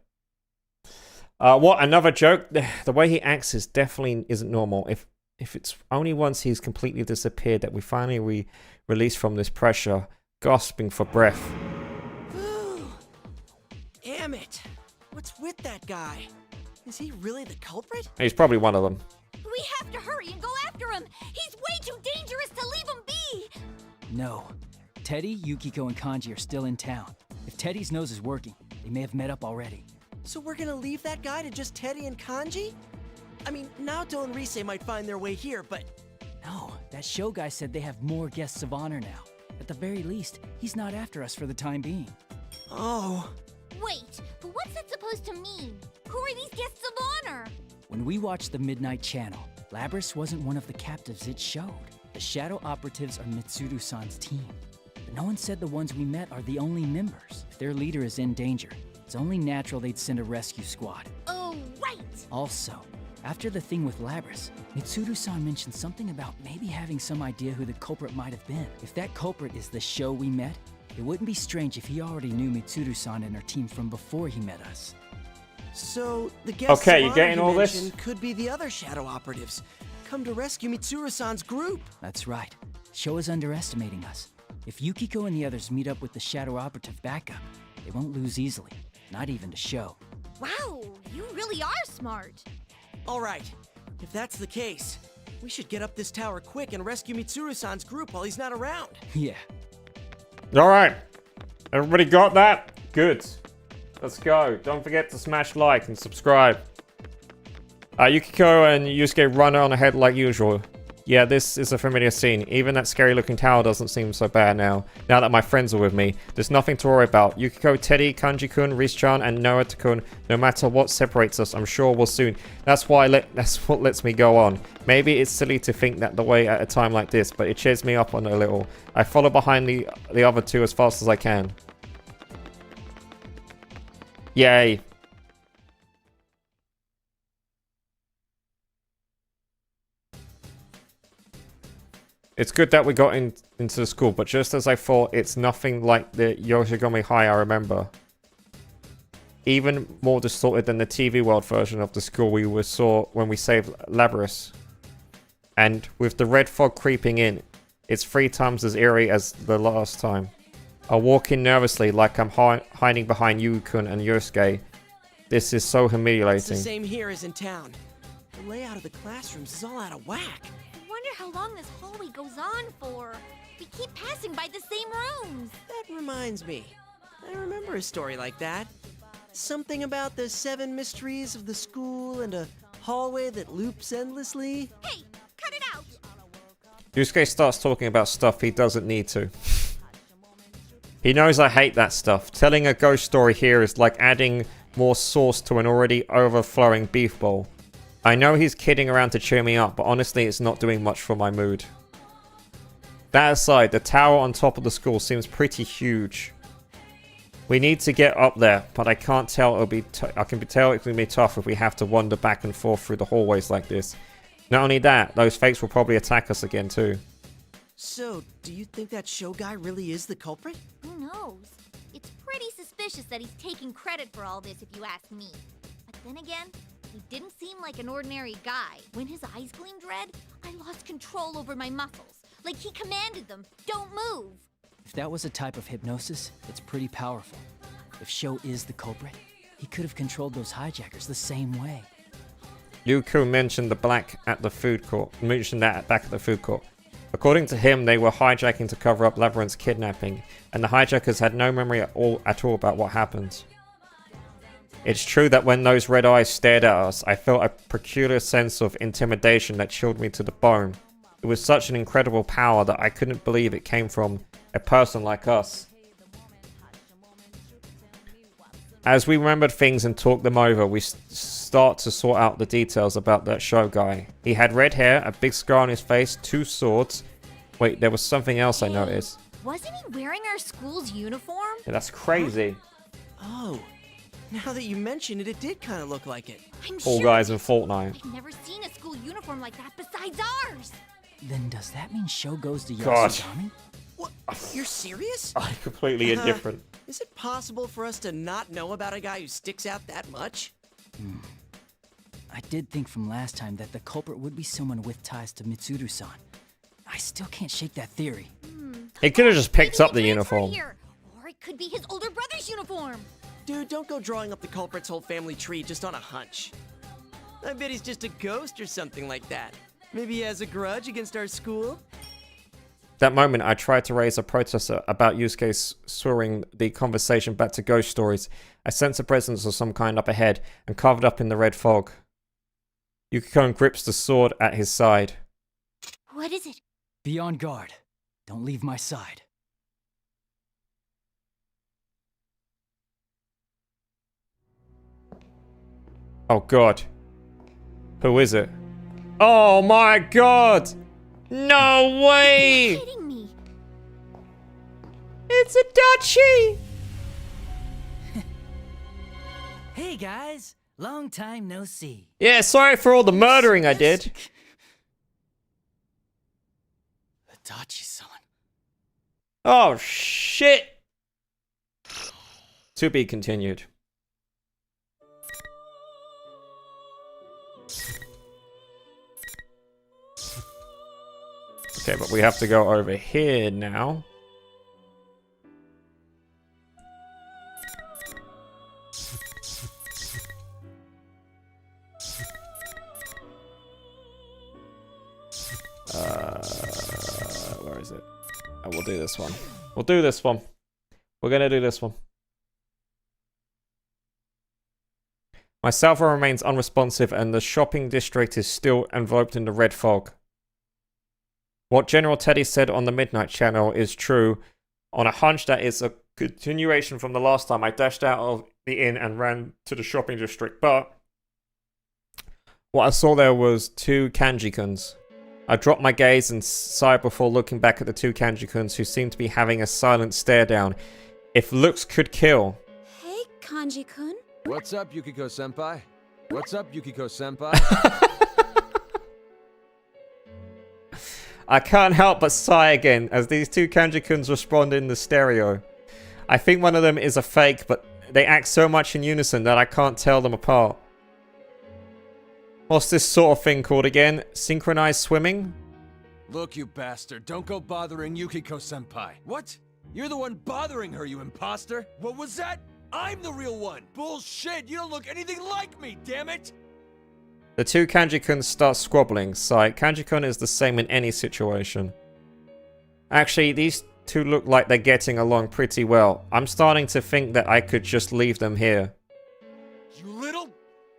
What, another joke? The way he acts is definitely isn't normal. If it's only once he's completely disappeared that we finally release from this pressure, gasping for breath. Damn it! What's with that guy? Is he really the culprit? He's probably one of them. We have to hurry and go after him! He's way too dangerous to leave him be! No. Teddy, Yukiko, and Kanji are still in town. If Teddy's nose is working, they may have met up already. So we're gonna leave that guy to just Teddy and Kanji? I mean, Naoto and Rise might find their way here, but... No, that show guy said they have more guests of honor now. At the very least, he's not after us for the time being. Oh. Wait, but what's that supposed to mean? Who are these guests of honor? When we watched the Midnight Channel, Labris wasn't one of the captives it showed. The Shadow Operatives are Mitsuru-san's team. But no one said the ones we met are the only members. If their leader is in danger, it's only natural they'd send a rescue squad. Oh, right! Also, after the thing with Labris, Mitsuru-san mentioned something about maybe having some idea who the culprit might have been. If that culprit is the show we met, it wouldn't be strange if he already knew Mitsuru-san and her team from before he met us. So, the guests Okay, of you honor getting all this? mentioned could be the other Shadow Operatives. Come to rescue Mitsuru-san's group. That's right. Sho is underestimating us. If Yukiko and the others meet up with the Shadow Operative backup, They won't lose easily, not even to Sho. Wow, you really are smart. All right, if that's the case, we should get up this tower quick and rescue Mitsuru-san's group while he's not around. Yeah. Alright. Everybody got that? Good. Let's go. Don't forget to smash like and subscribe. Yukiko and Yusuke run on ahead like usual. Yeah, this is a familiar scene. Even that scary looking tower doesn't seem so bad now that my friends are with me. There's nothing to worry about. Yukiko, Teddy, Kanji-kun, Riz-chan, and Noa-kun, no matter what separates us, I'm sure we'll soon. That's what lets me go on. Maybe it's silly to think that the way at a time like this, but it cheers me up on a little. I follow behind the other two as fast as I can. Yay. It's good that we got into the school, but just as I thought, it's nothing like the Yoshigami High I remember. Even more distorted than the TV world version of the school we saw when we saved Labrys. And with the red fog creeping in, it's 3 times as eerie as the last time. I walk in nervously like I'm hiding behind Yu-kun and Yosuke. This is so humiliating. It's the same here as in town. The layout of the classrooms is all out of whack. I wonder how long this hallway goes on for. We keep passing by the same rooms. That reminds me. I remember a story like that. Something about the 7 mysteries of the school and a hallway that loops endlessly. Hey, cut it out! Yusuke starts talking about stuff he doesn't need to. He knows I hate that stuff. Telling a ghost story here is like adding more sauce to an already overflowing beef bowl. I know he's kidding around to cheer me up, but honestly it's not doing much for my mood. That aside, the tower on top of the school seems pretty huge. We need to get up there, but I can't tell I can tell it's going to be tough if we have to wander back and forth through the hallways like this. Not only that, those fakes will probably attack us again too. So, do you think that show guy really is the culprit? Who knows? It's pretty suspicious that he's taking credit for all this, if you ask me. But then again, he didn't seem like an ordinary guy. When his eyes gleamed red, I lost control over my muscles. Like he commanded them, don't move! If that was a type of hypnosis, it's pretty powerful. If Sho is the culprit, he could have controlled those hijackers the same way. Yuku mentioned the black at the food court. Mentioned that back at the food court. According to him, they were hijacking to cover up Labyrinth's kidnapping, and the hijackers had no memory at all about what happened. It's true that when those red eyes stared at us, I felt a peculiar sense of intimidation that chilled me to the bone. It was such an incredible power that I couldn't believe it came from a person like us. As we remembered things and talked them over, we start to sort out the details about that show guy. He had red hair, a big scar on his face, 2 swords. Wait, there was something else I noticed. Wasn't he wearing our school's uniform? Yeah, that's crazy. Oh, now that you mention it, it did kind of look like it. I'm All sure guys in Fortnite. I've never seen a school uniform like that besides ours. Then does that mean Sho goes to God. Yasugami? What? You're serious? I'm completely indifferent. Is it possible for us to not know about a guy who sticks out that much? I did think from last time that the culprit would be someone with ties to Mitsuru-san. I still can't shake that theory. He could have just picked up the uniform. Here. Or it could be his older brother's uniform. Dude, don't go drawing up the culprit's whole family tree just on a hunch. I bet he's just a ghost or something like that. Maybe he has a grudge against our school? That moment, I tried to raise a protest about Yusuke soaring the conversation back to ghost stories. I sensed a presence of some kind up ahead and covered up in the red fog. Yukiko grips the sword at his side. What is it? Be on guard. Don't leave my side. Oh god. Who is it? Oh my god! No way! You're kidding me. It's a Dutchie! Hey guys, long time no see. Yeah, sorry for all the murdering I did. Adachi-san. Oh shit! To be continued. Okay, but we have to go over here now. Where is it? Oh, we'll do this one. We'll do this one. We're gonna do this one. My cell phone remains unresponsive and the shopping district is still enveloped in the red fog. What General Teddy said on the Midnight Channel is true. On a hunch that it's a continuation from the last time I dashed out of the inn and ran to the shopping district, but what I saw there was two Kanji-kuns. I dropped my gaze and sighed before looking back at the two Kanji-kuns who seemed to be having a silent stare down. If looks could kill. Hey, Kanji-kun. What's up, Yukiko-senpai? What's up, Yukiko-senpai? I can't help but sigh again as these two Kanji-kuns respond in the stereo. I think one of them is a fake, but they act so much in unison that I can't tell them apart. What's this sort of thing called again? Synchronized swimming? Look, you bastard, don't go bothering Yukiko-senpai. What? You're the one bothering her, you imposter? What was that? I'm the real one! Bullshit! You don't look anything like me, damn it! The two Kanji-kuns start squabbling. Sigh. Kanji-kun is the same in any situation. Actually, these two look like they're getting along pretty well. I'm starting to think that I could just leave them here. You little...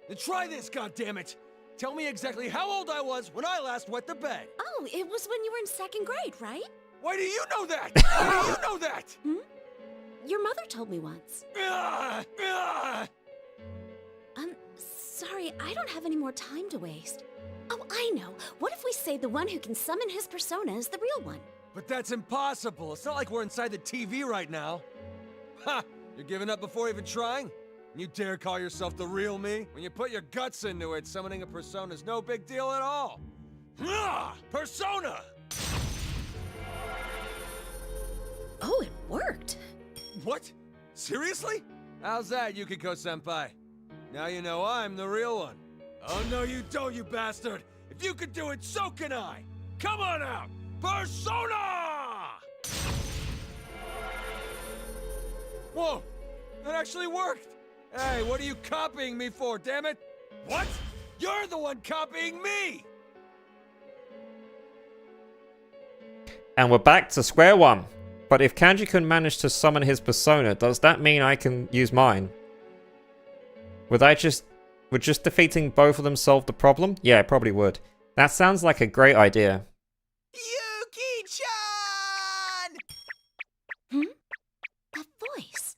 Then try this, goddammit! Tell me exactly how old I was when I last wet the bed. Oh, it was when you were in 2nd grade, right? Why do you know that? Why do you know that? Your mother told me once. Sorry, I don't have any more time to waste. Oh, I know. What if we say the one who can summon his persona is the real one? But that's impossible. It's not like we're inside the TV right now. Ha! You're giving up before even trying? You dare call yourself the real me? When you put your guts into it, summoning a persona is no big deal at all. Persona! Oh, it worked. What? Seriously? How's that, Yukiko-senpai? Now you know I'm the real one. Oh, no you don't, you bastard! If you could do it, so can I! Come on out! Persona! Whoa! That actually worked! Hey, what are you copying me for, damn it? What? You're the one copying me! And we're back to square one. But if Kanji-kun managed to summon his persona, does that mean I can use mine? Would just defeating both of them solve the problem? Yeah, it probably would. That sounds like a great idea. Yuki-chan! That voice.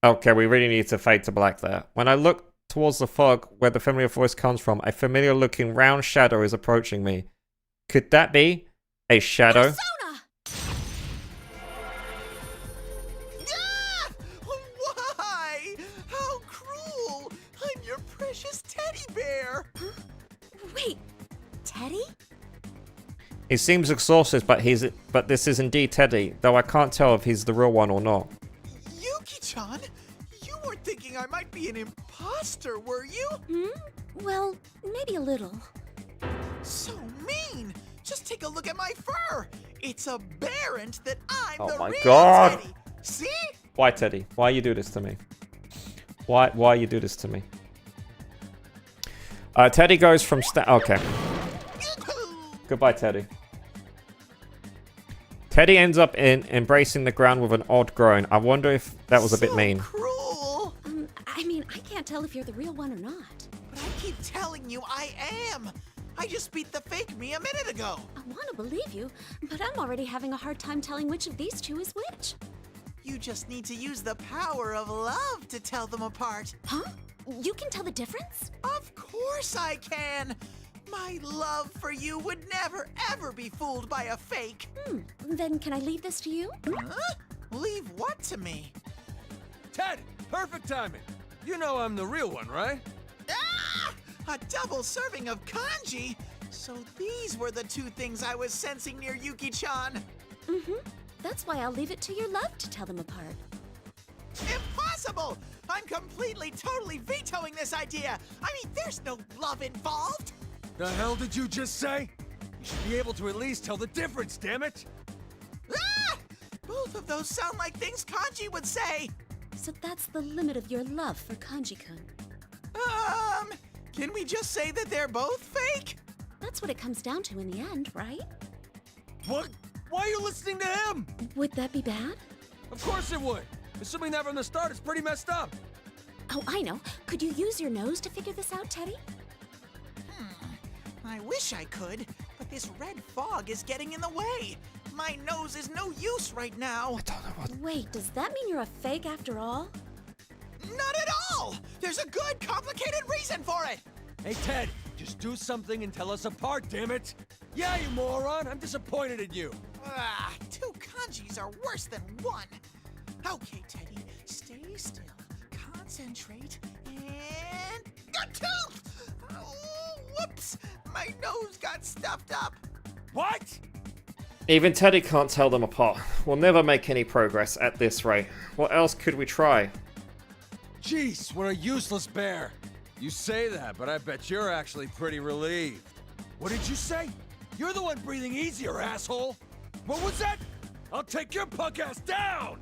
Okay, we really need to fade to black there. When I look towards the fog where the familiar voice comes from, a familiar looking round shadow is approaching me. Could that be a shadow? Persona! Ah! Why? How cruel! I'm your precious teddy bear! Wait, Teddy? He seems exhausted, but this is indeed Teddy, though I can't tell if he's the real one or not. Yuki-chan, you weren't thinking I might be an imposter, were you? Well, maybe a little. So mean! Just take a look at my fur! It's a barrant that I'm the my real God. Teddy! See? Why, Teddy? Why you do this to me? Why you do this to me? Teddy goes from okay. Goodbye, Teddy. Teddy ends up embracing the ground with an odd groan. I wonder if that was a bit mean. Cruel! I mean, I can't tell if you're the real one or not. But I keep telling you I am! I just beat the fake me a minute ago! I want to believe you, but I'm already having a hard time telling which of these two is which. You just need to use the power of love to tell them apart. Huh? You can tell the difference? Of course I can! My love for you would never, ever be fooled by a fake. Then can I leave this to you? Huh? Leave what to me? Ted, perfect timing. You know I'm the real one, right? Ah! A double serving of kanji? So these were the two things I was sensing near Yuki-chan. That's why I'll leave it to your love to tell them apart. Impossible! I'm completely, totally vetoing this idea. I mean, there's no love involved. The hell did you just say? You Should be able to at least tell the difference, damn it! Ah! Both of those sound like things Kanji would say. So that's the limit of your love for Kanji-kun. Can we just say that they're both fake? That's what it comes down to in the end, right? What? Why are you listening to him? Would that be bad? Of course it would. Assuming that from the start, it's pretty messed up. Oh, I know. Could you use your nose to figure this out, Teddy? I wish I could, but this red fog is getting in the way. My nose is no use right now. Wait, does that mean you're a fake after all? Not at all! There's a good, complicated reason for it! Hey, Ted, just do something and tell us apart, damn it! Yeah, you moron! I'm disappointed in you! Two kanjis are worse than one. Okay, Teddy, stay still, concentrate, and... A tooth! Oh, whoops! My nose got stuffed up. What? Even Teddy can't tell them apart. We'll never make any progress at this rate. What else could we try? Jeez, what a useless bear! You say that, but I bet you're actually pretty relieved. What did you say? You're the one breathing easier, asshole! What was that? I'll take your punk ass down!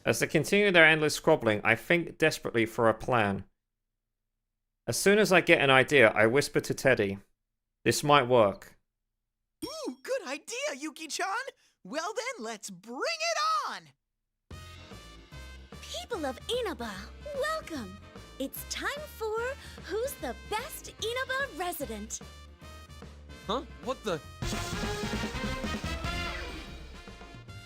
As they continue their endless squabbling, I think desperately for a plan. As soon as I get an idea, I whisper to Teddy, "This might work." Ooh, good idea, Yuki-chan! Well then, let's bring it on! People of Inaba, welcome! It's time for Who's the Best Inaba Resident? Huh? What the?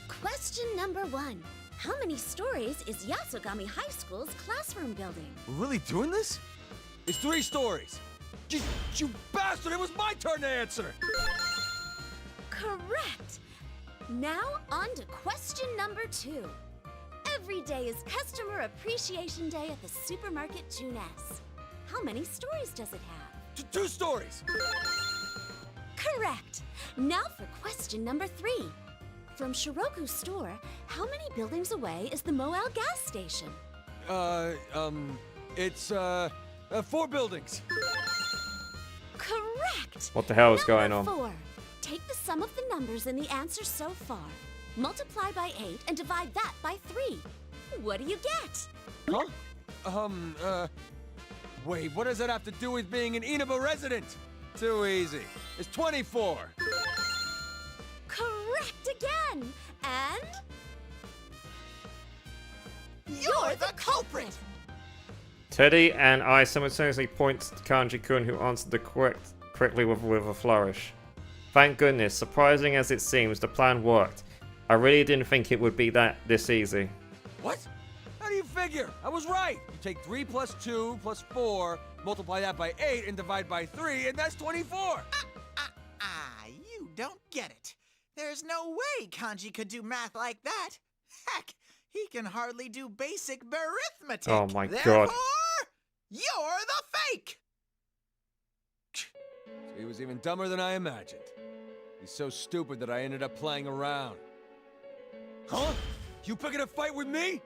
Question number 1. How many stories is Yasogami High School's classroom building? We're really doing this? It's 3 stories. You bastard! It was my turn to answer! Correct! Now on to question number 2. Every day is Customer Appreciation Day at the supermarket Junes. How many stories does it have? 2 stories! Correct! Now for question number 3. From Shiroku's store, how many buildings away is the Moel gas station? It's 4 buildings. Correct! What the hell is going Number on? 4. Take the sum of the numbers in the answer so far. Multiply by 8 and divide that by 3. What do you get? Huh? Wait, what does that have to do with being an Inaba resident? Too easy. It's 24. Correct again! And... You're the culprit! Teddy and I simultaneously point to Kanji-kun, who answered the correctly with a flourish. Thank goodness, surprising as it seems, the plan worked. I really didn't think it would be this easy. What? How do you figure? I was right. You take 3 plus 2 plus 4, multiply that by 8, and divide by 3, and that's 24. You don't get it. There's no way Kanji could do math like that. Heck, he can hardly do basic arithmetic. Oh my god. Therefore, you're the fake! So he was even dumber than I imagined. He's so stupid that I ended up playing around. Huh? You picking a fight with me?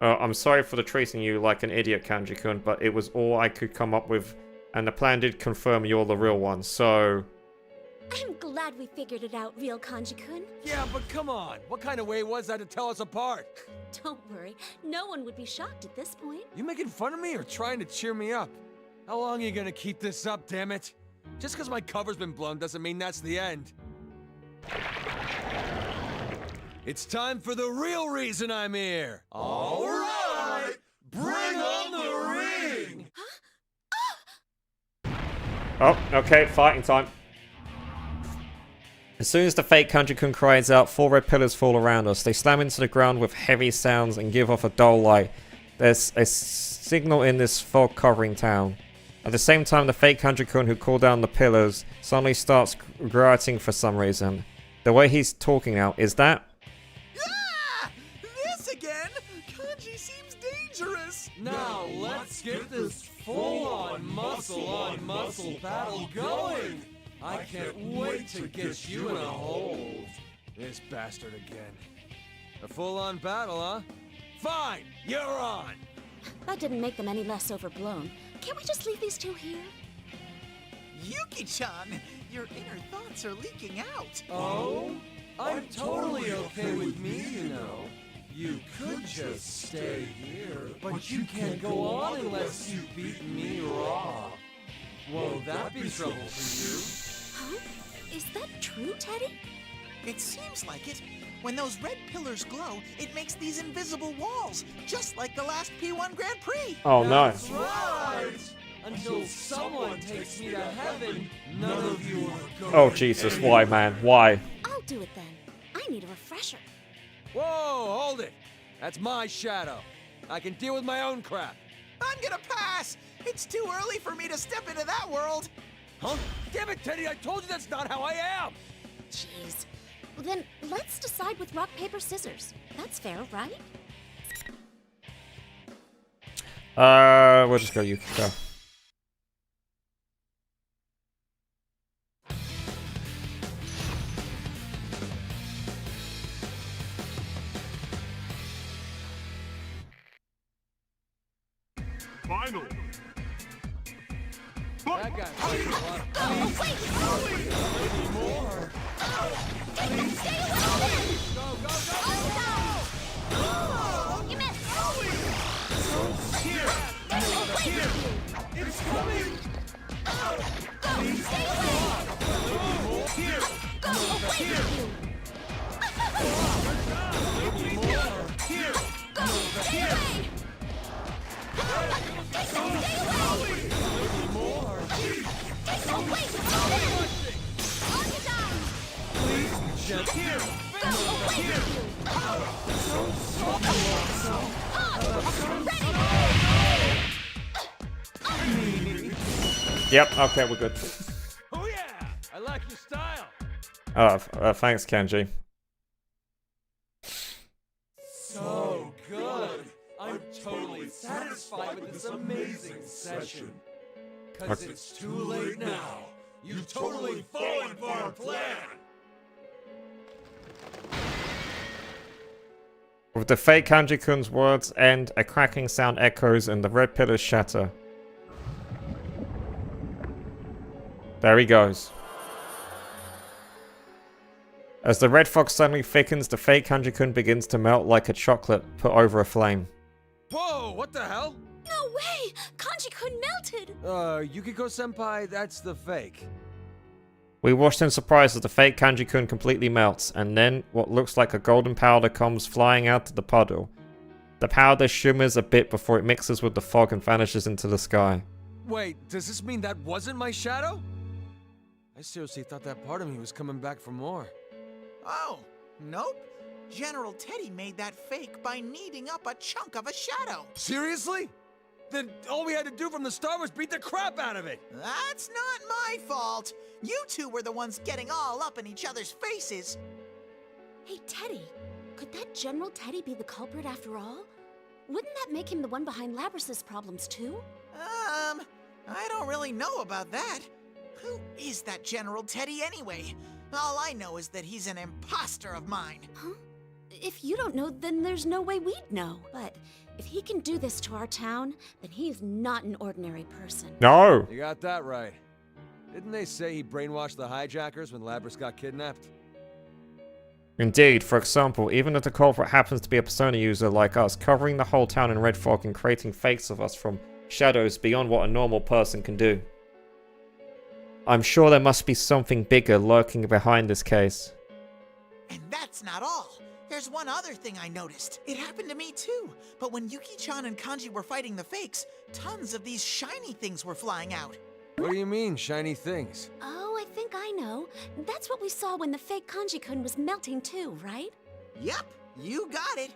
I'm sorry for treating you like an idiot, Kanji-kun, but it was all I could come up with, and the plan did confirm you're the real one, so... I'm glad we figured it out, real Kanji-kun. Yeah, but come on. What kind of way was that to tell us apart? Don't worry, no one would be shocked at this point. You making fun of me or trying to cheer me up? How long are you gonna keep this up, damn it? Just because my cover's been blown doesn't mean that's the end. It's time for the real reason I'm here. All right, bring on the ring. Oh, okay, fighting time. As soon as the fake Kanji-kun cries out, 4 red pillars fall around us. They slam into the ground with heavy sounds and give off a dull light. There's a signal in this fog covering town. At the same time, the fake Kanji-kun who called down the pillars suddenly starts grunting for some reason. The way he's talking now, is that... This again? Kanji seems dangerous. Now let's get this full-on muscle-on-muscle battle going. I can't wait to get you in a hold. This bastard again. A full-on battle, huh? Fine, you're on. That didn't make them any less overblown. Can't we just leave these two here? Yuki-chan, your inner thoughts are leaking out. Oh? I'm totally okay with me, you know. You could just stay here, but you can't go on unless you beat me raw. Won't that be trouble for you? Huh? Is that true, Teddy? It seems like it. When those red pillars glow, it makes these invisible walls, just like the last P1 Grand Prix. Oh, no. That's right! Until someone takes me to heaven, none of you are going. Oh, Jesus. Why, man? Why? I'll do it then. I need a refresher. Whoa, hold it! That's my shadow. I can deal with my own crap. I'm gonna pass. It's too early for me to step into that world. Huh? Damn it, Teddy! I told you that's not how I am. Jeez. Well, then let's decide with rock, paper, scissors. That's fair, right? We'll just go Yuki. Go. Final. That guy plays a lot of Maybe more. Go, go, go! You missed! Here! It's coming! Stay away! Here! Here! Here! Stay away! Yep, okay, we're good. Oh yeah! I like your style. Thanks, Kenji. So good. I'm totally satisfied with this amazing session. Cause it's too late now. You've totally fallen for our plan. With the fake Kanji-kun's words end, a cracking sound echoes and the red pillars shatter. There he goes. As the red fog suddenly thickens, the fake Kanji-kun begins to melt like a chocolate put over a flame. Whoa, what the hell? No way! Kanji-kun melted! Yukiko-senpai, that's the fake. We watched in surprise as the fake Kanji-kun completely melts, and then what looks like a golden powder comes flying out of the puddle. The powder shimmers a bit before it mixes with the fog and vanishes into the sky. Wait, does this mean that wasn't my shadow? I seriously thought that part of me was coming back for more. Oh, nope. General Teddy made that fake by kneading up a chunk of a shadow. Seriously? Then all we had to do from the start was beat the crap out of it. That's not my fault. You two were the ones getting all up in each other's faces. Hey, Teddy. Could that General Teddy be the culprit after all? Wouldn't that make him the one behind Labrys's problems too? I don't really know about that. Who is that General Teddy anyway? All I know is that he's an imposter of mine. Huh? If you don't know, then there's no way we'd know. But if he can do this to our town, then he's not an ordinary person. No! You got that right. Didn't they say he brainwashed the hijackers when Labrys got kidnapped? Indeed, for example, even if the culprit happens to be a Persona user like us, covering the whole town in red fog and creating fakes of us from shadows beyond what a normal person can do. I'm sure there must be something bigger lurking behind this case. And that's not all. There's one other thing I noticed. It happened to me too. But when Yuki-chan and Kanji were fighting the fakes, tons of these shiny things were flying out. What do you mean, shiny things? Oh, I think I know. That's what we saw when the fake Kanji-kun was melting too, right? Yep, you got it.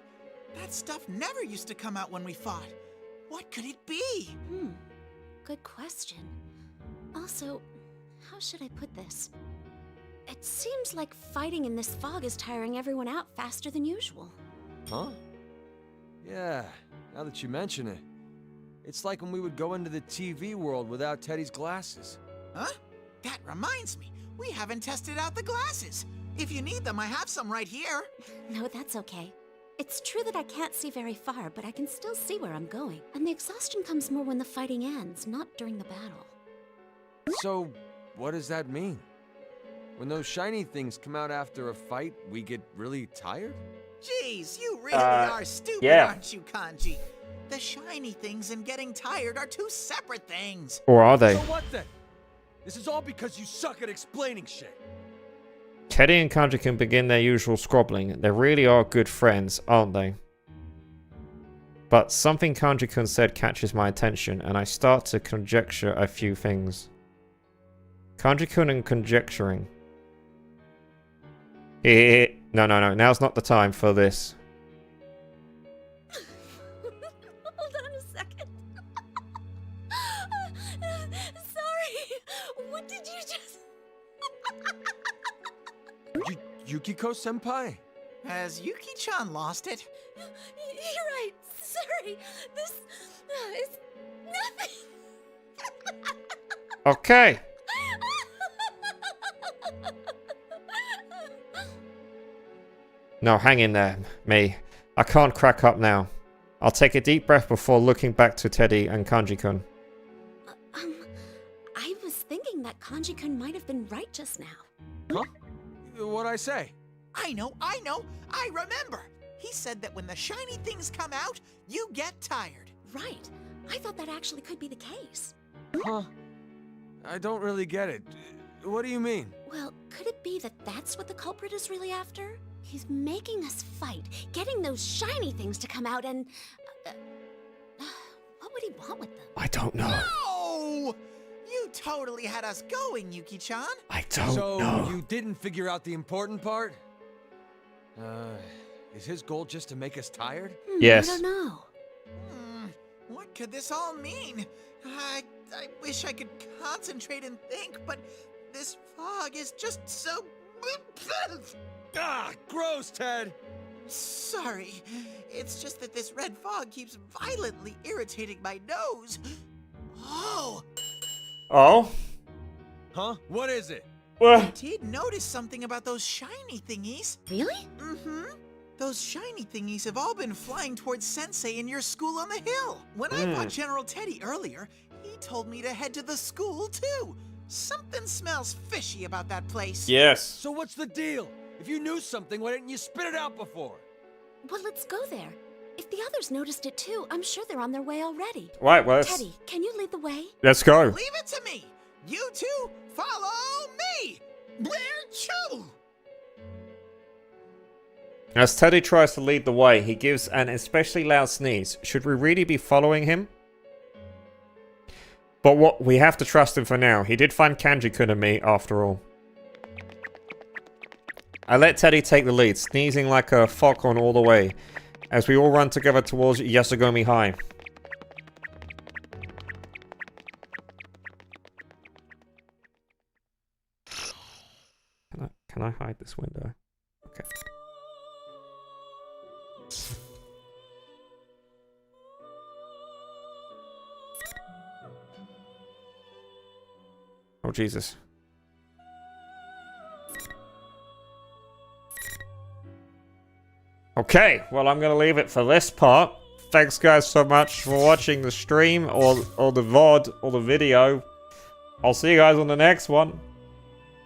That stuff never used to come out when we fought. What could it be? Good question. Also, how should I put this? It seems like fighting in this fog is tiring everyone out faster than usual. Huh? Yeah, now that you mention it. It's like when we would go into the TV world without Teddy's glasses. Huh? That reminds me. We haven't tested out the glasses. If you need them, I have some right here. No, that's okay. It's true that I can't see very far, but I can still see where I'm going. And the exhaustion comes more when the fighting ends, not during the battle. So, what does that mean? When those shiny things come out after a fight, we get really tired? Jeez, you really are stupid, yeah. aren't you, Kanji? The shiny things and getting tired are two separate things. Or are they? So what then? This is all because you suck at explaining shit. Teddy and Kanji can begin their usual squabbling. They really are good friends, aren't they? But something Kanji-kun said catches my attention, and I start to conjecture a few things. Kanji-kun and conjecturing. No, now's not the time for this. Hold on a second. Sorry. What did you just... Yukiko-senpai? Has Yuki-chan lost it? You're right. Sorry. This is nothing. Okay. No, hang in there, me. I can't crack up now. I'll take a deep breath before looking back to Teddy and Kanji-kun. I was thinking that Kanji-kun might have been right just now. Huh? What'd I say? I know. I remember. He said that when the shiny things come out, you get tired. Right. I thought that actually could be the case. Huh? I don't really get it. What do you mean? Well, could it be that that's what the culprit is really after? He's making us fight, getting those shiny things to come out, and... what would he want with them? I don't know. No! You totally had us going, Yuki-chan. I don't know. So, you didn't figure out the important part? Is his goal just to make us tired? Yes. I don't know. What could this all mean? I wish I could concentrate and think, but this fog is just so... Ah, gross, Ted! Sorry. It's just that this red fog keeps violently irritating my nose. Oh! Oh? Huh? What is it? I did notice something about those shiny thingies. Really? Mm-hmm. Those shiny thingies have all been flying towards Sensei in your school on the hill. When I fought General Teddy earlier, he told me to head to the school, too. Something smells fishy about that place. Yes. So what's the deal? If you knew something, why didn't you spit it out before? Well, let's go there. If the others noticed it too, I'm sure they're on their way already. Right, well, Teddy, can you lead the way? Let's go. Leave it to me. You two follow me. Blair Chu. As Teddy tries to lead the way, he gives an especially loud sneeze. Should we really be following him? But what we have to trust him for now. He did find Kanji-kun and me, after all. I let Teddy take the lead, sneezing like a foghorn all the way, as we all run together towards Yasogami High. Can I hide this window? Okay. Oh, Jesus. Okay, well, I'm going to leave it for this part. Thanks, guys, so much for watching the stream or the VOD or the video. I'll see you guys on the next one.